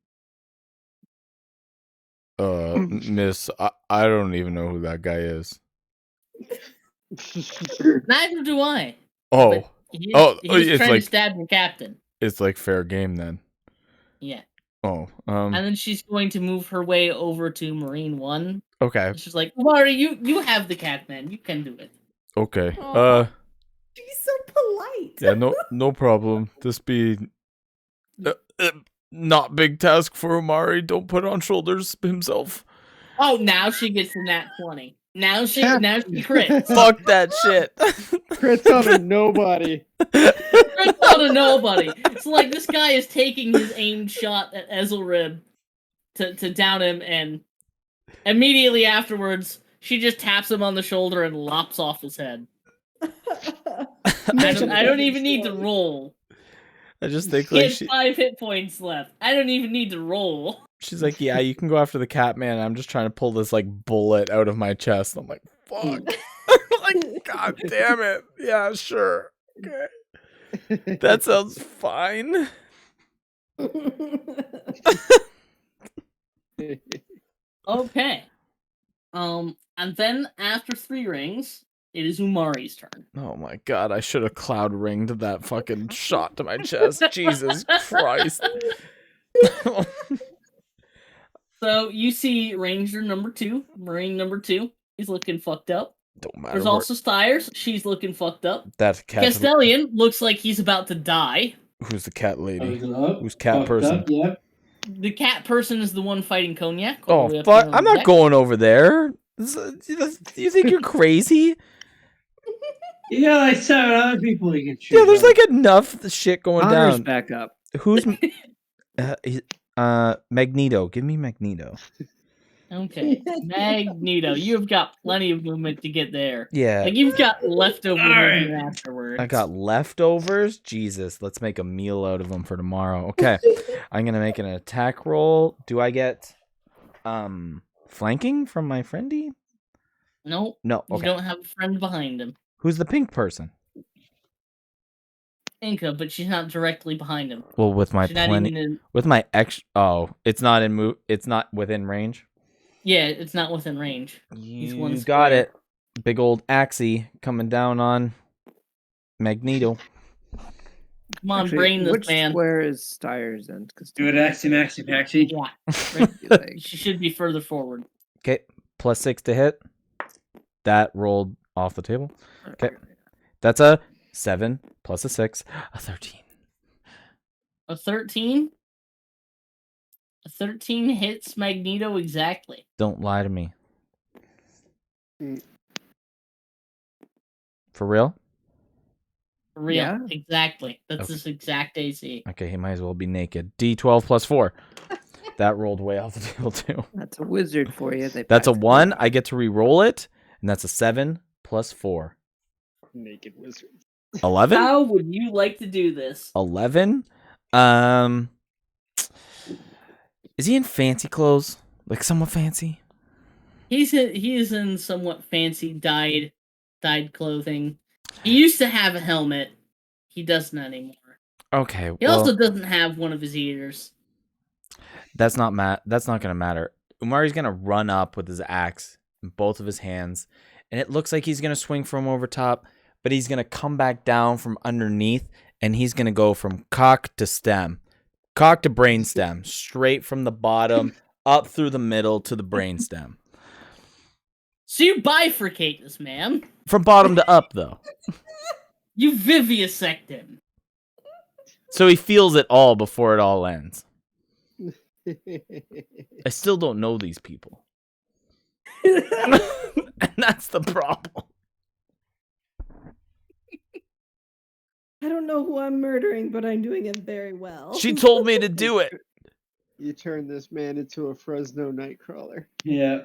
Miss, I don't even know who that guy is. Neither do I. Oh. He's It's trying like to stab your captain. it's like fair game then. Yeah. Oh, And then she's going to move her way over to Marine 1. okay. She's like, Umari, you have the Catman. You can do it. Okay. Aw. She's so polite. Yeah, no problem. This be not big task for Omari. Don't put on shoulders himself. Oh, now she gets the nat 20. Now she crits. Fuck that shit. Crits on a nobody. Crits on a nobody. It's like this guy is taking his aimed shot at Ezelrib to down him, and immediately afterwards, she just taps him on the shoulder and lops off his head. I don't even need to roll. I just think He like has 5 hit points left. I don't even need to roll. she's like, yeah, you can go after the Catman. I'm just trying to pull this like bullet out of my chest. I'm like, fuck. Like, god damn it. Yeah, sure. Okay. That sounds fine. Okay. And then after 3 rings, it is Umari's turn. Oh my god, I should have cloud ringed that fucking shot to my chest. Jesus Christ. So you see Ranger number 2, Marine number 2. He's looking fucked up. Don't matter. There's also Styres. She's looking fucked up. that cat. Castellian looks like he's about to die. Who's the cat lady? Up, Who's cat fucked person? Up, yep. The cat person is the one fighting Cognac. all the way Oh up fuck! there on I'm the not deck. going over there. You think you're crazy? You got like 7 other people you can choose. Yeah, there's from. like enough shit going Honor's down. back up. Who's Magneto? Give me Magneto. Okay. Magneto. You've got plenty of movement to get there. Yeah, Like, you've got leftover Alright. movement afterwards. I got leftovers. Jesus, let's make a meal out of them for tomorrow. Okay, I'm gonna make an attack roll. Do I get flanking from my friendy? Nope. No. You Okay. don't have a friend behind him. Who's the pink person? Inca, but she's not directly behind him. Well, with my She's not plenty, even in... with my ex. Oh, it's not in move. It's not within range. Yeah, it's not within range. He's one You got square. it. Big old axie coming down on Magneto. Come on, Actually, brain this which man. square is Styres in? Because Do it, Axie Maxie Paxi. Yeah. like, She should be further forward. Okay, +6 to hit. That rolled off the table. Okay. That's a 7 plus a 6, a 13. A 13? A 13 hits Magneto exactly. Don't lie to me. Mm. For real? For real. Yeah. Exactly. That's Okay. this exact AC. Okay, he might as well be naked. D12 plus 4. That rolled way off the table too. that's a wizard for you. They That's a packed it 1. up. I get to re-roll it, and that's a 7 plus 4. Naked wizard. 11? How would you like to do this? 11? Is he in fancy clothes? Like somewhat fancy? He is in somewhat fancy dyed clothing. He used to have a helmet. He doesn't anymore. Okay. He well, also doesn't have one of his eaters. that's not gonna matter. Umari's gonna run up with his axe in both of his hands, and it looks like he's gonna swing from over top, but he's gonna come back down from underneath, and he's gonna go from cock to stem. Cock to brainstem, straight from the bottom up through the middle to the brainstem. So you bifurcate this man. From bottom to up, though. You vivisect him. So he feels it all before it all ends. I still don't know these people. And that's the problem. I don't know who I'm murdering, but I'm doing it very well. She told me to do it. You turn this man into a Fresno Nightcrawler. Yeah.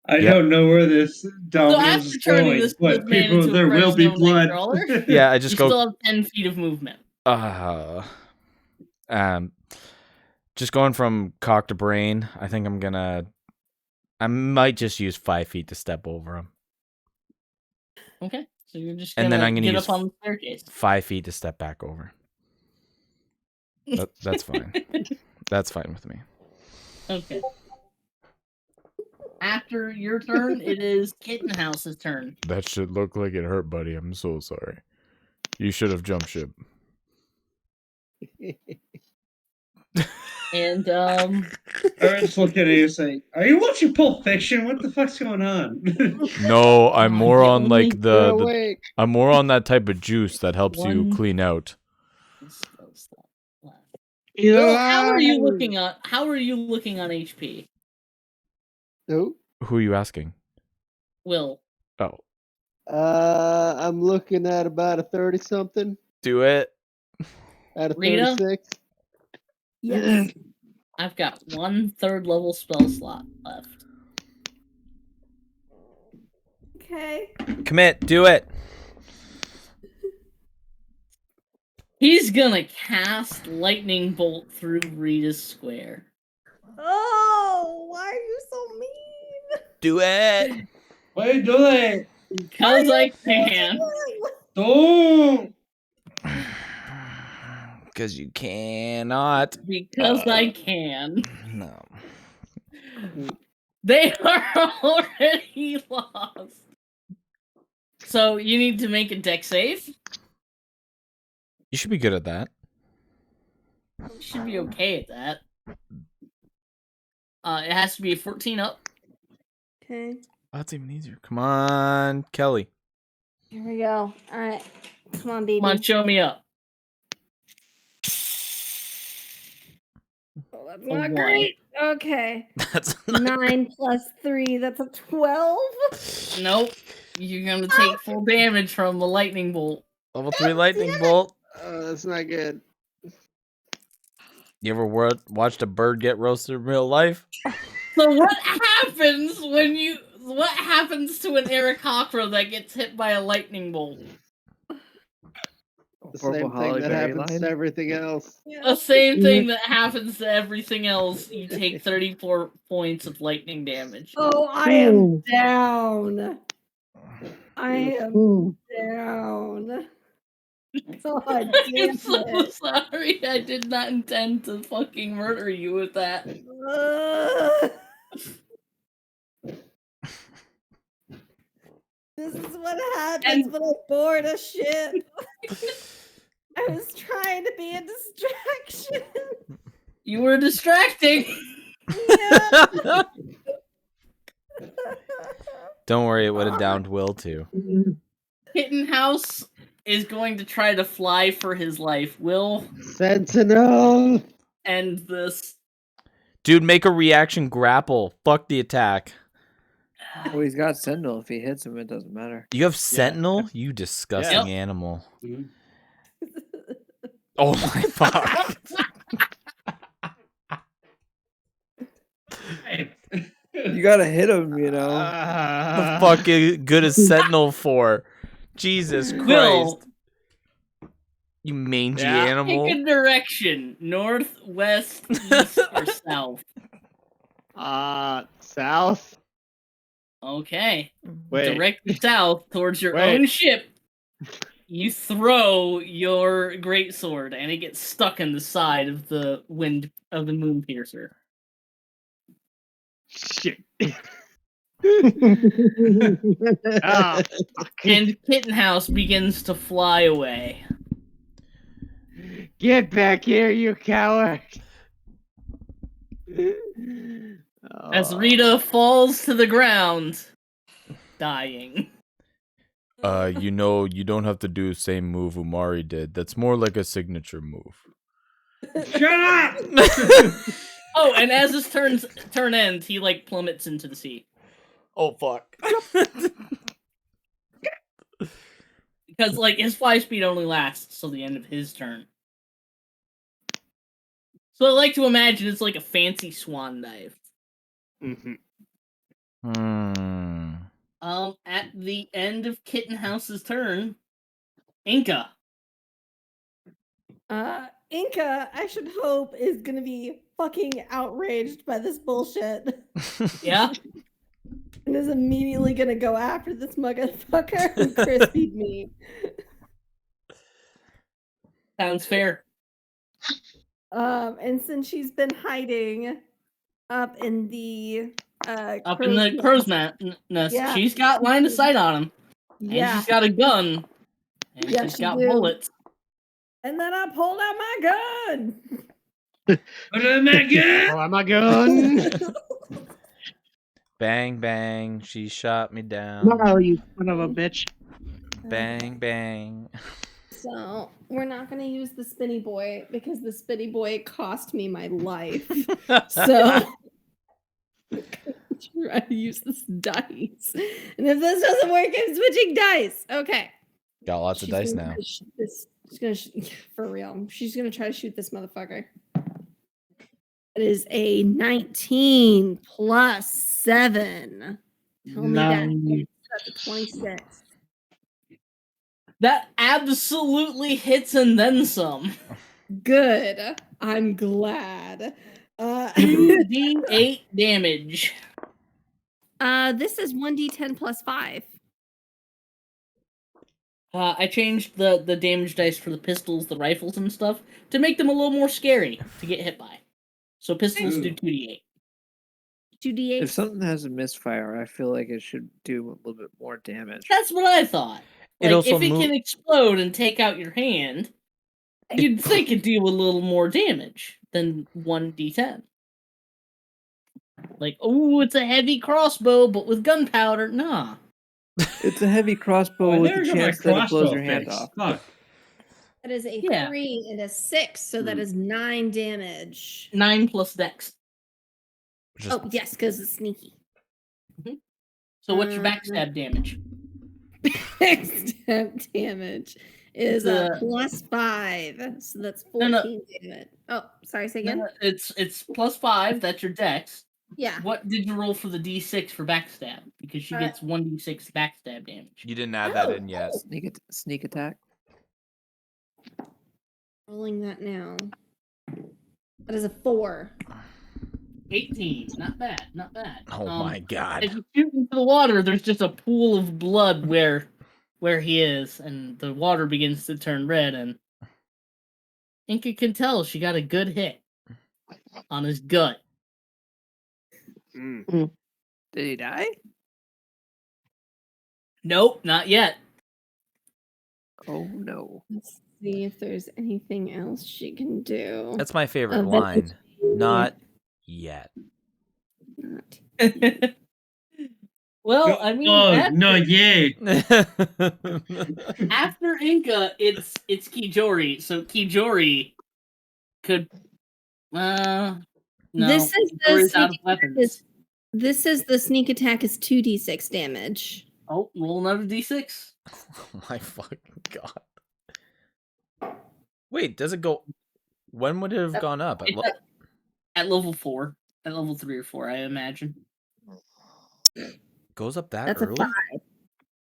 I Yep. don't know where this So dominoes after is turning going, this but man people, into a there will be Fresno blood. Nightcrawler, Yeah, I you just still go. have 10 feet of movement. Just going from cock to brain. I think I might just use 5 feet to step over him, Okay, so you're just and gonna then I'm gonna get use up on the staircase. 5 feet to step back over. That's fine. That's fine with me. Okay. After your turn, it is Kittenhouse's turn. That should look like it hurt, buddy. I'm so sorry. You should have jumped ship. And Aaron's looking at you saying, "Are you watching Pulp Fiction? What the fuck's going on?" No, I'm more on like You're the awake. I'm more on that type of juice that helps you One- clean out. He's Will, how are you alive! looking on? How are you looking on HP? Nope. Who are you asking? Will. Oh, I'm looking at about a 30 something do it. out of Rita? 36. Yes. I've got 1 third level spell slot left. Okay. Commit. Do it. He's gonna cast lightning bolt through Rita's square. Oh, why are you so mean? Do it. Why are you doing? Because I can. Don't. Because you cannot. Because I can. No. They are already lost. So you need to make a deck save. You should be good at that. You should be okay at that. It has to be a 14 up. Okay. That's even easier. Come on, Kelly. Here we go. All right. Come on, baby. Come on, show me up. Oh, that's A not 1. great. Okay. That's 9 plus 3. That's a 12. Nope. You're gonna take full damage from the lightning bolt. level 3 lightning bolt. That's not good. You ever watched a bird get roasted in real life? So what happens when you? What happens to an Aarakocra that gets hit by a lightning bolt? The Purple same thing Holly that Berry happens line? to everything else. The same thing that happens to everything else. You take 34 points of lightning damage. Oh, I am down. I am Ooh. down. God damn I'm so it. sorry. I did not intend to fucking murder you with that. This is what happens when I board a ship. I was trying to be a distraction. You were distracting. Yeah. Don't worry, it would have downed Will too. Kittenhouse is going to try to fly for his life. Will Sentinel! end this. Dude, make a reaction grapple. Fuck the attack. Well, he's got Sentinel. If he hits him, it doesn't matter. You have Sentinel? You disgusting Yep. animal. Mhm. Oh my fuck. You gotta hit him, you know. The fuck good is Sentinel for? Jesus Christ. Will, You mangy Yeah. animal. pick a direction. North, west, east, or south. South. Okay. Wait. Directly south towards your Wait. own ship. You throw your greatsword and it gets stuck in the side of the moon piercer. Shit. And Kittenhouse begins to fly away. Get back here, you coward! As Rita falls to the ground, dying. You know, you don't have to do the same move Umari did. That's more like a signature move. Shut up! Oh, and as his turn ends, he like plummets into the sea. Oh fuck. Because like his fly speed only lasts till the end of his turn. So I like to imagine it's like a fancy swan dive. Mhm. At the end of Kittenhouse's turn, Inca. Inca, I should hope, is gonna be fucking outraged by this bullshit. Yeah? And is immediately gonna go after this motherfucker who crispied me. Sounds fair. And since she's been hiding up in the Up in the crow's nest, Yeah. she's got line of sight on him. And Yeah. she's got a gun. And Yeah, she's she got do. bullets. And then I pulled out my gun. Put it in that gun! Oh my gun! Bang bang, she shot me down. No, you son of a bitch. Bang bang. So we're not gonna use the spinny boy because the spinny boy cost me my life. So try to use this dice. And if this doesn't work, I'm switching dice. Okay. Got lots of She's dice gonna now. try to shoot this. She's gonna for real. She's gonna try to shoot this motherfucker. It is a 19 plus 7. Tell me Nice. that's a 26. That absolutely hits and then some. Good. I'm glad. 2d8 damage. This is 1d10 plus 5. I changed the damage dice for the pistols, the rifles, and stuff to make them a little more scary to get hit by. So pistols do 2d8. 2d8. If something has a misfire, I feel like it should do a little bit more damage. That's what I thought. It Like, also if it can explode and take out your hand, you'd think it'd do a little more damage than 1d10. Like, oh, it's a heavy crossbow, but with gunpowder. Nah. It's a heavy crossbow Oh, with there the go my chance that it blows crossbow your hand fix. off. Fuck. That is a Yeah. 3 and a 6, so that is 9 damage. 9 plus dex. Oh, yes, because it's sneaky. So what's your backstab damage? Backstab damage is It's a a- plus 5, so that's No, 14 no. damage. Oh, sorry, say again? It's plus 5, that's your dex. Yeah. What did you roll for the d6 for backstab? Because she gets 1d6 backstab damage. You didn't add that in yet. Sneak attack. Rolling that now. That is a 4. 18. Not bad, not bad. Oh my god. As you shoot into the water, there's just a pool of blood where he is, and the water begins to turn red, and Inca can tell she got a good hit on his gut. Did he die? Nope, not yet. Oh no. Let's see if there's anything else she can do. That's my favorite Oh, line. Not yet. Well, I mean, no, yeah. after Inca, it's Kijori. So Kijori could, no, This is the Kijori's out of sneak weapons. attack. This is the sneak attack is 2d6 damage. Oh, roll another d6. Oh my fucking god. Wait, does it go? When would it have gone up? It's at level 4, at level 3 or 4, I imagine. Goes up that That's early? a 5.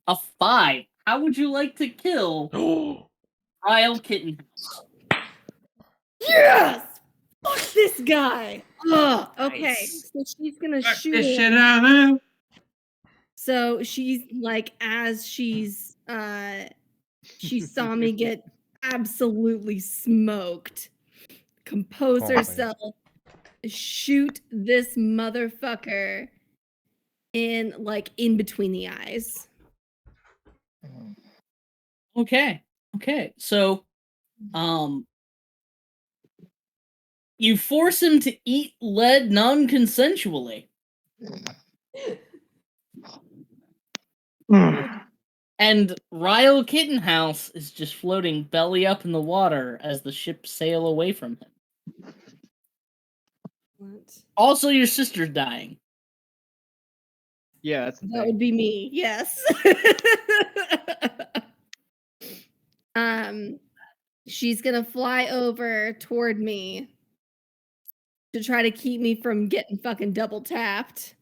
A 5. How would you like to kill Ryle Kittenhouse? Yes! Fuck this guy! Ugh, okay, Nice. so she's gonna Fuck shoot this him. shit out now. So she's like, as she's she saw me get absolutely smoked. Compose Oh my. herself, shoot this motherfucker in between the eyes. Okay. So, you force him to eat lead non-consensually. And Ryle Kittenhouse is just floating belly up in the water as the ship sail away from him. What? Also, your sister's dying. Yeah, that's the That thing. would be me. Yes. She's gonna fly over toward me to try to keep me from getting fucking double tapped.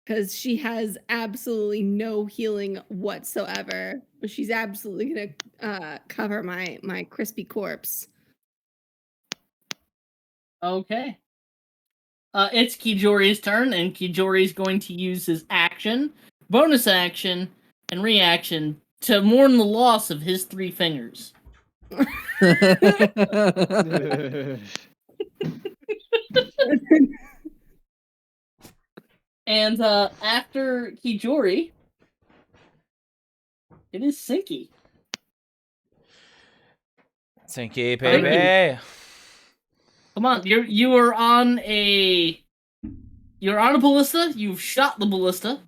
Because she has absolutely no healing whatsoever. But she's absolutely gonna cover my crispy corpse. Okay. It's Kijori's turn, and Kijori's going to use his action, bonus action, and reaction to mourn the loss of his 3 fingers. And after Kijori, it is Sinky. Sinky, Thank you. baby. Come on, you're on a ballista. You've shot the ballista.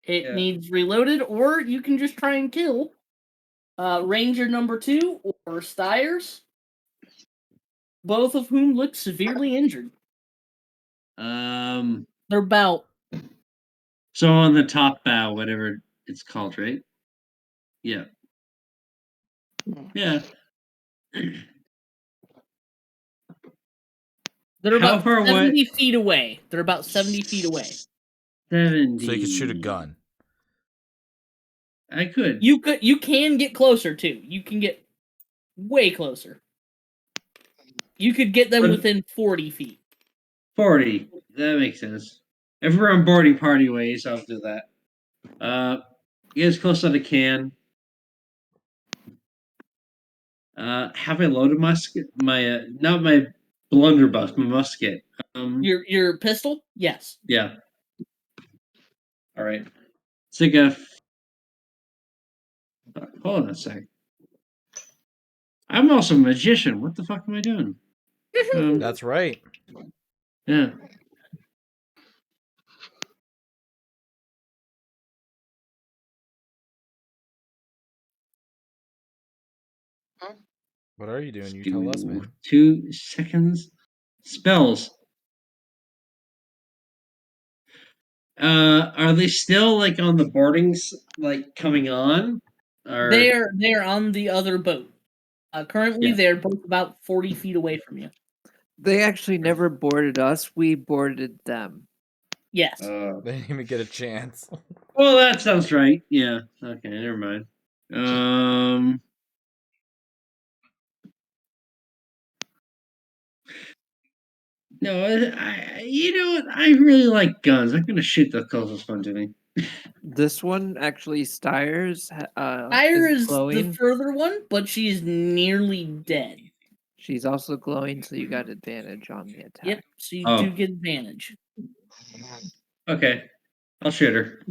It needs reloaded, or you can just try and kill Ranger number 2 or Styres, both of whom look severely injured. They're about So on the top bow, whatever it's called, right? Yeah. Yeah. they're How about far away? 70 feet away. They're about 70 feet away. 70. So you could shoot a gun. I could. You can get closer too. You can get way closer. You could get them But- within 40 feet. 40. That makes sense. If we're on boarding party ways, I'll do that. Get as close as I can. Have I loaded my not my blunderbuss, my musket? Your pistol? Yes. Yeah. All right. It's like a. Hold on a sec. I'm also a magician. What the fuck am I doing? That's right. Yeah. What are you doing? You tell us, man. 2 seconds. Spells. Are they still like on the boardings, like coming on? Or They're on the other boat. Currently, Yeah. they're both about 40 feet away from you. They actually never boarded us. We boarded them. Yes. They didn't even get a chance. Well, that sounds right. Yeah. Okay. Never mind. No, you know what? I really like guns. I'm gonna shoot the closest one to me. This one actually Styres Fire is is glowing. the further one, but she's nearly dead. She's also glowing, so you got advantage on the attack. Yep, so you Oh. do get advantage. Okay, I'll shoot her.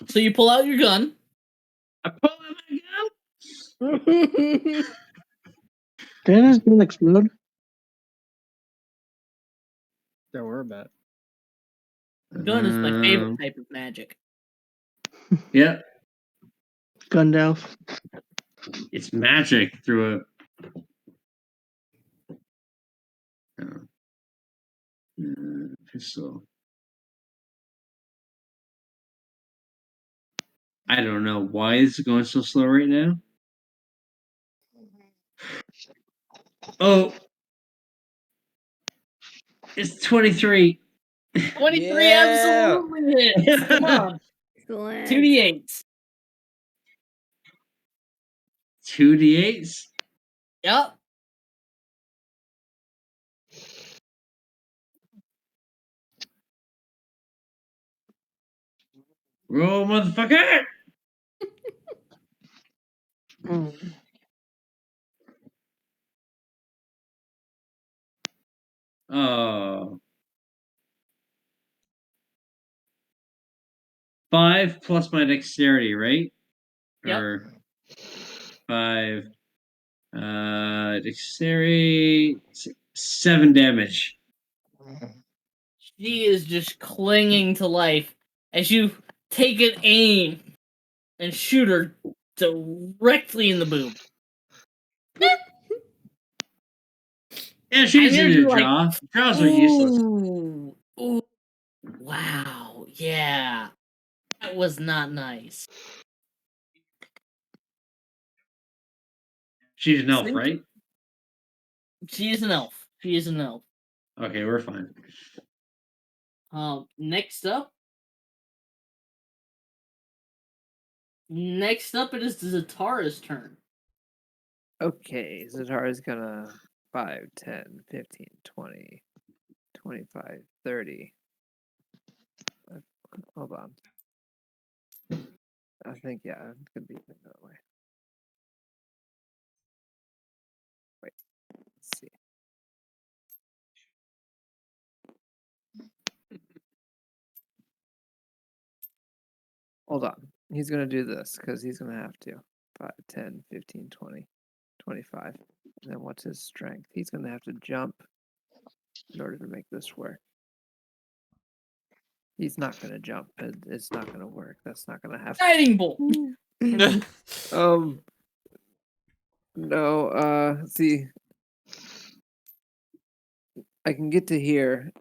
So you pull out your gun. I pull out my gun. Can his gun explode? Don't worry about it. Gun is my favorite type of magic. Yeah, Gundalf. it's magic through a pistol. I don't know why is it going so slow right now. Oh, it's 23. 23 Yeah. absolutely hits. Come on. Excellent. 2d8s. 2d8s. Yep. Roll, motherfucker. Oh. 5 plus my dexterity, right? Yep. Or 5 dexterity 7 damage. She is just clinging to life as you take an aim and shoot her directly in the boob. Yeah, she I'm can gonna see be the like, jaw. Jaws are useless. ooh, ooh, wow, yeah, that was not nice. She's an elf, Think- right? She is an elf. She is an elf. Okay, we're fine. Next up, it is Zatara's turn. Okay, Zatara's gonna 5, 10, 15, 20, 25, 30. Hold on. I think, yeah, it could be that way. Wait, let's see. Hold on. He's going to do this because he's going to have to. 5, 10, 15, 20, 25. And then what's his strength? He's going to have to jump in order to make this work. He's not going to jump. It's not going to work. That's not going to happen. Guiding bolt. No, see, I can get to here,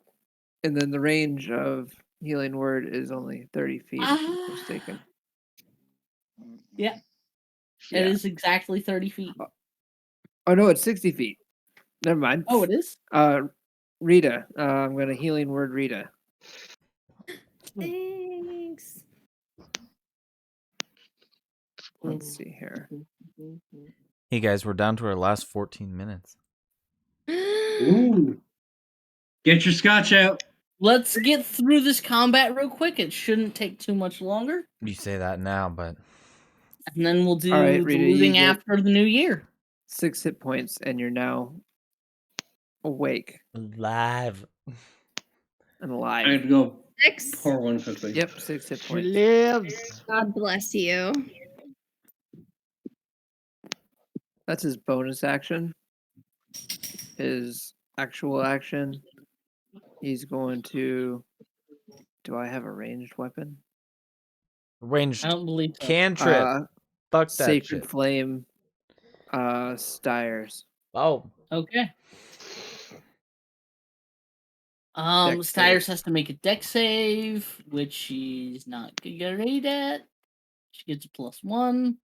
and then the range of healing word is only 30 feet, if I'm not mistaken. Yeah, Yeah. it is exactly 30 feet. Oh, no, it's 60 feet. Never mind. Oh, it is? Rita. I'm going to healing word Rita. Thanks. Let's see here. Hey guys, we're down to our last 14 minutes. Ooh. Get your scotch out. Let's get through this combat real quick. It shouldn't take too much longer. You say that now, but And then we'll do All right, the Rita, you looting get- after the new year. 6 hit points, and you're now awake live. and I alive. have to go 6. pour one quickly. Yep, 6 hit She points. lives. God bless you. That's his bonus action. His actual action, he's going to. Do I have a ranged weapon? Ranged I don't believe so. cantrip. Fuck that Sacred shit. Flame, Styres. Oh, Okay. Dex Styres save. has to make a dex save, which she's not great at. She gets a +1.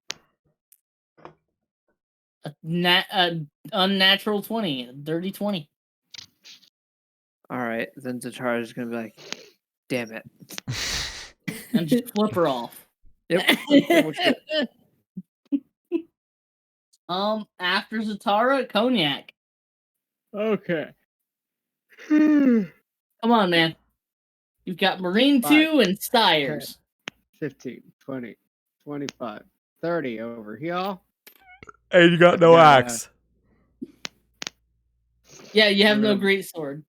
A unnatural 20, a dirty 20. All right, then Zatara's gonna be like, "Damn it!" And just flip her off. Yep. pretty much it. After Zatara, Cognac. Okay. Come on, man. You've got Marine 2 and Styres. 15, 20, 25, 30 over here. and you got no Yeah. axe. Yeah, you have no Um, great sword.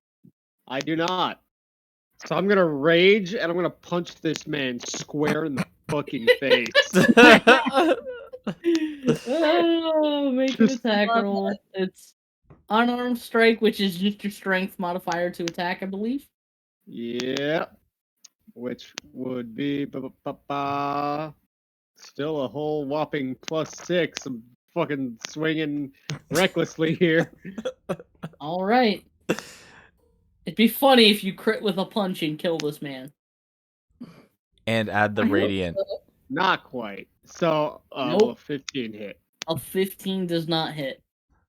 I do not. So I'm gonna rage and I'm gonna punch this man square in the fucking face. Oh, make an Just attack love roll. It's unarmed strike, which is just your strength modifier to attack, I believe. Yeah. Which would be still a whole whopping +6. I'm fucking swinging recklessly here. All right. It'd be funny if you crit with a punch and kill this man. and add the I hope radiant. so. Not quite. So Nope. will a 15 hit? A 15 does not hit.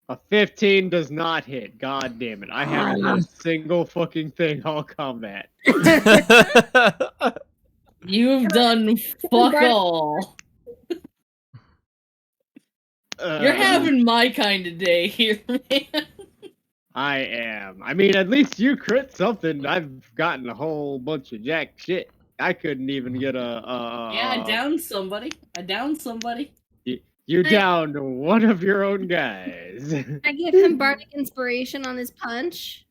A 15 does not hit. God damn it. I haven't hit a single fucking thing all combat. You've done fuck all. You're having my kind of day here, man. I am. I mean, at least you crit something. I've gotten a whole bunch of jack shit. I couldn't even get a. Yeah, I downed somebody. You downed one of your own guys. I give him bardic inspiration on his punch.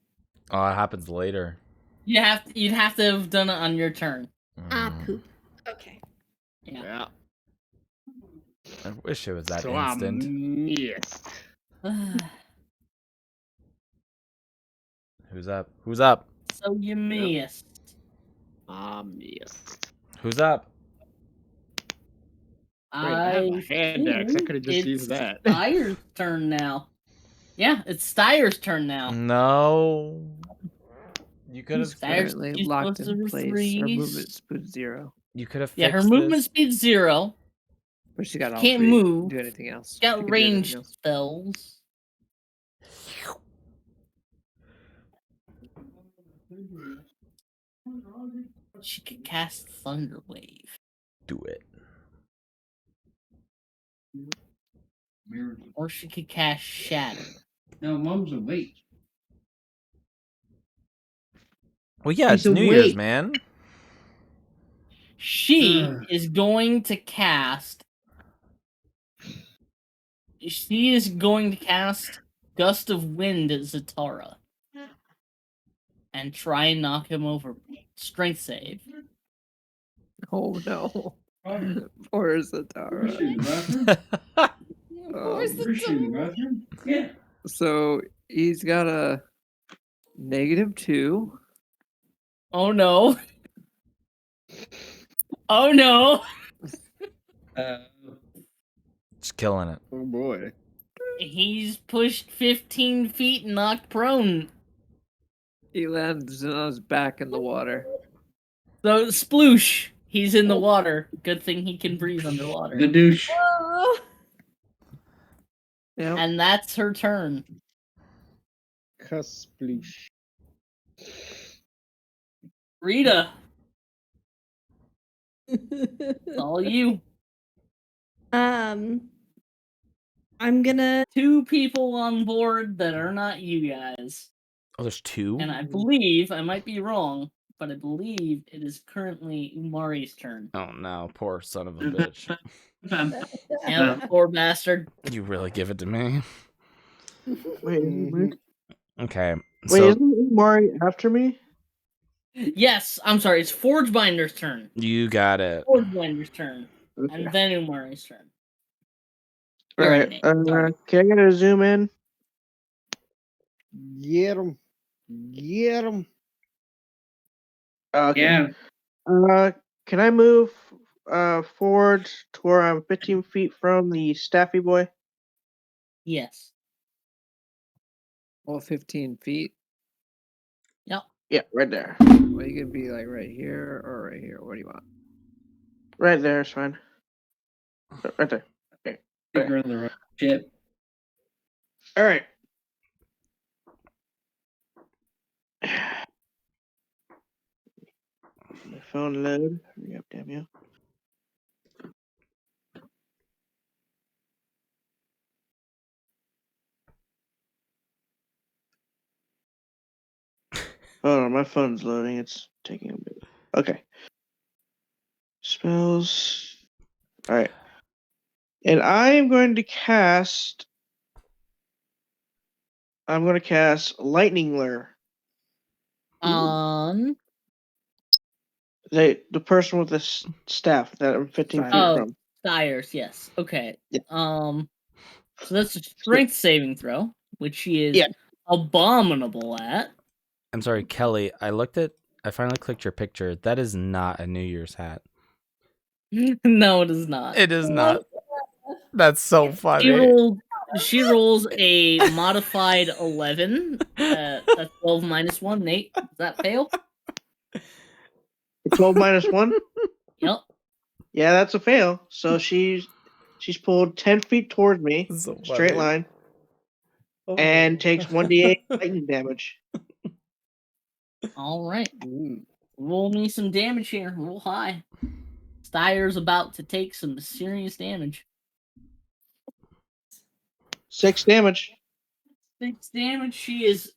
Oh, it happens later. You'd have to have done it on your turn. Poop. Okay. Yeah. I wish it was that So instant. yes. Who's up? Who's up? So you missed. Yes. Who's up? I have a I hand axe. I think could have just it's used that. Styre's turn now. Yeah, it's Styre's turn now. No. You could have. Styre's Currently she's locked supposed to in place. Her movement freeze. speed 0, You could have fixed Yeah, her movement this. speed's 0. but she got She all can't 3. move. Do anything else? She's got She can do anything ranged else. spells. She could cast Thunder Wave. Do it. Or she could cast Shatter. No, Mom's awake. Well, yeah, He's it's New Year's, awake. man. She Ugh. is going to cast. She is going to cast Gust of Wind at Zatara. And try and knock him over. Strength save. Oh no. Poor Zatara. Yeah. So he's got a -2. Oh no. Oh no. Just killing it. Oh boy. He's pushed 15 feet and knocked prone. He lands on his back in the water. So sploosh. He's in the water. Good thing he can breathe underwater. The douche. Oh. Yep. And that's her turn. Cusploosh. Rita, it's all you. I'm gonna 2 people on board that are not you guys. Oh, there's 2? And I believe, I might be wrong, but I believe it is currently Umari's turn. Oh no, poor son of a bitch. Yeah, poor bastard. You really give it to me? Wait, Okay. wait, So isn't Mari after me? Yes, I'm sorry, it's Forgebinder's turn. you got it. Forgebinder's turn. And then Umari's turn. All Sorry, right. Nate, sorry. Can I get a zoom in? Get him. Get him. Okay. Yeah. Can I move forward to where I'm 15 feet from the Staffy boy? Yes. Well, 15 feet. Yep. Yeah, right there. Well, you could be like right here or right here. What do you want? Right there is fine. Right there. Okay. Think we're on the right ship. All right. My phone load. Hurry up, damn you. Hold on, my phone's loading. It's taking a bit. Okay. Spells. All right. And I am going to cast. I'm going to cast Lightning Lure. On. The person with the staff that I'm 15 feet Oh, from. Styres, yes. Okay. Yeah. So that's a strength saving throw, which she is Yeah. abominable at. I'm sorry, Kelly. I finally clicked your picture. That is not a New Year's hat. No, it is not. It is not. That's so funny. She rolls a modified 11. That's 12 minus 1. Nate, does that fail? 12 minus 1? Yep. Yeah, that's a fail. So she's pulled 10 feet toward me, So straight funny. line, Oh. and takes 1d8 lightning damage. All right. Roll me some damage here. Roll high. Styre's about to take some serious damage. 6 damage. 6 damage. She is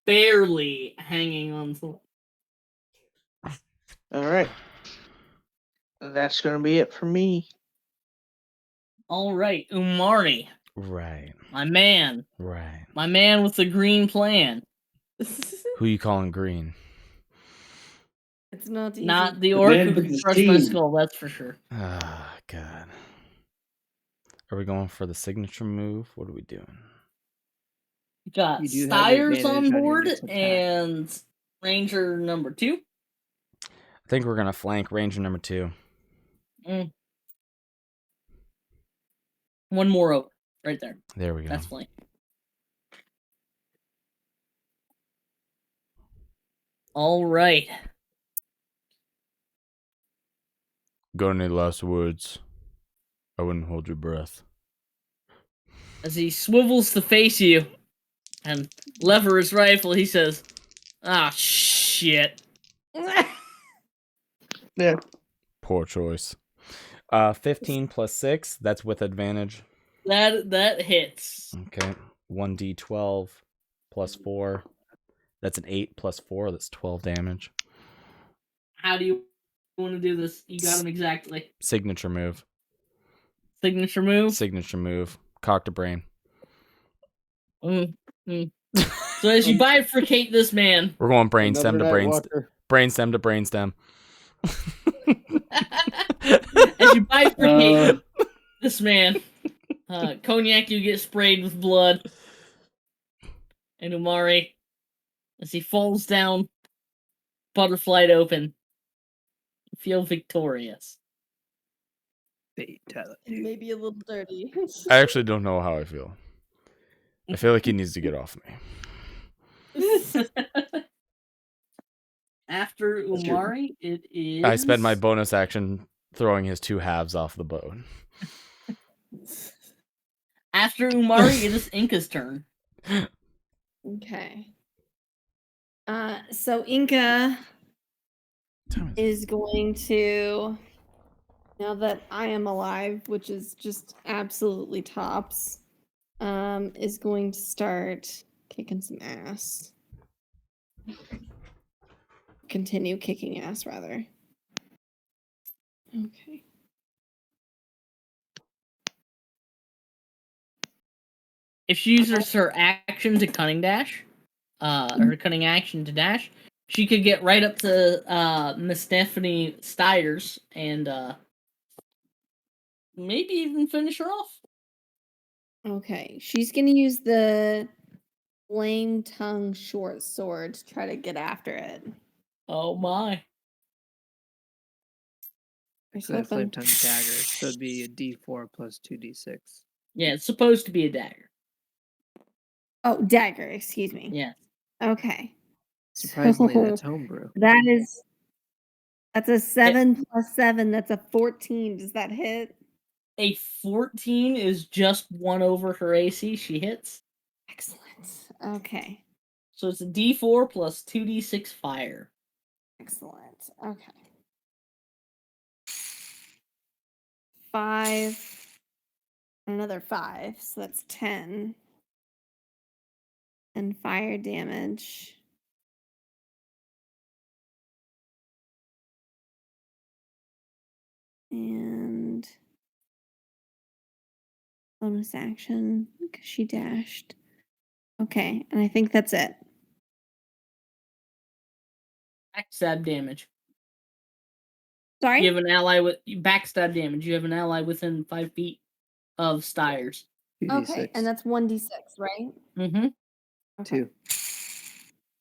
barely hanging on to. All right. That's going to be it for me. All right, Umari, Right. my man. Right. My man with the green plan. Who you calling green? It's not easy. Not the orc man who with can the crush my steam. skull, that's for sure. Ah, God. Are we going for the signature move? What are we doing? We got You do have Styres advantage on on your board next attack. and Ranger number 2. I think we're gonna flank Ranger number 2. One more over. Right there. There we go. That's flank. All right. Got any last words? I wouldn't hold your breath. As he swivels to face you and lever his rifle, he says, "Ah, shit." Yeah. Poor choice. 15 plus 6. That's with advantage. That hits. Okay. 1d12 plus 4. That's an 8 plus 4. That's 12 damage. How do you want to do this? You got him exactly. Signature move. Signature move? Signature move. Cock to brain. So as you bifurcate this man, We're going brainstem Another to brainstem. Brainstem to brainstem. as you bifurcate this man, Cognac, you get sprayed with blood. And Umari, as he falls down, butterflied open, you feel victorious. Fatality. Maybe a little dirty. I actually don't know how I feel. I feel like he needs to get off me. After Umari, it is... I spend my bonus action throwing his 2 halves off the boat. After Umari, it is Inca's turn. Okay. So Inca is going to, now that I am alive, which is just absolutely tops, is going to start kicking some ass. Continue kicking ass, rather. Okay. If she uses her action to cunning dash, her cunning action to dash, she could get right up to Miss Stephanie Stiers and maybe even finish her off. Okay. She's going to use the flame tongue short sword to try to get after it. Oh my. So that flame tongue dagger. So it'd be a D4 plus 2D6. Yeah, it's supposed to be a dagger. Oh, dagger, excuse me. Yeah. Okay. Surprisingly, So that's homebrew. That's a 7 plus 7. That's a 14. Does that hit? A 14 is just 1 over her AC. She hits. Excellent. Okay. So it's a D4 plus 2D6 fire. Excellent. Okay. 5. Another 5. So that's 10. And fire damage. And bonus action because she dashed. Okay, and I think that's it. Backstab damage. Sorry? You have an ally with backstab damage. You have an ally within 5 feet of Stiers. Okay, and that's 1d6, right? Mm-hmm. Okay. 2.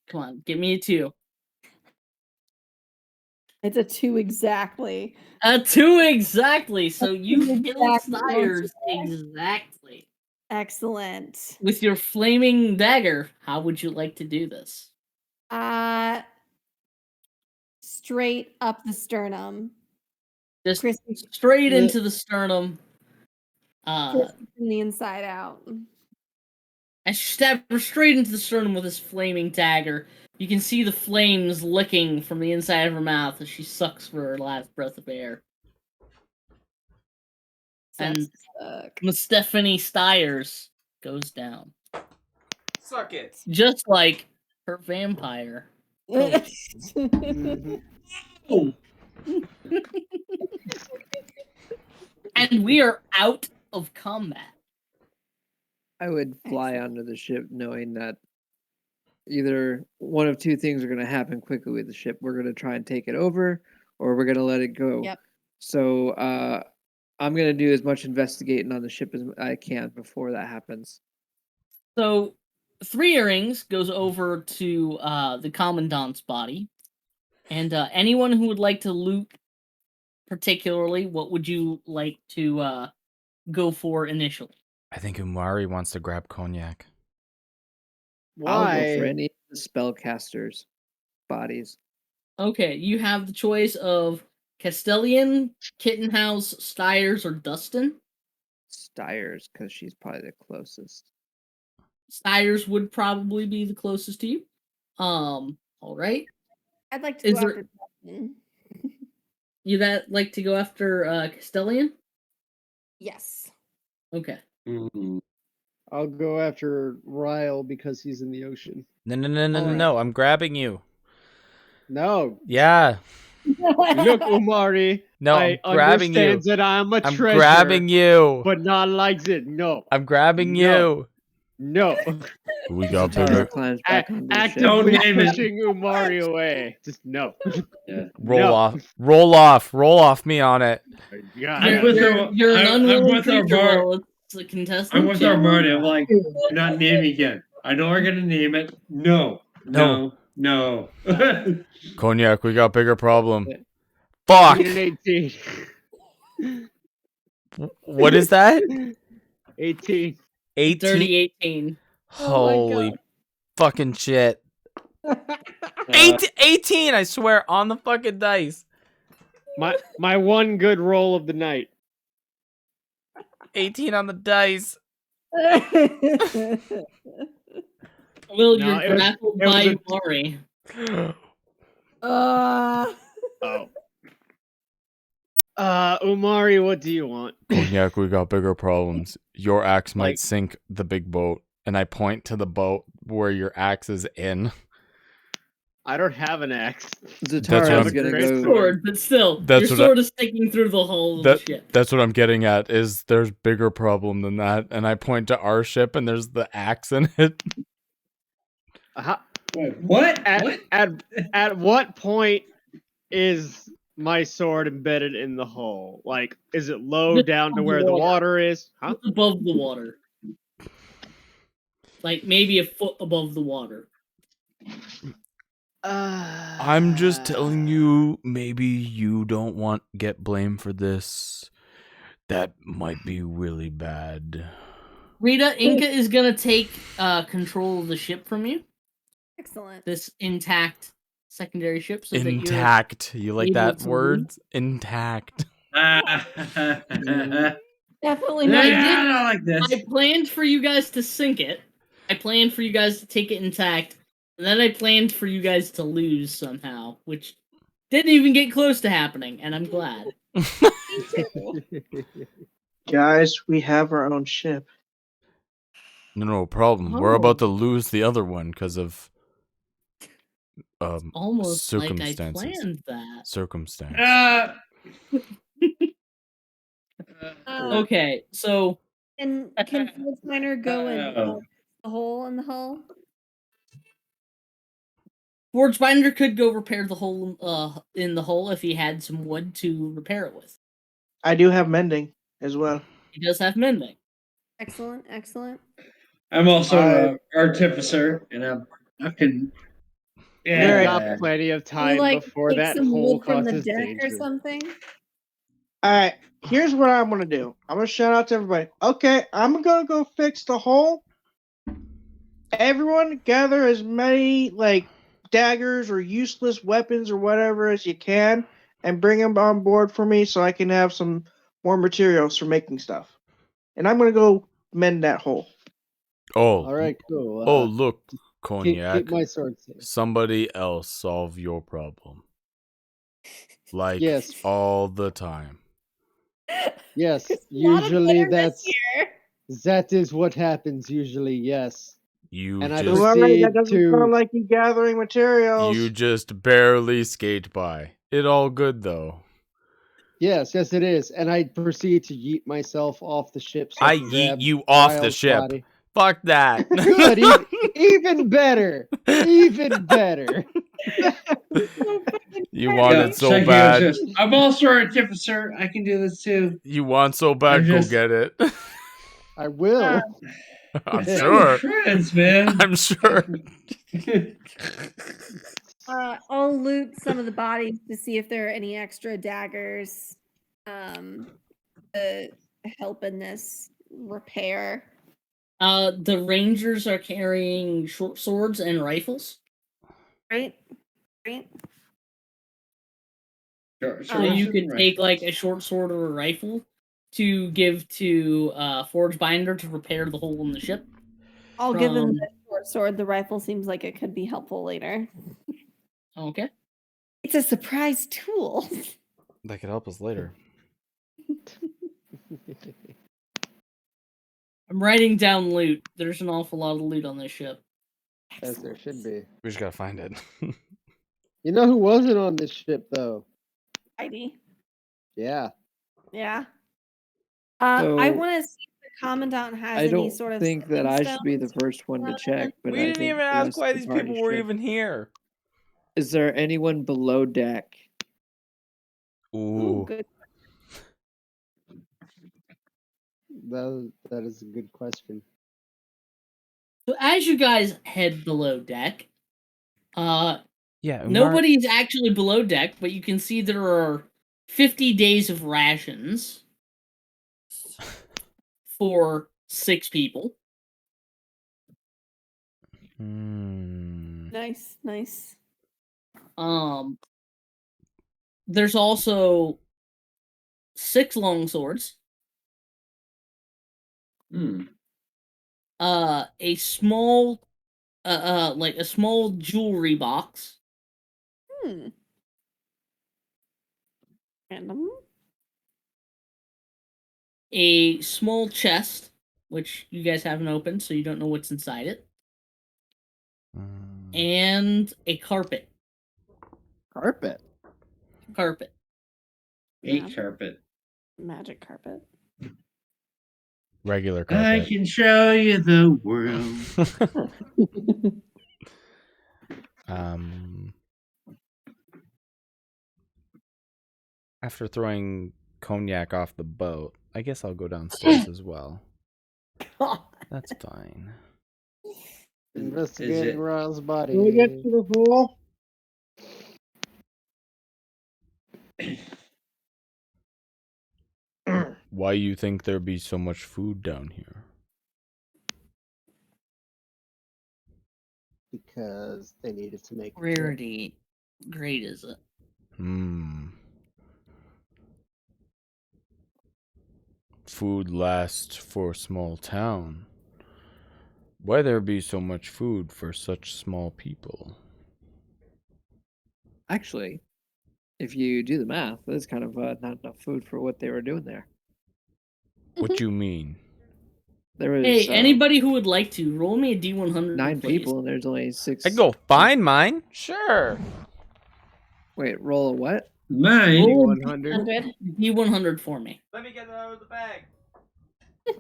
Come on, give me a 2. It's a 2 exactly. A 2 exactly. So you killed Exactly. Stiers exactly. Excellent. With your flaming dagger, how would you like to do this? Straight up the sternum. Just Crispy straight into the sternum. from the inside out. And stab her straight into the sternum with his flaming dagger. You can see the flames licking from the inside of her mouth as she sucks for her last breath of air. And Miss Stephanie Stiers goes down. Suck it. Just like her vampire. And we are out of combat. I would fly onto the ship knowing that either one of two things are going to happen quickly with the ship. We're going to try and take it over, or we're going to let it go. Yep. So I'm going to do as much investigating on the ship as I can before that happens. So, 3 Earrings goes over to the Commandant's body. And anyone who would like to loot particularly, what would you like to go for initially? I think Umari wants to grab cognac. I'll go for Why? any of the spellcasters' bodies. Okay, you have the choice of Castellian, Kittenhouse, Styres, or Dustin. Styres, because she's probably the closest. Styres would probably be the closest to you. All right. I'd like to Is go there- after Dustin. You that like to go after Castellian? Yes. Okay. I'll go after Ryle because he's in the ocean. No. I'm grabbing you. No. Yeah. Look, Umari. No, I I'm grabbing you. understand that I'm a I'm treasure, grabbing you. but not like it. No. I'm grabbing No. you. No. We got Zatara bigger. climbs back onto the ship. Actively Don't name it. pushing Umari away. Just no. Roll No. off. Roll off. Roll off me on it. God. I'm with her- You're an I'm unwilling with our creature. bar- Well, it's a contestant. I'm with our Marty. I'm like, you're not naming yet. I know we're gonna name it. No. Cognac, we got bigger problem. Yeah. Fuck. Need an 18. What is that? 18. 18. Dirty 18. Holy fucking shit. 18, I swear, on the fucking dice. My one good roll of the night. 18 on the dice. Will, No, you're it was- grappled it was by a- Mari. Umari, what do you want? Cognac, we got bigger problems. Your axe might Like- sink the big boat. And I point to the boat where your axe is in. I don't have an axe. That's Zatara what is I'm- gonna Great go. Sword, but still, That's your what I- sword is sticking through the hull of the ship. That's what I'm getting at, is there's bigger problem than that. And I point to our ship and there's the axe in it. Wait, what? At what point is my sword embedded in the hull? Like, is it low Just down to above where the the water. water is? Huh? Just above the water. Like maybe a foot above the water. I'm just telling you, maybe you don't want get blamed for this. That might be really bad. Rita, Inca is gonna take control of the ship from you. Excellent. This intact secondary ship, so that Intact. You like able that to word? Intact. Definitely Yeah, not. I don't like this. I planned for you guys to sink it. I planned for you guys to take it intact, and then I planned for you guys to lose somehow, which didn't even get close to happening, and I'm glad. Guys, we have our own ship. No problem. We're about to lose the other one because of Almost like I circumstances. planned that. Circumstance. Okay, so Can Forge Miner go and the hole in the hull? Forge Binder could go repair the hole in the hull if he had some wood to repair it with. I do have mending as well. He does have mending. Excellent, excellent. I'm also an artificer, and I can. We Yeah. got plenty of Can we, time like, before take that some hole wood from the causes deck danger. or something? All right, here's what I'm gonna do. I'm gonna shout out to everybody. Okay, I'm gonna go fix the hole. Everyone, gather as many like daggers or useless weapons or whatever as you can, and bring them on board for me so I can have some more materials for making stuff. And I'm gonna go mend that hole. Oh. All right, cool. Oh, look, keep Cognac. my sword safe. Somebody else solve your problem. Like Yes. all the time. Yes, There's a lot of usually bitterness here. that is what happens. Usually, yes. You And I just proceed That doesn't to- sound like you gathering materials. you just barely skate by. It all good though. Yes, it is. And I proceed to yeet myself off the ship. So I can yeet grab you off the Ryle's ship. body. Fuck that. Good, even better. Even better. You want Yeah, it so Psyche bad. says, I'm also an artificer. I can do this too. You want so bad, I'm go just- get it. I will. I'm We're sure. friends, man. I'm sure. I'll loot some of the bodies to see if there are any extra daggers. To help in this repair? The Rangers are carrying short swords and rifles. Right? Right? So you could take like a short sword or a rifle to give to Forge Binder to repair the hole in the ship. I'll give him the short sword. The rifle seems like it could be helpful later. Okay. It's a surprise tool. That could help us later. I'm writing down loot. There's an awful lot of loot on this ship. As there should be. We just gotta find it. You know who wasn't on this ship though? Heidi. Yeah. Yeah. I So- want to see if the commandant has I any don't sort of think that I should be the stones. first one to check, but We I didn't think even the ask rest why of the these party people were should. even here. Is there anyone below deck? Ooh. Good. That is a good question. So as you guys head below deck, Yeah, Umar, nobody's actually below deck, but you can see there are 50 days of rations for 6 people. Nice, nice. There's also 6 long swords. A small like a small jewelry box. Random. A small chest, which you guys haven't opened, so you don't know what's inside it. And a carpet. Carpet. Carpet. Carpet. Magic carpet. regular I carpet. can show you the world. After throwing cognac off the boat, I guess I'll go downstairs as well. That's fine. Investigating Ron's body. Can we get to the pool? Why you think there be so much food down here? Because they needed to make Rarity. Great is it? Food lasts for a small town. Why there be so much food for such small people? Actually, if you do the math, that's kind of not enough food for what they were doing there. What you mean? There was Hey, anybody who would like to roll me a D100. 9 please. people, and there's only 6. I go find mine. Sure. Wait, roll a what? Mine. Roll a 100. D100 for me. Let me get it out of the bag.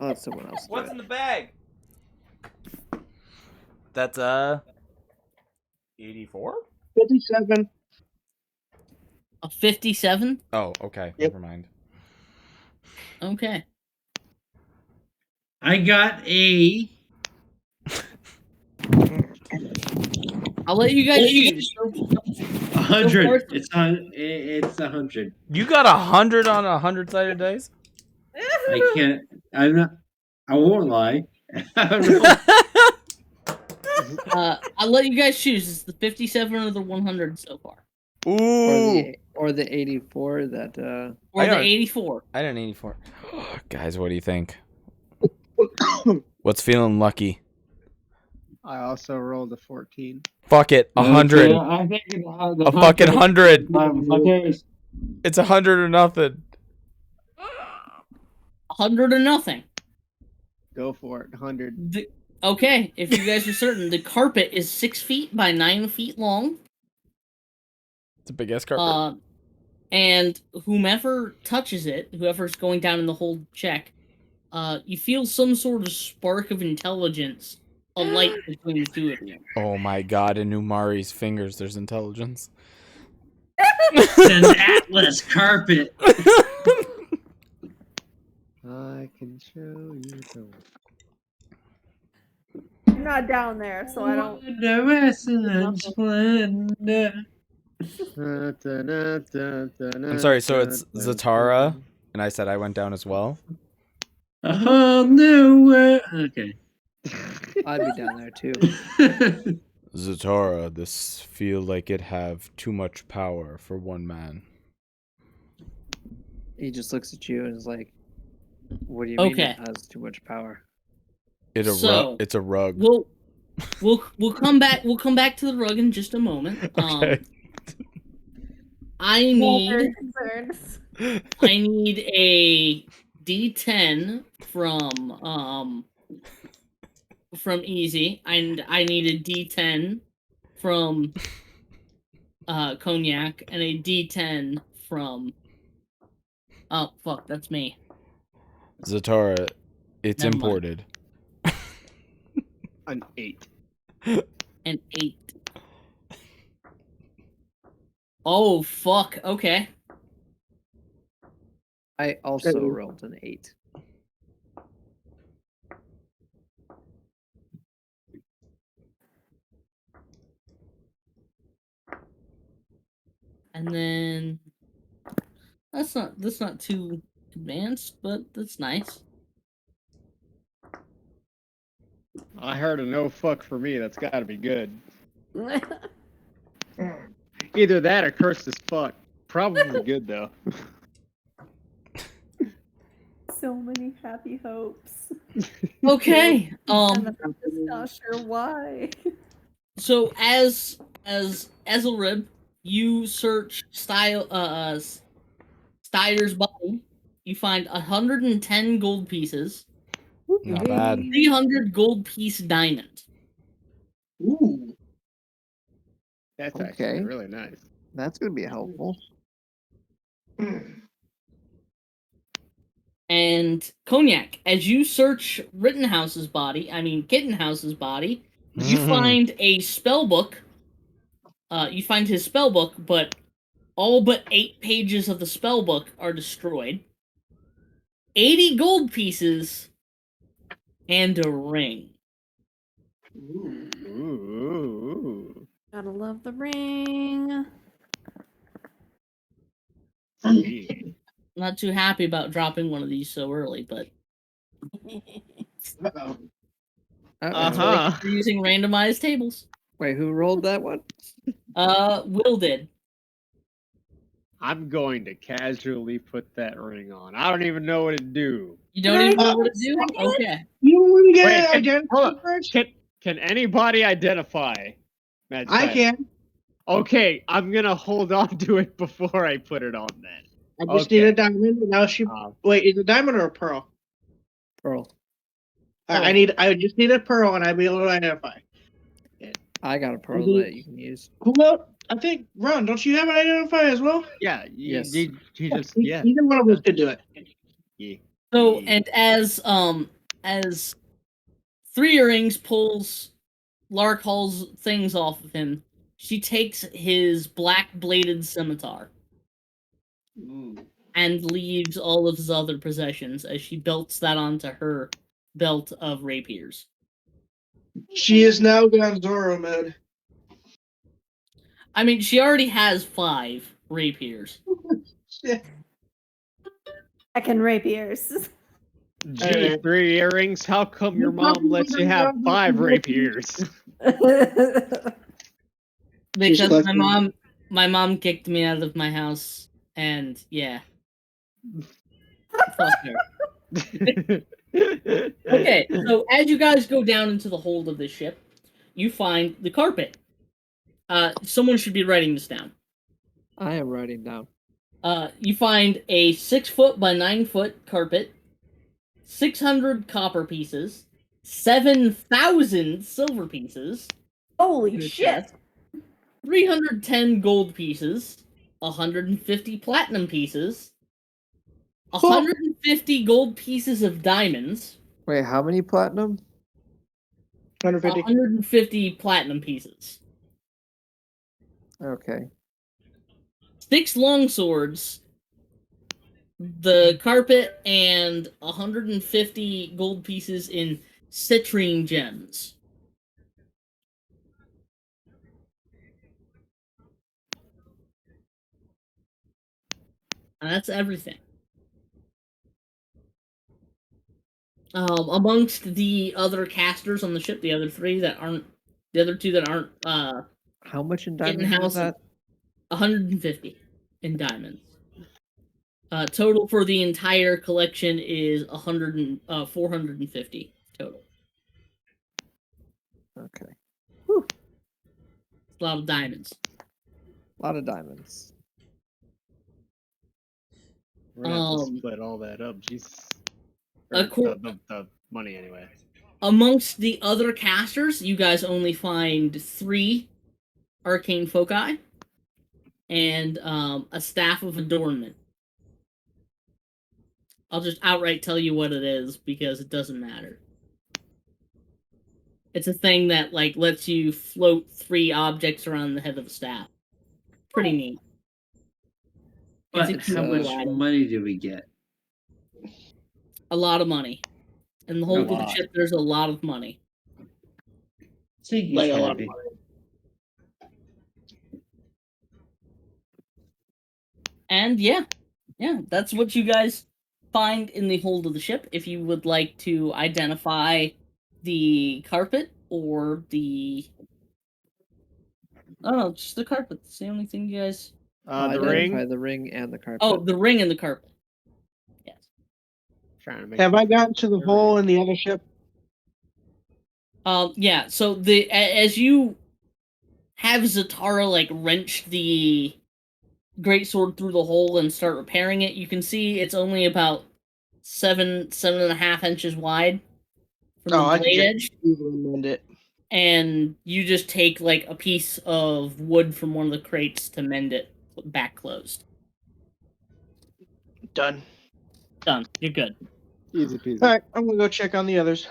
Oh, that's someone else. What's in the bag? That's 84? 57. A 57? Oh, okay. Yep. Never mind. Okay. I got a. I'll let you guys choose. 100. It's 100. You got 100 on 100-sided dice? I can't. I'm not. I won't lie. I don't know. I'll let you guys choose. It's the 57 or the 100 so far. Ooh. Or the 84 that Or the 84. I did an 84. Guys, what do you think? What's feeling lucky? I also rolled a 14. Fuck it, 100. I think A fucking 100. It's 100 or nothing. 100 or nothing. Go for it. 100. Okay, if you guys are certain, the carpet is 6 feet by 9 feet long. It's a big ass carpet. And whomever touches it, whoever's going down in the hold check, you feel some sort of spark of intelligence alight between the two of you. Oh my god, in Umari's fingers there's intelligence. It's an atlas carpet. I can show you the I'm not down there, so I don't. Wonderful splendor. I'm sorry, so it's Zatara, and I said I went down as well. A whole new world. Okay. I'd be down there too. Zatara, this feel like it have too much power for one man. He just looks at you and is like, "What do you mean Okay. it has too much power?" So, It's a rug. We'll come back. We'll come back to the rug in just a moment. Okay. I need a D10 from Easy, and I need a D10 from Cognac, and a D10 from. Oh fuck, that's me. Zatara, it's Never mind. imported. An 8. An 8. Oh fuck. Okay. I also rolled an 8. And then that's not too advanced, but that's nice. I heard a no fuck for me. That's got to be good. Either that or cursed as fuck. Probably good though. So many happy hopes. Okay. And I'm just not sure why. So as Ezelrib, you search Steyer's body. You find 110 gold pieces. Not bad. 300 gold piece diamond. Ooh. That's Okay. actually really nice. That's gonna be helpful. And Cognac, as you search Kittenhouse's body, you find a spell book. You find his spell book, but all but 8 pages of the spell book are destroyed. 80 gold pieces and a ring. Ooh. Gotta love the ring. Sweet. Not too happy about dropping one of these so early, but Uh-oh. that's why I keep using randomized tables. Wait, who rolled that one? Will did. I'm going to casually put that ring on. I don't even know what it do. You don't even know what to do? Okay. You want to get Wait, it identified hold on. first? Can anybody identify? Mad I Science? can. Okay, I'm gonna hold on to it before I put it on then. I just need a diamond. And now she. Wait, is it a diamond or a pearl? Pearl. I just need a pearl, and I'll be able to identify. I got a pearl Mhm. that you can use. Who else? I think Ron. Don't you have an identify as well? Yeah. Yes. He just Either one of us could do it. Yeah. So, and as Three Earrings pulls Larkhall's things off of him, she takes his black bladed scimitar and leaves all of his other possessions as she belts that onto her belt of rapiers. She is now gone Zoro mode. I mean, she already has 5 rapiers. Heckin' rapiers. Gee, 3 earrings. How come your mom lets you have 5 rapiers? Because my mom kicked me out of my house, and yeah. Fuck her. Okay, so as you guys go down into the hold of this ship, you find the carpet. Someone should be writing this down. I am writing down. You find a 6-foot by 9-foot carpet, 600 copper pieces, 7,000 silver pieces. Holy shit! 310 gold pieces, 150 platinum pieces, 150 gold pieces of diamonds. Wait, how many platinum? 150 platinum pieces. Okay. 6 long swords, the carpet, and 150 gold pieces in citrine gems. And that's everything. Amongst the other casters on the ship, the other two that aren't How much in getting diamonds was housed, that? 150 in diamonds. Total for the entire collection is 450 total. Okay. A lot of diamonds. A lot of diamonds. We're gonna have to Um, split all that up. Jesus. A Or cor- the money anyway. Amongst the other casters, you guys only find 3 arcane foci and a staff of adornment. I'll just outright tell you what it is because it doesn't matter. It's a thing that like lets you float 3 objects around the head of the staff. Pretty neat. It's a But cute how little much item. money do we get? A lot of money. In the whole of the lot. ship, there's a lot of money. Ziggy's Like a lot of happy. And yeah, that's what you guys find in the hold of the ship. If you would like to identify the carpet or oh, just the carpet. It's the only thing you guys. I'll The identify ring. the ring and the carpet. Oh, the ring and the carpet. Yes. Trying to make Have I gotten to the hole in the other ship? Yeah. So as you have Zatara like wrench the greatsword through the hole and start repairing it, you can see it's only about 7.5 inches wide from the I can blade just edge. easily mend it. And you just take like a piece of wood from one of the crates to mend it back closed. Done. Done. You're good. Easy peasy. All right, I'm gonna go check on the others.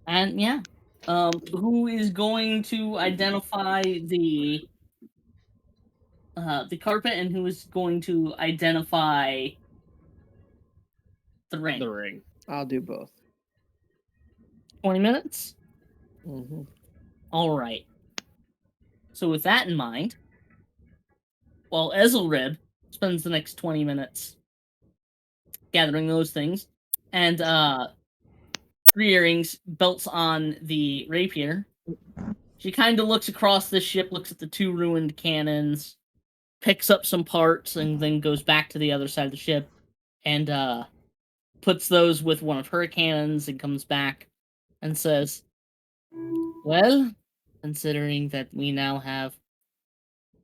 And yeah, who is going to identify the carpet, and who is going to identify the ring? The ring. I'll do both. 20 minutes. Mm-hmm. All right. So with that in mind, while Ezelrib spends the next 20 minutes gathering those things, and 3 earrings belts on the rapier, she kind of looks across the ship, looks at the 2 ruined cannons, picks up some parts, and then goes back to the other side of the ship and puts those with one of her cannons and comes back and says, well, considering that we now have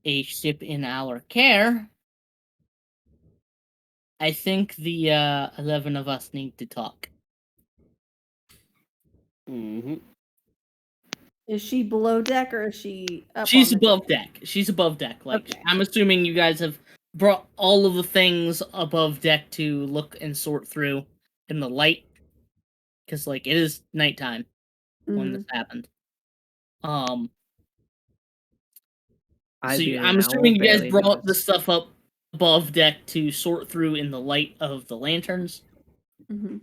a ship in our care, I think the 11 of us need to talk. Mm-hmm. Is she below deck or is she up? She's on the above deck. She's above deck. Like, Okay. I'm assuming you guys have brought all of the things above deck to look and sort through in the light, because like it is nighttime when this happened. I'm assuming you guys brought the stuff up above deck to sort through in the light of the lanterns. Mm-hmm.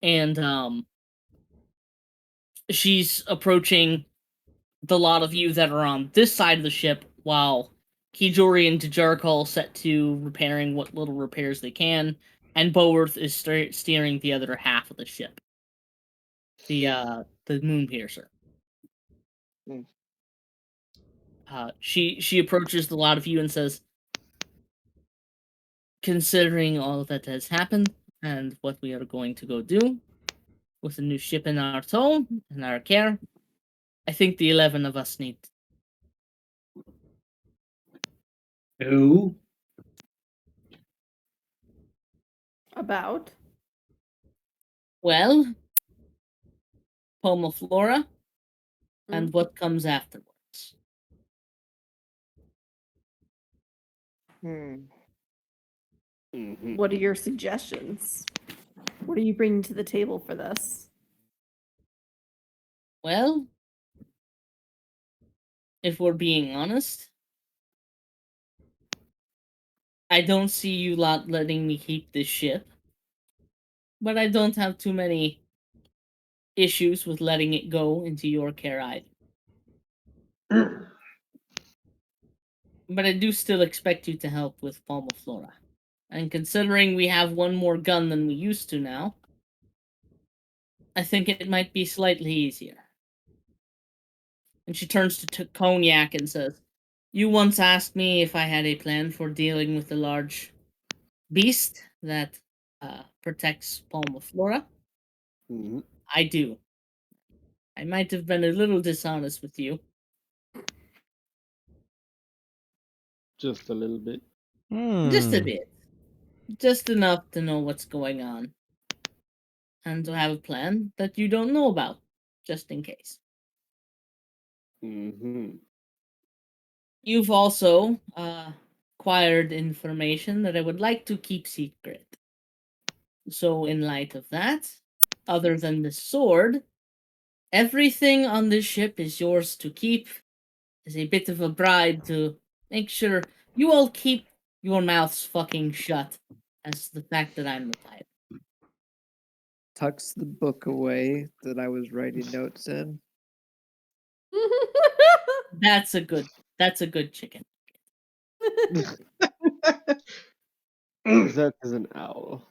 And she's approaching the lot of you that are on this side of the ship, while Kijori and Dajarkal set to repairing what little repairs they can, and Boworth is steering the other half of the ship. The moon piercer. Mm. She approaches the lot of you and says, considering all that has happened and what we are going to go do with a new ship in our tow, in our care, I think the 11 of us need. Who? About? Well, Pomoflora and what comes afterwards. Mm-hmm. What are your suggestions? What are you bringing to the table for this? Well, if we're being honest, I don't see you lot letting me keep this ship, but I don't have too many issues with letting it go into your care either. But I do still expect you to help with Pomoflora. And considering we have one more gun than we used to now, I think it might be slightly easier. And she turns to Cognac and says, "You once asked me if I had a plan for dealing with the large beast that protects Palma Flora. Mhm. I do. I might have been a little dishonest with you. Just a little bit. Just a Hmm. bit. Just enough to know what's going on. And to have a plan that you don't know about, just in case. Mm-hmm. You've also acquired information that I would like to keep secret. So, in light of that, other than the sword, everything on this ship is yours to keep as a bit of a bribe to make sure you all keep your mouths fucking shut as to the fact that I'm the type. Tucks the book away that I was writing notes in. That's a good chicken. Zeth is an owl.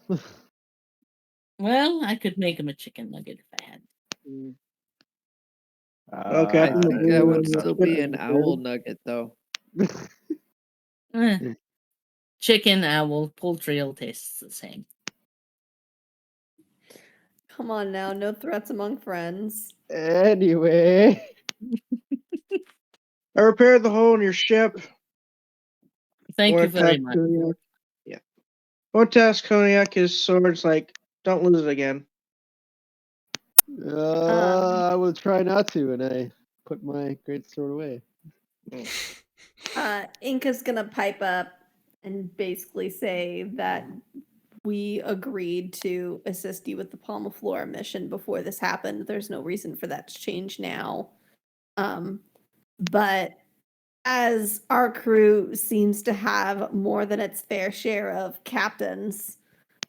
Well, I could make him a chicken nugget if I had. Okay, I I'm the think blue that one. would still be an owl Chicken. nugget, though. Eh, chicken, owl, poultry all tastes the same. Come on now, no threats among friends. Anyway. I repaired the hole in your ship. Thank you Want to very ask much. Cognac? Yeah. Want to ask Cognac his sword's like, don't lose it again. I will try not to, and I put my great sword away. Inca's gonna pipe up and basically say that we agreed to assist you with the Palma Flora mission before this happened. There's no reason for that to change now. But as our crew seems to have more than its fair share of captains,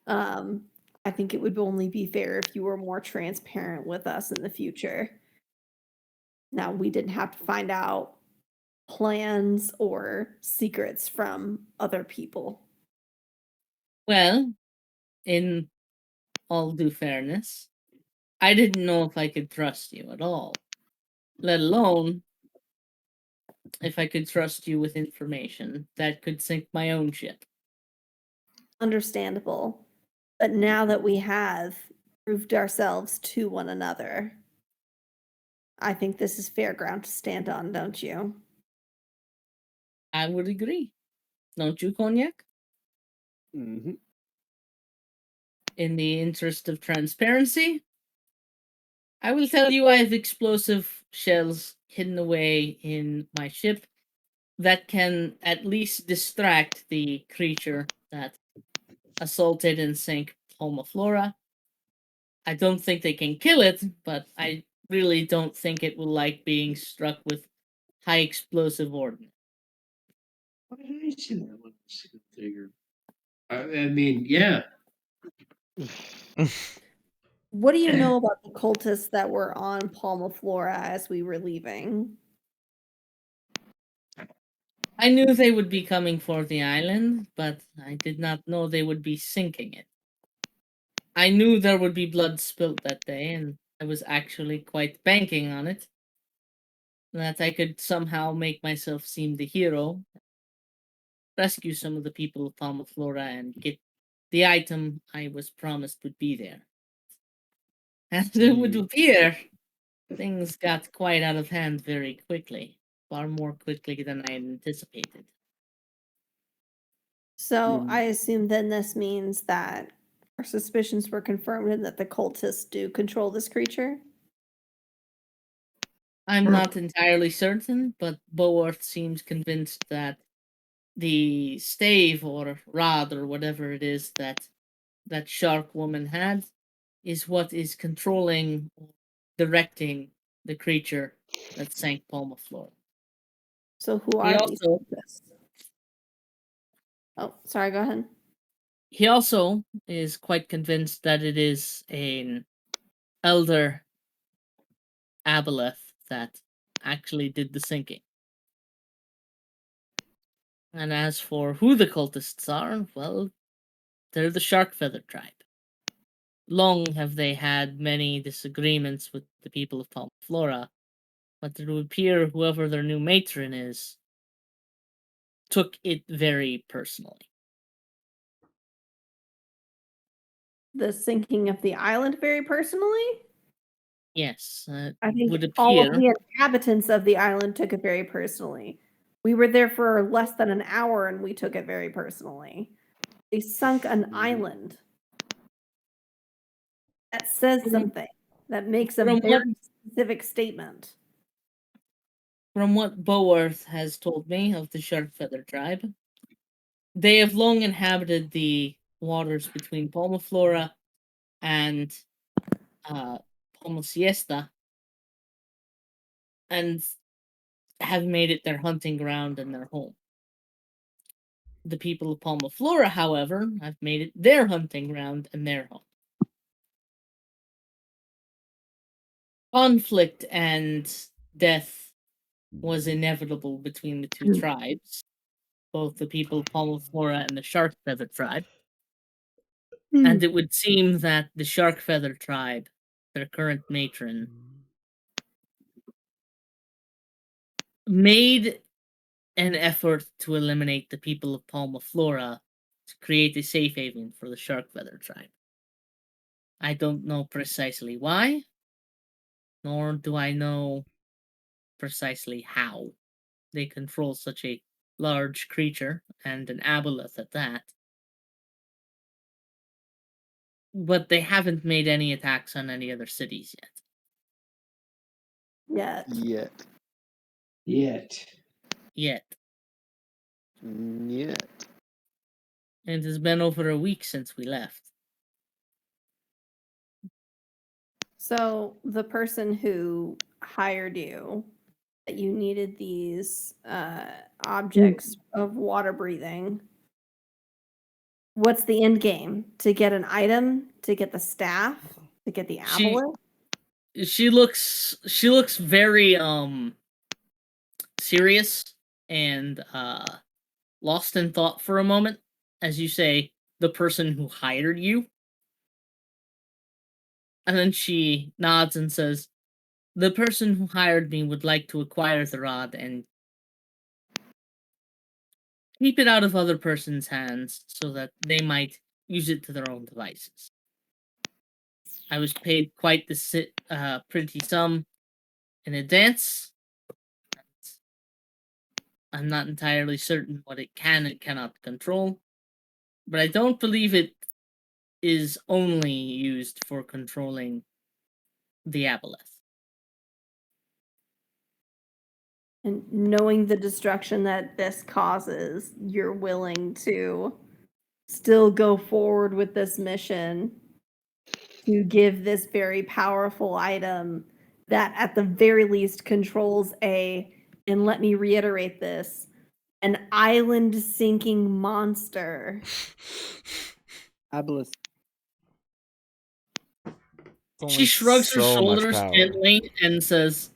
I think it would only be fair if you were more transparent with us in the future. Now, we didn't have to find out plans or secrets from other people. Well, in all due fairness, I didn't know if I could trust you at all, let alone if I could trust you with information that could sink my own ship. Understandable. But now that we have proved ourselves to one another, I think this is fair ground to stand on, don't you? I would agree. Don't you, Cognac? Mm-hmm. In the interest of transparency, I will tell you I have explosive shells hidden away in my ship that can at least distract the creature that assaulted and sank Homa Flora. I don't think they can kill it, but I really don't think it will like being struck with high explosive ordnance. Why did I see that one single figure? I mean, yeah. What do you know about the cultists that were on Palma Flora as we were leaving? I knew they would be coming for the island, but I did not know they would be sinking it. I knew there would be blood spilt that day, and I was actually quite banking on it. That I could somehow make myself seem the hero, rescue some of the people of Palma Flora, and get the item I was promised would be there. As it would appear, things got quite out of hand very quickly, far more quickly than I had anticipated. So I assume then this means that our suspicions were confirmed and that the cultists do control this creature? I'm not entirely certain, but Boworth seems convinced that the stave or rod or whatever it is that shark woman had is what is controlling, directing the creature that sank Palma Flora. So who He are these also cultists? Oh, sorry, go ahead. he also is quite convinced that it is an elder aboleth that actually did the sinking. And as for who the cultists are, well, They're the Shark Feather tribe. Long have they had many disagreements with the people of Palmaflora, but it would appear whoever their new matron is took it very personally. The sinking of the island very personally? Yes, I think would all of appear. the inhabitants of the island took it very personally. We were there for less than an hour and we took it very personally. They sunk an island. That says something. That makes a From what very specific statement. From what Boworth has told me of the Shark Feather tribe, they have long inhabited the waters between Palmaflora and Palmasiesta, and have made it their hunting ground and their home. The people of Palmaflora, however, have made it their hunting ground and their home. Conflict and death was inevitable between the two tribes, both the people of Palmaflora and the Shark Feather tribe. And it would seem that the Shark Feather tribe, their current matron, made an effort to eliminate the people of Palmaflora to create a safe haven for the Shark Feather tribe. I don't know precisely why, nor do I know precisely how they control such a large creature, and an aboleth at that. But they haven't made any attacks on any other cities yet. Yet. Yet. Yet. And it has been over a week since we left. So the person who hired you, that you needed these objects of water breathing, what's the end game? To get an item? To get the staff? To get the aboleth? She looks very serious and lost in thought for a moment as you say the person who hired you. And then she nods and says, the person who hired me would like to acquire the rod and keep it out of other person's hands so that they might use it to their own devices. I was paid quite the pretty sum in advance. I'm not entirely certain what it can and cannot control, but I don't believe it is only used for controlling the aboleth. And knowing the destruction that this causes, you're willing to still go forward with this mission to give this very powerful item that at the very least controls and let me reiterate this, an island sinking monster. Obelisk. She shrugs her so much shoulders power. gently and says,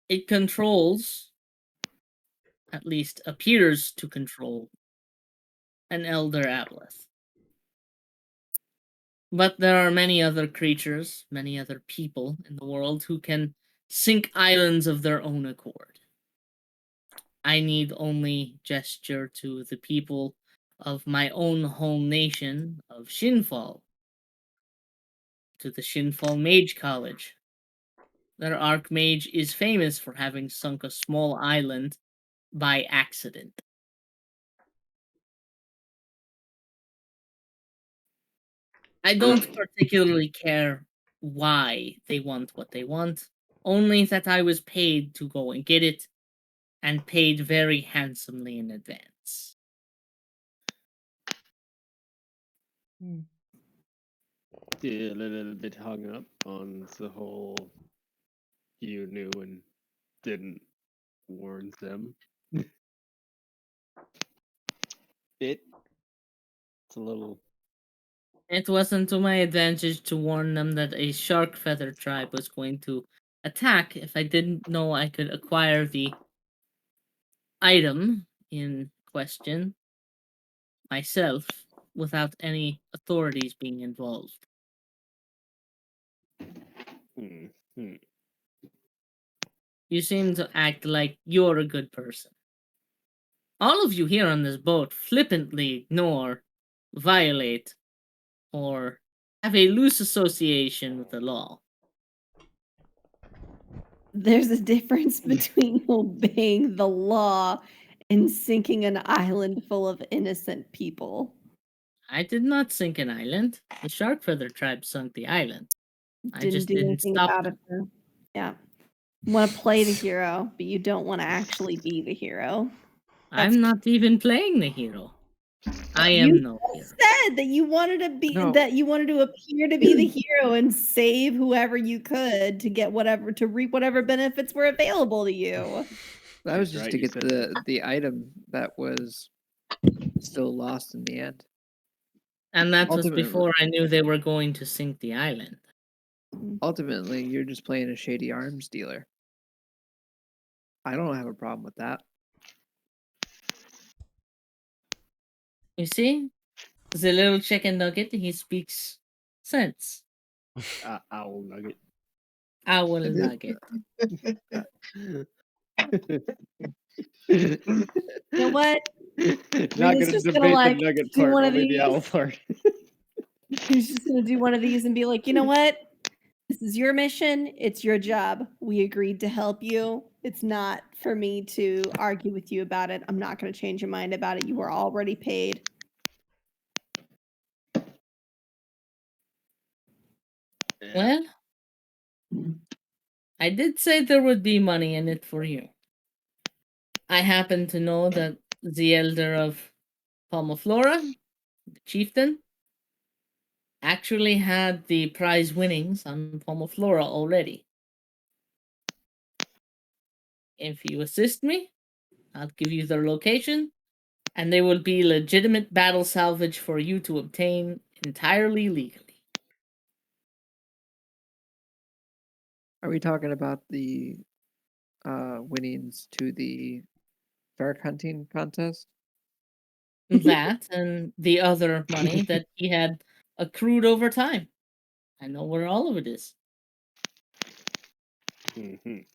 it controls, at least appears to control, an elder aboleth. But there are many other creatures, many other people in the world who can sink islands of their own accord. I need only gesture to the people of my own home nation of Shinfall, to the Shinfall Mage College. Their Archmage is famous for having sunk a small island by accident. I don't particularly care why they want what they want, only that I was paid to go and get it, and paid very handsomely in advance. Still a little bit hung up on the whole you knew and didn't warn them. It's a little. It wasn't to my advantage to warn them that a Shark Feather tribe was going to attack if I didn't know I could acquire the item in question. myself without any authorities being involved. Hmm. You seem to act like you're a good person. All of you here on this boat flippantly ignore, violate, or have a loose association with the law. There's a difference between obeying the law and sinking an island full of innocent people. I did not sink an island. The Shark Feather tribe sunk the island. I Didn't just do didn't anything stop about them. it though. Yeah. You want to play the hero, but you don't want to actually be the hero. That's I'm not even playing the hero. I You am no hero. said that you wanted to be No. that you wanted to appear to be the hero and save whoever you could to get whatever to reap whatever benefits were available to you. That was That's just right, to you get said that. the item that was still lost in the end. And that was Ultimately- before I knew they were going to sink the island. Ultimately, you're just playing a shady arms dealer. I don't have a problem with that. You see? The little chicken nugget, he speaks sense. Owl nugget. Owl nugget. You know what? Not Rita's gonna just debate gonna, like, the nugget do part, one of only the owl these. part. He's just gonna do one of these and be like, you know what? This is your mission. It's your job. We agreed to help you. It's not for me to argue with you about it. I'm not going to change your mind about it. You were already paid. Well, I did say there would be money in it for you. I happen to know that the elder of Palmaflora, the chieftain, actually had the prize winnings on Palmaflora already. If you assist me, I'll give you their location, and they will be legitimate battle salvage for you to obtain entirely legally. Are we talking about the winnings to the shark hunting contest? That and the other money that he had accrued over time. I know where all of it is. Mhm.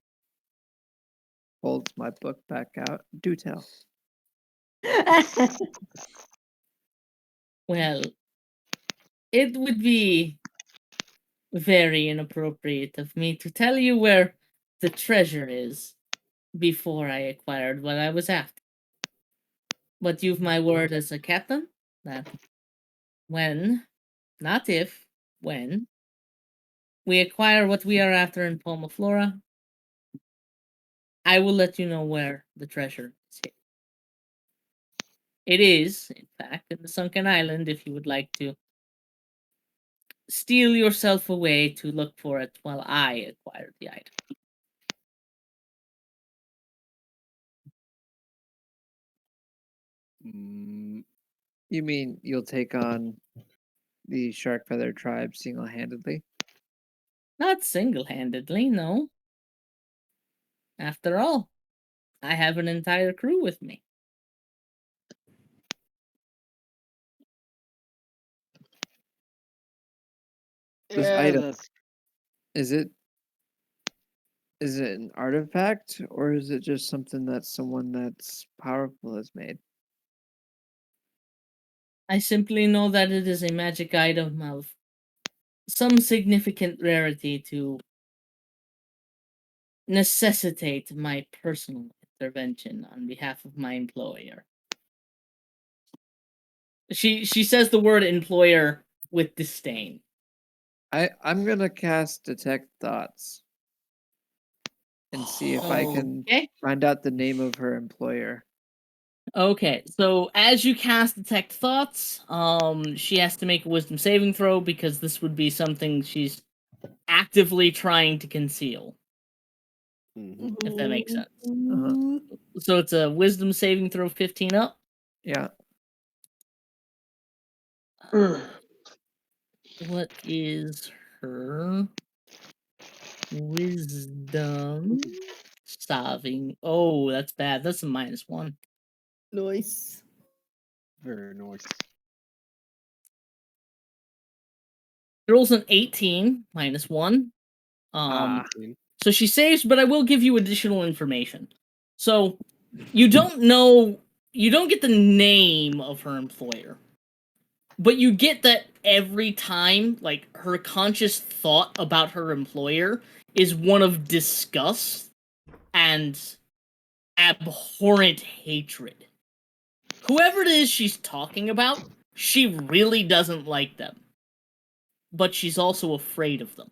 Holds my book back out. Do tell. Well, it would be very inappropriate of me to tell you where the treasure is before I acquired what I was after. But you've my word as a captain that when, not if, when, we acquire what we are after in Palmaflora, I will let you know where the treasure is hidden. It is, in fact, in the sunken island if you would like to steal yourself away to look for it while I acquire the item. Mm, You mean you'll take on the shark feather tribe single-handedly? Not single-handedly, no. After all, I have an entire crew with me. This yeah, item that's is it an artifact or is it just something that someone that's powerful has made? I simply know that it is a magic item of some significant rarity to necessitate my personal intervention on behalf of my employer. She says the word employer with disdain. I'm gonna cast detect thoughts and see if I can Okay. find out the name of her employer. Okay, so as you cast Detect Thoughts, she has to make a Wisdom saving throw because this would be something she's actively trying to conceal, if that makes sense. Uh-huh. So it's a Wisdom saving throw 15 up. Yeah. What is her Wisdom saving? Oh, that's bad. That's a -1. Nice. Very nice. She rolls an 18 minus 1. Ah. So she saves, but I will give you additional information. So you don't know, you don't get the name of her employer, but you get that every time, like, her conscious thought about her employer is one of disgust and abhorrent hatred. Whoever it is she's talking about, she really doesn't like them, but she's also afraid of them.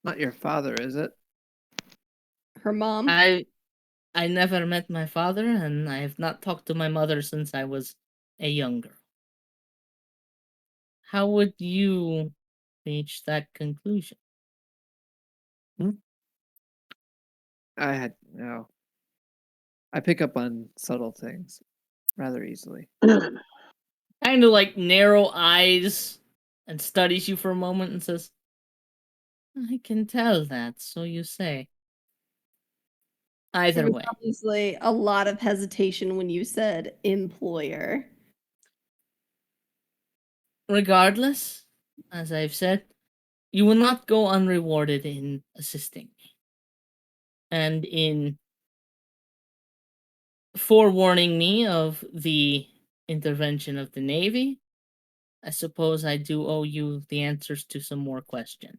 Not your father, is it? Her mom. I never met my father, and I have not talked to my mother since I was a young girl. How would you reach that conclusion? I had no. I pick up on subtle things rather easily. Kind of like narrow eyes and studies you for a moment and says, I can tell that, so you say. There Either was way. obviously a lot of hesitation when you said employer. Regardless, as I've said, you will not go unrewarded in assisting me. And in forewarning me of the intervention of the Navy, I suppose I do owe you the answers to some more questions.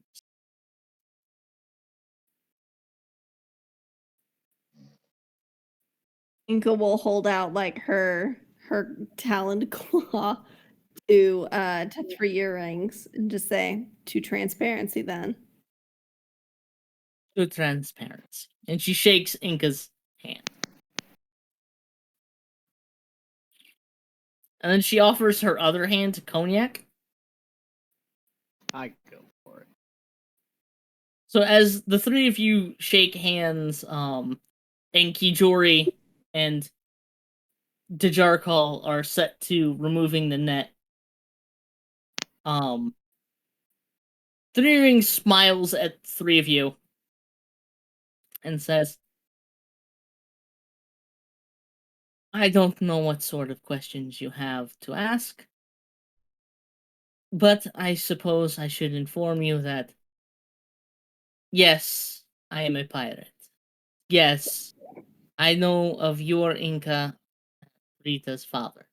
Inka will hold out like her taloned claw to 3 earrings and just say to transparency then. To transparency. And she shakes Inca's hand. And then she offers her other hand to Cognac. I go for it. So as the three of you shake hands, Enkijori and Dajarkal are set to removing the net. Three Rings smiles at three of you and says, I don't know what sort of questions you have to ask, but I suppose I should inform you that, yes, I am a pirate. Yes, I know of your Inca, Rita's father.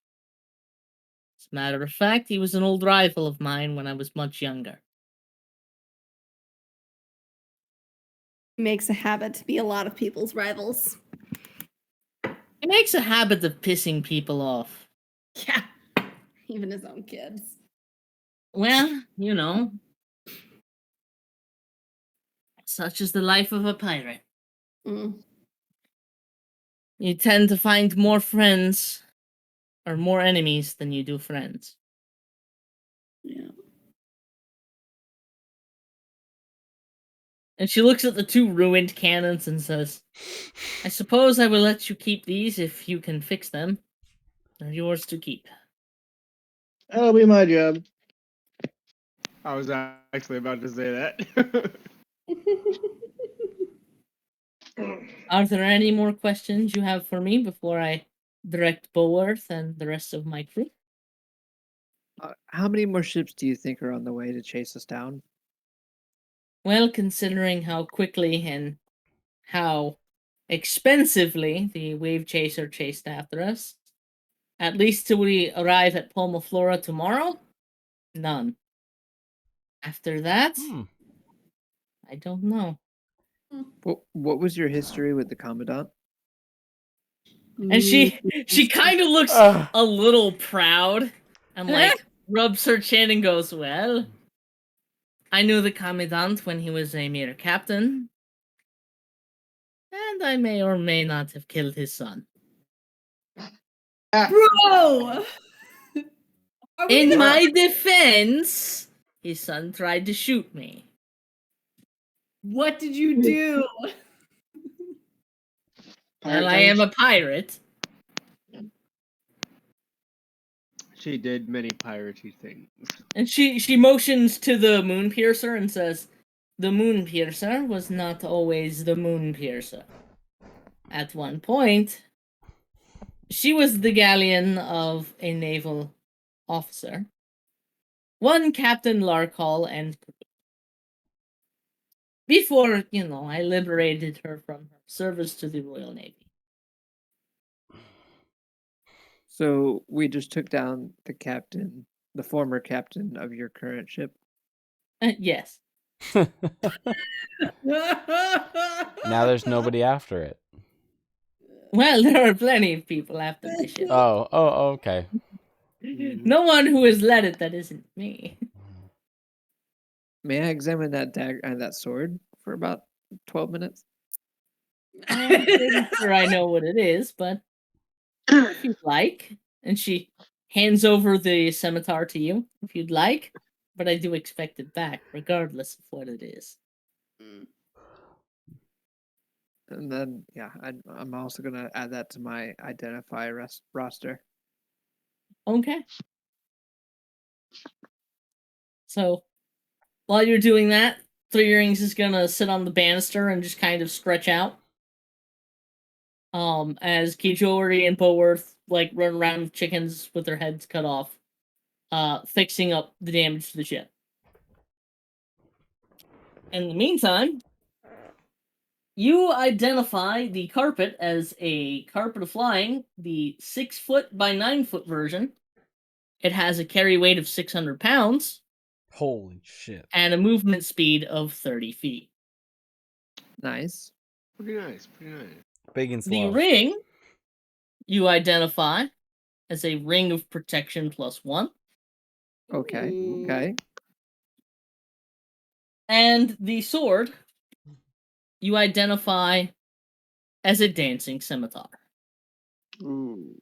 As a matter of fact, he was an old rival of mine when I was much younger. It makes a habit to be a lot of people's rivals. He makes a habit of pissing people off. Yeah. Even his own kids. Well, you know, such is the life of a pirate. Mm. You tend to find more friends or more enemies than you do friends. Yeah. And she looks at the two ruined cannons and says, I suppose I will let you keep these if you can fix them. They're yours to keep. That'll be my job. I was actually about to say that. Are there any more questions you have for me before I direct Boworth and the rest of my crew? How many more ships do you think are on the way to chase us down? Well, considering how quickly and how expensively the wave chaser chased after us, at least till we arrive at Pomoflora tomorrow, none. After that, I don't know. What was your history with the Commandant? And she kind of looks a little proud and like rubs her chin and goes, well, I knew the Commandant when he was a mere captain, and I may or may not have killed his son. Bro! In my defense, his son tried to shoot me. What did you do? Well, I am a pirate. She did many piratey things. And she motions to the moon piercer and says, the Moon Piercer was not always the Moon Piercer. At one point, she was the galleon of a naval officer, one Captain Larkhall, and before, I liberated her from her service to the Royal Navy. So we just took down the former captain of your current ship. Yes. Now there's nobody after it. Well, there are plenty of people after my ship. Oh, okay. No one who has led it that isn't me. May I examine that dagger and that sword for about 12 minutes? I'm pretty sure I know what it is, but if you'd like. And she hands over the scimitar to you, if you'd like. But I do expect it back, regardless of what it is. And then, yeah, I'm also going to add that to my identify roster. Okay. So, while you're doing that, Three Rings is going to sit on the banister and just kind of stretch out. As Kijori and Boworth run around with chickens with their heads cut off, fixing up the damage to the ship. In the meantime, you identify the carpet as a carpet of flying, the 6-foot by 9-foot version. It has a carry weight of 600 pounds. Holy shit. And a movement speed of 30 feet. Nice. Pretty nice. Big and slow. The ring you identify as a ring of protection +1. Okay. And the sword you identify as a dancing scimitar. Ooh.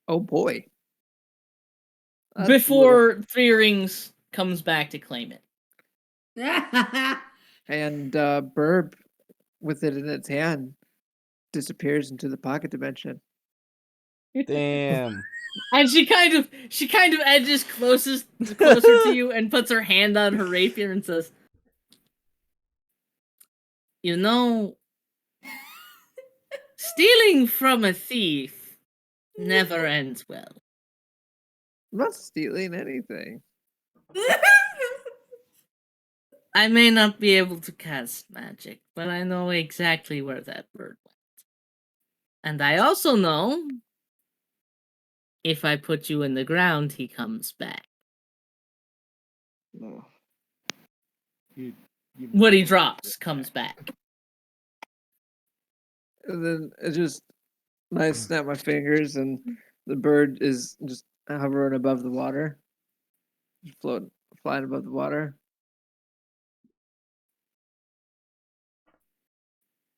Oh boy. That's Before Three Rings comes back to claim it. And Burb, with it in its hand, disappears into the pocket dimension. Damn. And she kind of edges closer to you and puts her hand on her rapier and says, stealing from a thief never ends well. I'm not stealing anything. I may not be able to cast magic, but I know exactly where that bird went. And I also know if I put you in the ground, he comes back. No. What he drops comes back. And then I snap my fingers, and the bird is just hovering above the water, just flying above the water.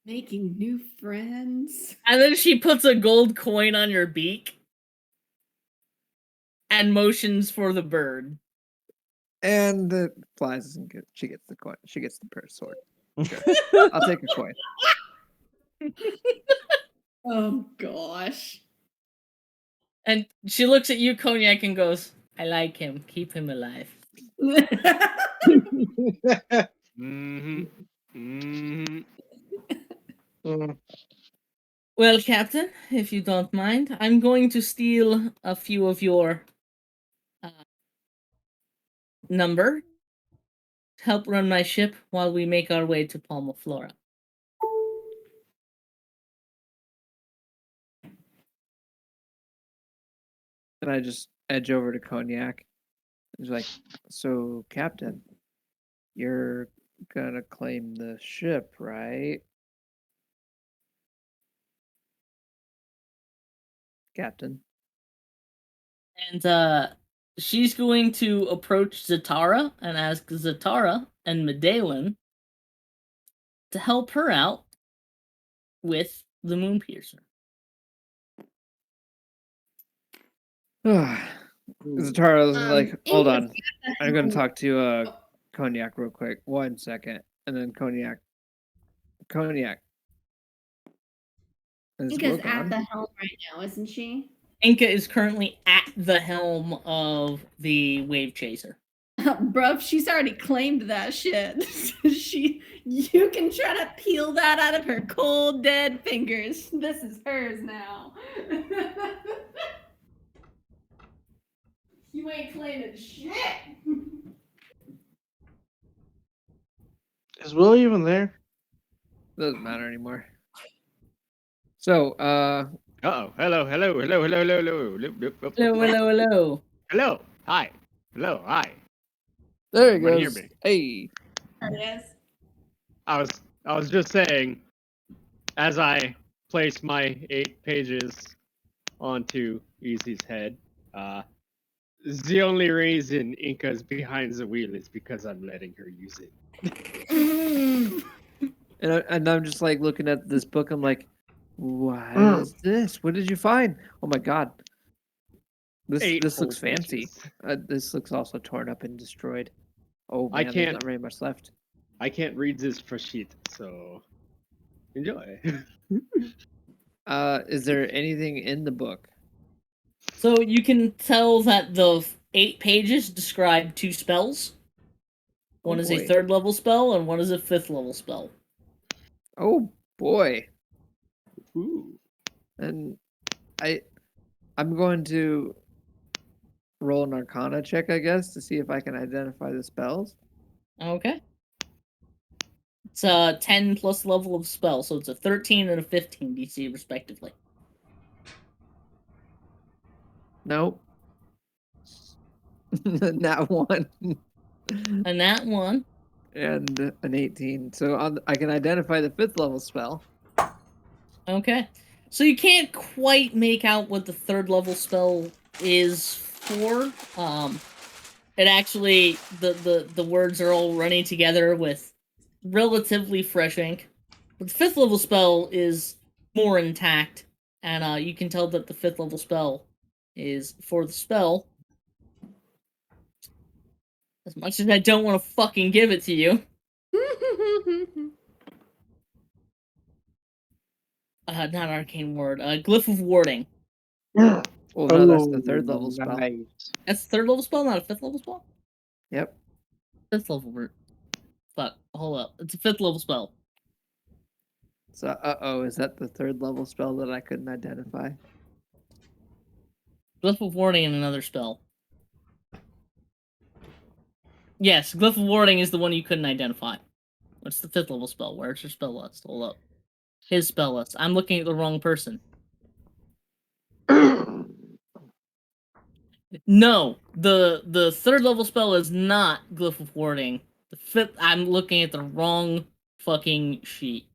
Making new friends. And then she puts a gold coin on your beak and motions for the bird. And the flies and she gets the coin. She gets the sword. Sure. I'll take a coin. Oh gosh. And she looks at you, Cognac, and goes, I like him. Keep him alive. Well, Captain, if you don't mind, I'm going to steal a few of your number to help run my ship while we make our way to Palma Flora. And I just edge over to Cognac. He's like, so, Captain, you're gonna claim the ship, right? Captain. And she's going to approach Zatara and ask Zatara and Medallion to help her out with the Moon Piercer. Zatara's like, hold on. I'm gonna helm. talk to Cognac real quick. 1 second. And then Cognac. Inka's at the helm right now, isn't she? Inka is currently at the helm of the Wave Chaser. Bruv, she's already claimed that shit. You can try to peel that out of her cold, dead fingers. This is hers now. You ain't claiming shit. Is Will even there? Doesn't matter anymore. So, Uh-oh. Hello. Hello. Hi. Hello. Hi. there he Everybody hear goes. me? Hey. There it is. I was just saying, as I place my 8 pages onto Easy's head, the only reason Inca's behind the wheel is because I'm letting her use it. And I'm just like looking at this book. I'm like, what is this? What did you find? Oh my god. Eight This whole looks fancy. pages. This looks also torn up and destroyed. Oh I man, there's can't- not very much left. I can't read this for shit, so enjoy. Is there anything in the book? So you can tell that the 8 pages describe 2 spells. One is a boy. 3rd level spell, and one is a 5th level spell. Oh boy. Ooh. And I'm going to roll an Arcana check, I guess, to see if I can identify the spells. Okay. It's a 10 plus level of spell, so it's a 13 and a 15 DC respectively. Nope. Not one. And that one. And an 18. So I can identify the 5th level spell. Okay. So you can't quite make out what the 3rd level spell is for. It actually, the words are all running together with relatively fresh ink. But the 5th level spell is more intact, and you can tell that the 5th level spell is for the spell. As much as I don't want to fucking give it to you. Not arcane ward. Glyph of warding. Well, no, that's the 3rd level spell. Nice. That's the 3rd level spell, not a 5th level spell? Yep. 5th level word. Fuck, hold up. It's a 5th level spell. So, is that the 3rd level spell that I couldn't identify? Glyph of warding and another spell. Yes, Glyph of warding is the one you couldn't identify. What's the 5th level spell? Where's your spell list? Hold up. His spell list. I'm looking at the wrong person. No, the 3rd level spell is not Glyph of warding. The 5th, I'm looking at the wrong fucking sheet.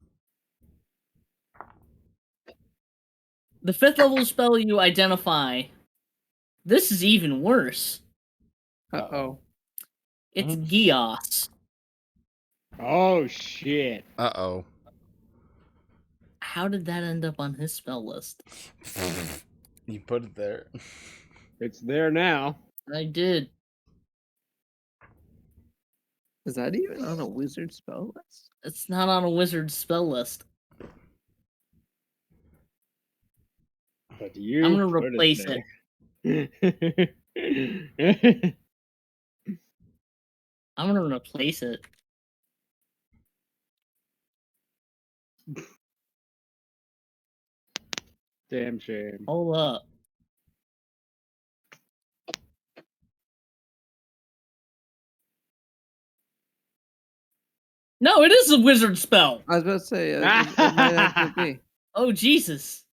The 5th level spell you identify. This is even worse. Uh-oh. It's Gios. Oh shit. Uh-oh. How did that end up on his spell list? You put it there. It's there now. I did. Is that even on a wizard spell list? It's not on a wizard's spell list. But you I'm gonna put replace it. I'm gonna replace it. Damn shame. Hold up. No, it is a wizard spell. I was about to say, it might actually be. Oh, Jesus.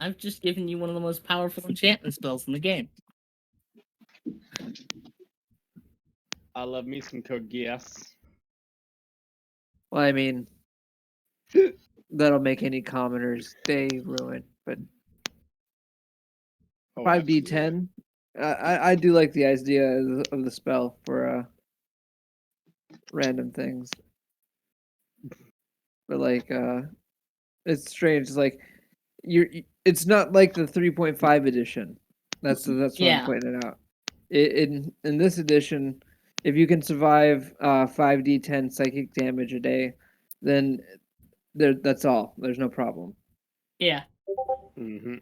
I've just given you one of the most powerful enchantment spells in the game. I love me some Kogias. Well, I mean, that'll make any commoner's day ruined, but Oh, 5d10. I do like the idea of the spell for random things, but like it's strange. It's like it's not like the 3.5 edition. That's what Yeah. I'm pointing it out. In this edition, if you can survive 5d10 psychic damage a day, then that's all. There's no problem. Yeah. Mm-hmm.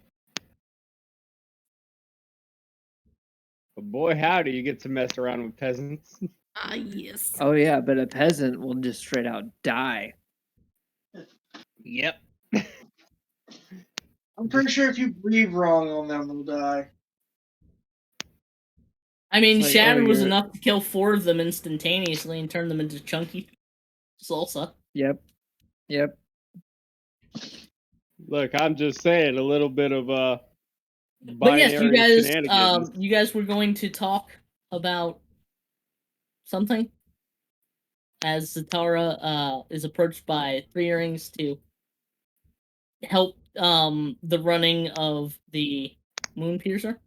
But boy, howdy, you get to mess around with peasants. Ah, yes. Oh yeah, but a peasant will just straight out die. Yep. I'm pretty sure if you breathe wrong on them, they'll die. I mean, It's like, Shatter oh, was you're- enough to kill 4 of them instantaneously and turn them into chunky salsa. Yep. Yep. Look, I'm just saying a little bit of But yes, binary shenanigans. you guys were going to talk about something as Zatara is approached by 3 earrings to help the running of the moon piercer.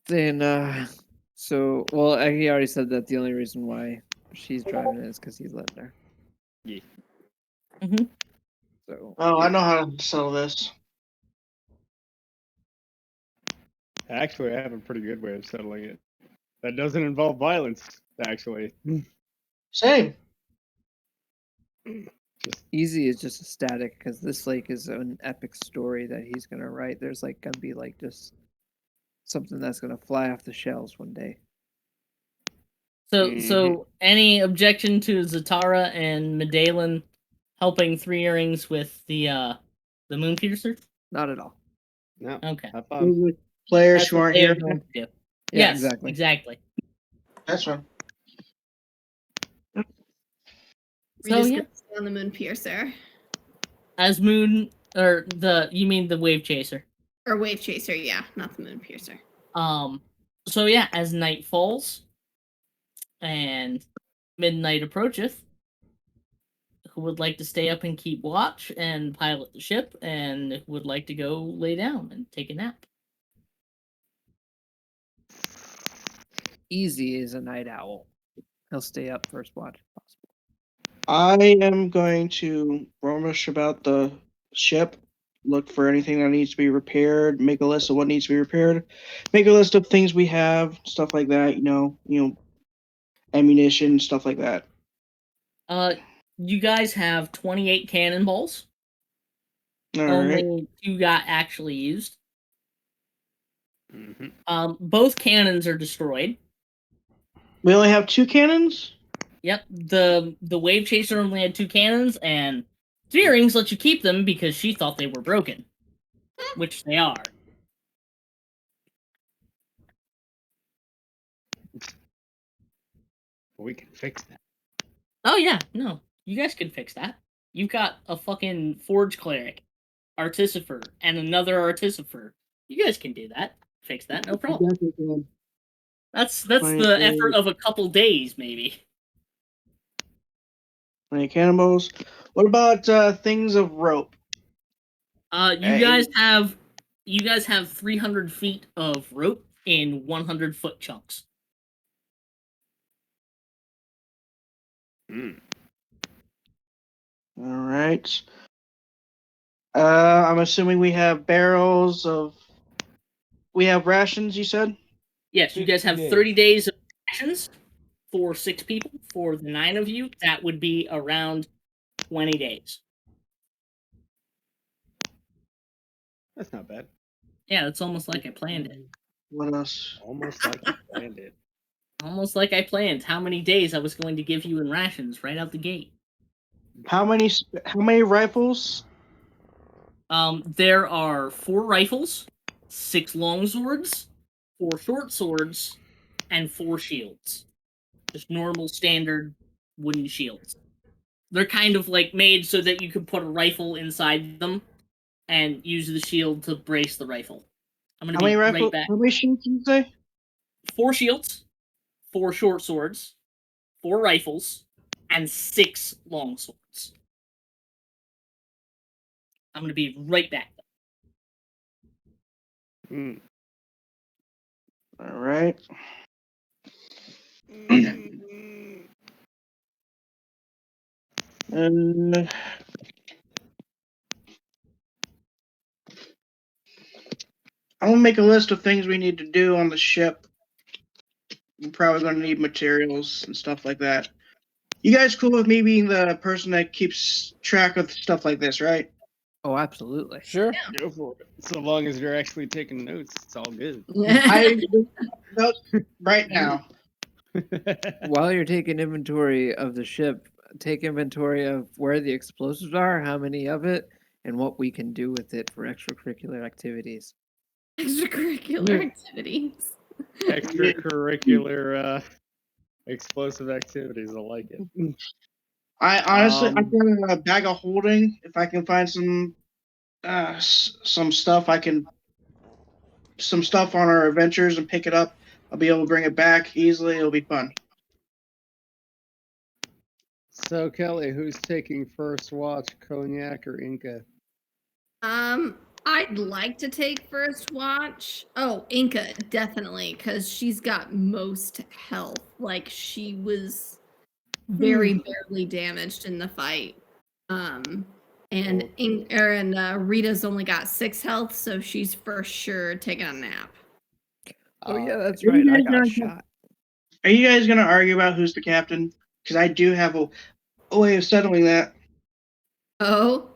Then so well he already said that the only reason why she's driving it is because he's letting her. Yeah. Mm-hmm. So Oh, I know how to settle this. Actually, I have a pretty good way of settling it. That doesn't involve violence, actually. Same. Just easy is just a static because this like is an epic story that he's gonna write. There's like gonna be like just something that's gonna fly off the shelves one day. So any objection to Zatara and Medallion helping 3 earrings with the moon piercer? Not at all. no. Okay. Have fun. With players That's who what aren't they here. are going to do. Yeah, Yes, exactly. That's fine. We So just yeah, gonna stay on the moon piercer as moon or you mean the wave chaser? or wave chaser? Yeah, not the moon piercer. So yeah, as night falls and midnight approacheth, who would like to stay up and keep watch and pilot the ship, and who would like to go lay down and take a nap? Easy is a night owl. He'll stay up first watch if possible. I am going to rummage about the ship, look for anything that needs to be repaired, make a list of what needs to be repaired, make a list of things we have, stuff like that. Ammunition, stuff like that. You guys have 28 cannonballs. All right. Only 2 got actually used. Mm-hmm. Both cannons are destroyed. We only have 2 cannons. Yep, the wave chaser only had 2 cannons, and 3 earrings let you keep them because she thought they were broken, which they are. We can fix that. Oh yeah, no, you guys can fix that. You've got a fucking forge cleric, artificer, and another artificer. You guys can do that. Fix that, no problem. Definitely can. That's Twenty the effort of a couple days, maybe. 20 cannonballs. What about things of rope? You guys have 300 feet of rope in 100-foot chunks. Mm. All right. I'm assuming we have barrels of. We have rations. You said. Yes, you guys have 50 30 days of rations for 6 people. For the 9 of you, that would be around 20 days. That's not bad. Yeah, it's almost like I planned it. What else? Almost like you planned it. Almost like I planned how many days I was going to give you in rations right out the gate. How many rifles? There are 4 rifles, 6 long swords, 4 short swords, and 4 shields. Just normal standard wooden shields. They're kind of like made so that you can put a rifle inside them and use the shield to brace the rifle. I'm gonna How many be rifles? right back. How many shields did you say? 4 shields, 4 short swords, 4 rifles, and 6 long swords. I'm gonna be right back. Mm. All right. And I'm gonna make a list of things we need to do on the ship. We're probably gonna need materials and stuff like that. You guys cool with me being the person that keeps track of stuff like this, right? Oh, absolutely. Sure. Go for it. So long as you're actually taking notes, it's all good. I notes right now. While you're taking inventory of the ship, take inventory of where the explosives are, how many of it, and what we can do with it for extracurricular activities. Extracurricular activities. Extracurricular explosive activities. I like it. I honestly, I Um, got a bag of holding. If I can find some stuff, some stuff on our adventures and pick it up. I'll be able to bring it back easily. It'll be fun. So Kelly, who's taking first watch, Cognac or Inca? I'd like to take first watch. Oh, Inca, definitely, because she's got most health. Like she was very barely damaged in the fight. And Rita's only got 6 health, so she's for sure taking a nap. Oh yeah, that's Are right. you I guys got a gonna- shot. Are you guys going to argue about who's the captain? Because I do have a way of settling that. Oh,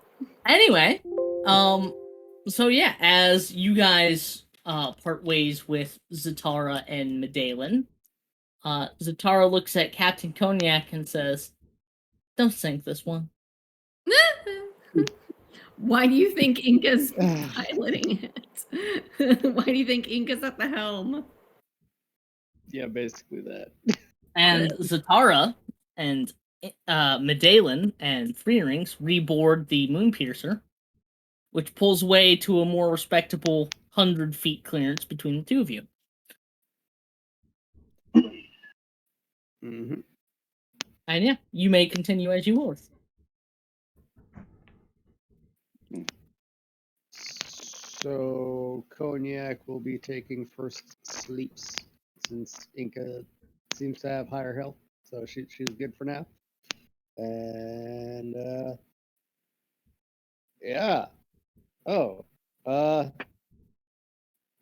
Anyway, so yeah, as you guys part ways with Zatara and Medallion, Zatara looks at Captain Cognac and says, "Don't sink this one." why do you think Inca's piloting it? Why do you think Inca's at the helm? Yeah, basically that. And Zatara and Medallion and Freerings reboard the Moonpiercer, which pulls away to a more respectable 100 feet clearance between the two of you. Mm-hmm. And yeah, you may continue as you will. So Cognac will be taking first sleeps since Inca seems to have higher health, so she's good for now. And yeah. Oh,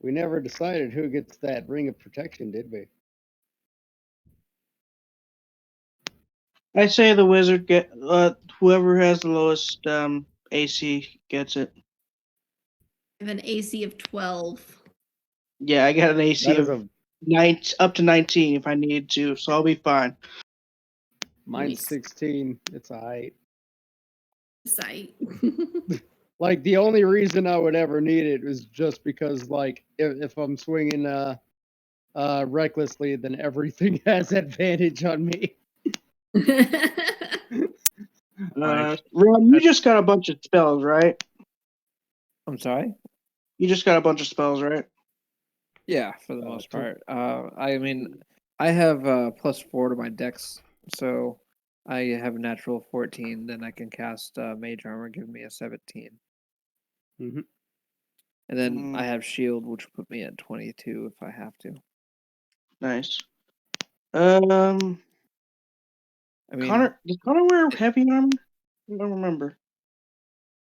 we never decided who gets that ring of protection, did we? I say the wizard get whoever has the lowest AC gets it. I have an AC of 12. Yeah, I got an AC That is of a up to 19 if I need to, so I'll be fine. mine's Nice. 16. It's a height. Sight. Like the only reason I would ever need it is just because, like, if I'm swinging recklessly, then everything has advantage on me. Like, Ron, you just got a bunch of spells, right? I'm sorry. You just got a bunch of spells, right? Yeah, for the most two- part. I mean, I have +4 to my dex, so I have a natural 14. Then I can cast Mage Armor, give me a 17, Mhm. and then I have Shield, which will put me at 22 if I have to. Nice. I mean, Does Connor wear heavy armor? I don't remember.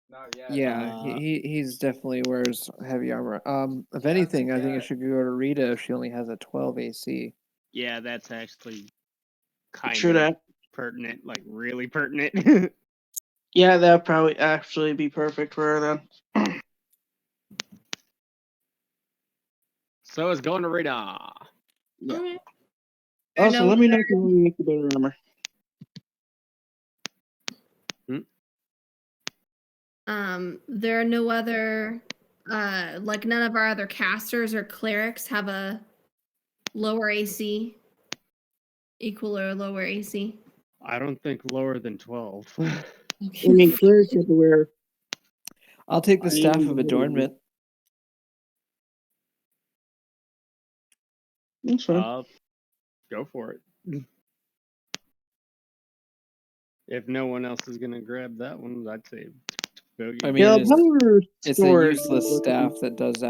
Not yet. yeah, he's definitely wears heavy armor. If anything, I think it should go to Rita if she only has a 12 AC. Yeah, that's actually kind True of that. pertinent, like really pertinent. Yeah, that'd probably actually be perfect for her then. So it's going to Rita. Yeah. Okay. Also, let me know if you want to make the better armor. There are no other like none of our other casters or clerics have a lower AC, equal or lower AC. I don't think lower than 12. I mean, clerics have to wear. I'll take the I Staff mean, of Adornment. That's fine. Go for it. If no one else is gonna grab that one, I'd say. I mean, Yeah, it's a power useless sword. staff that does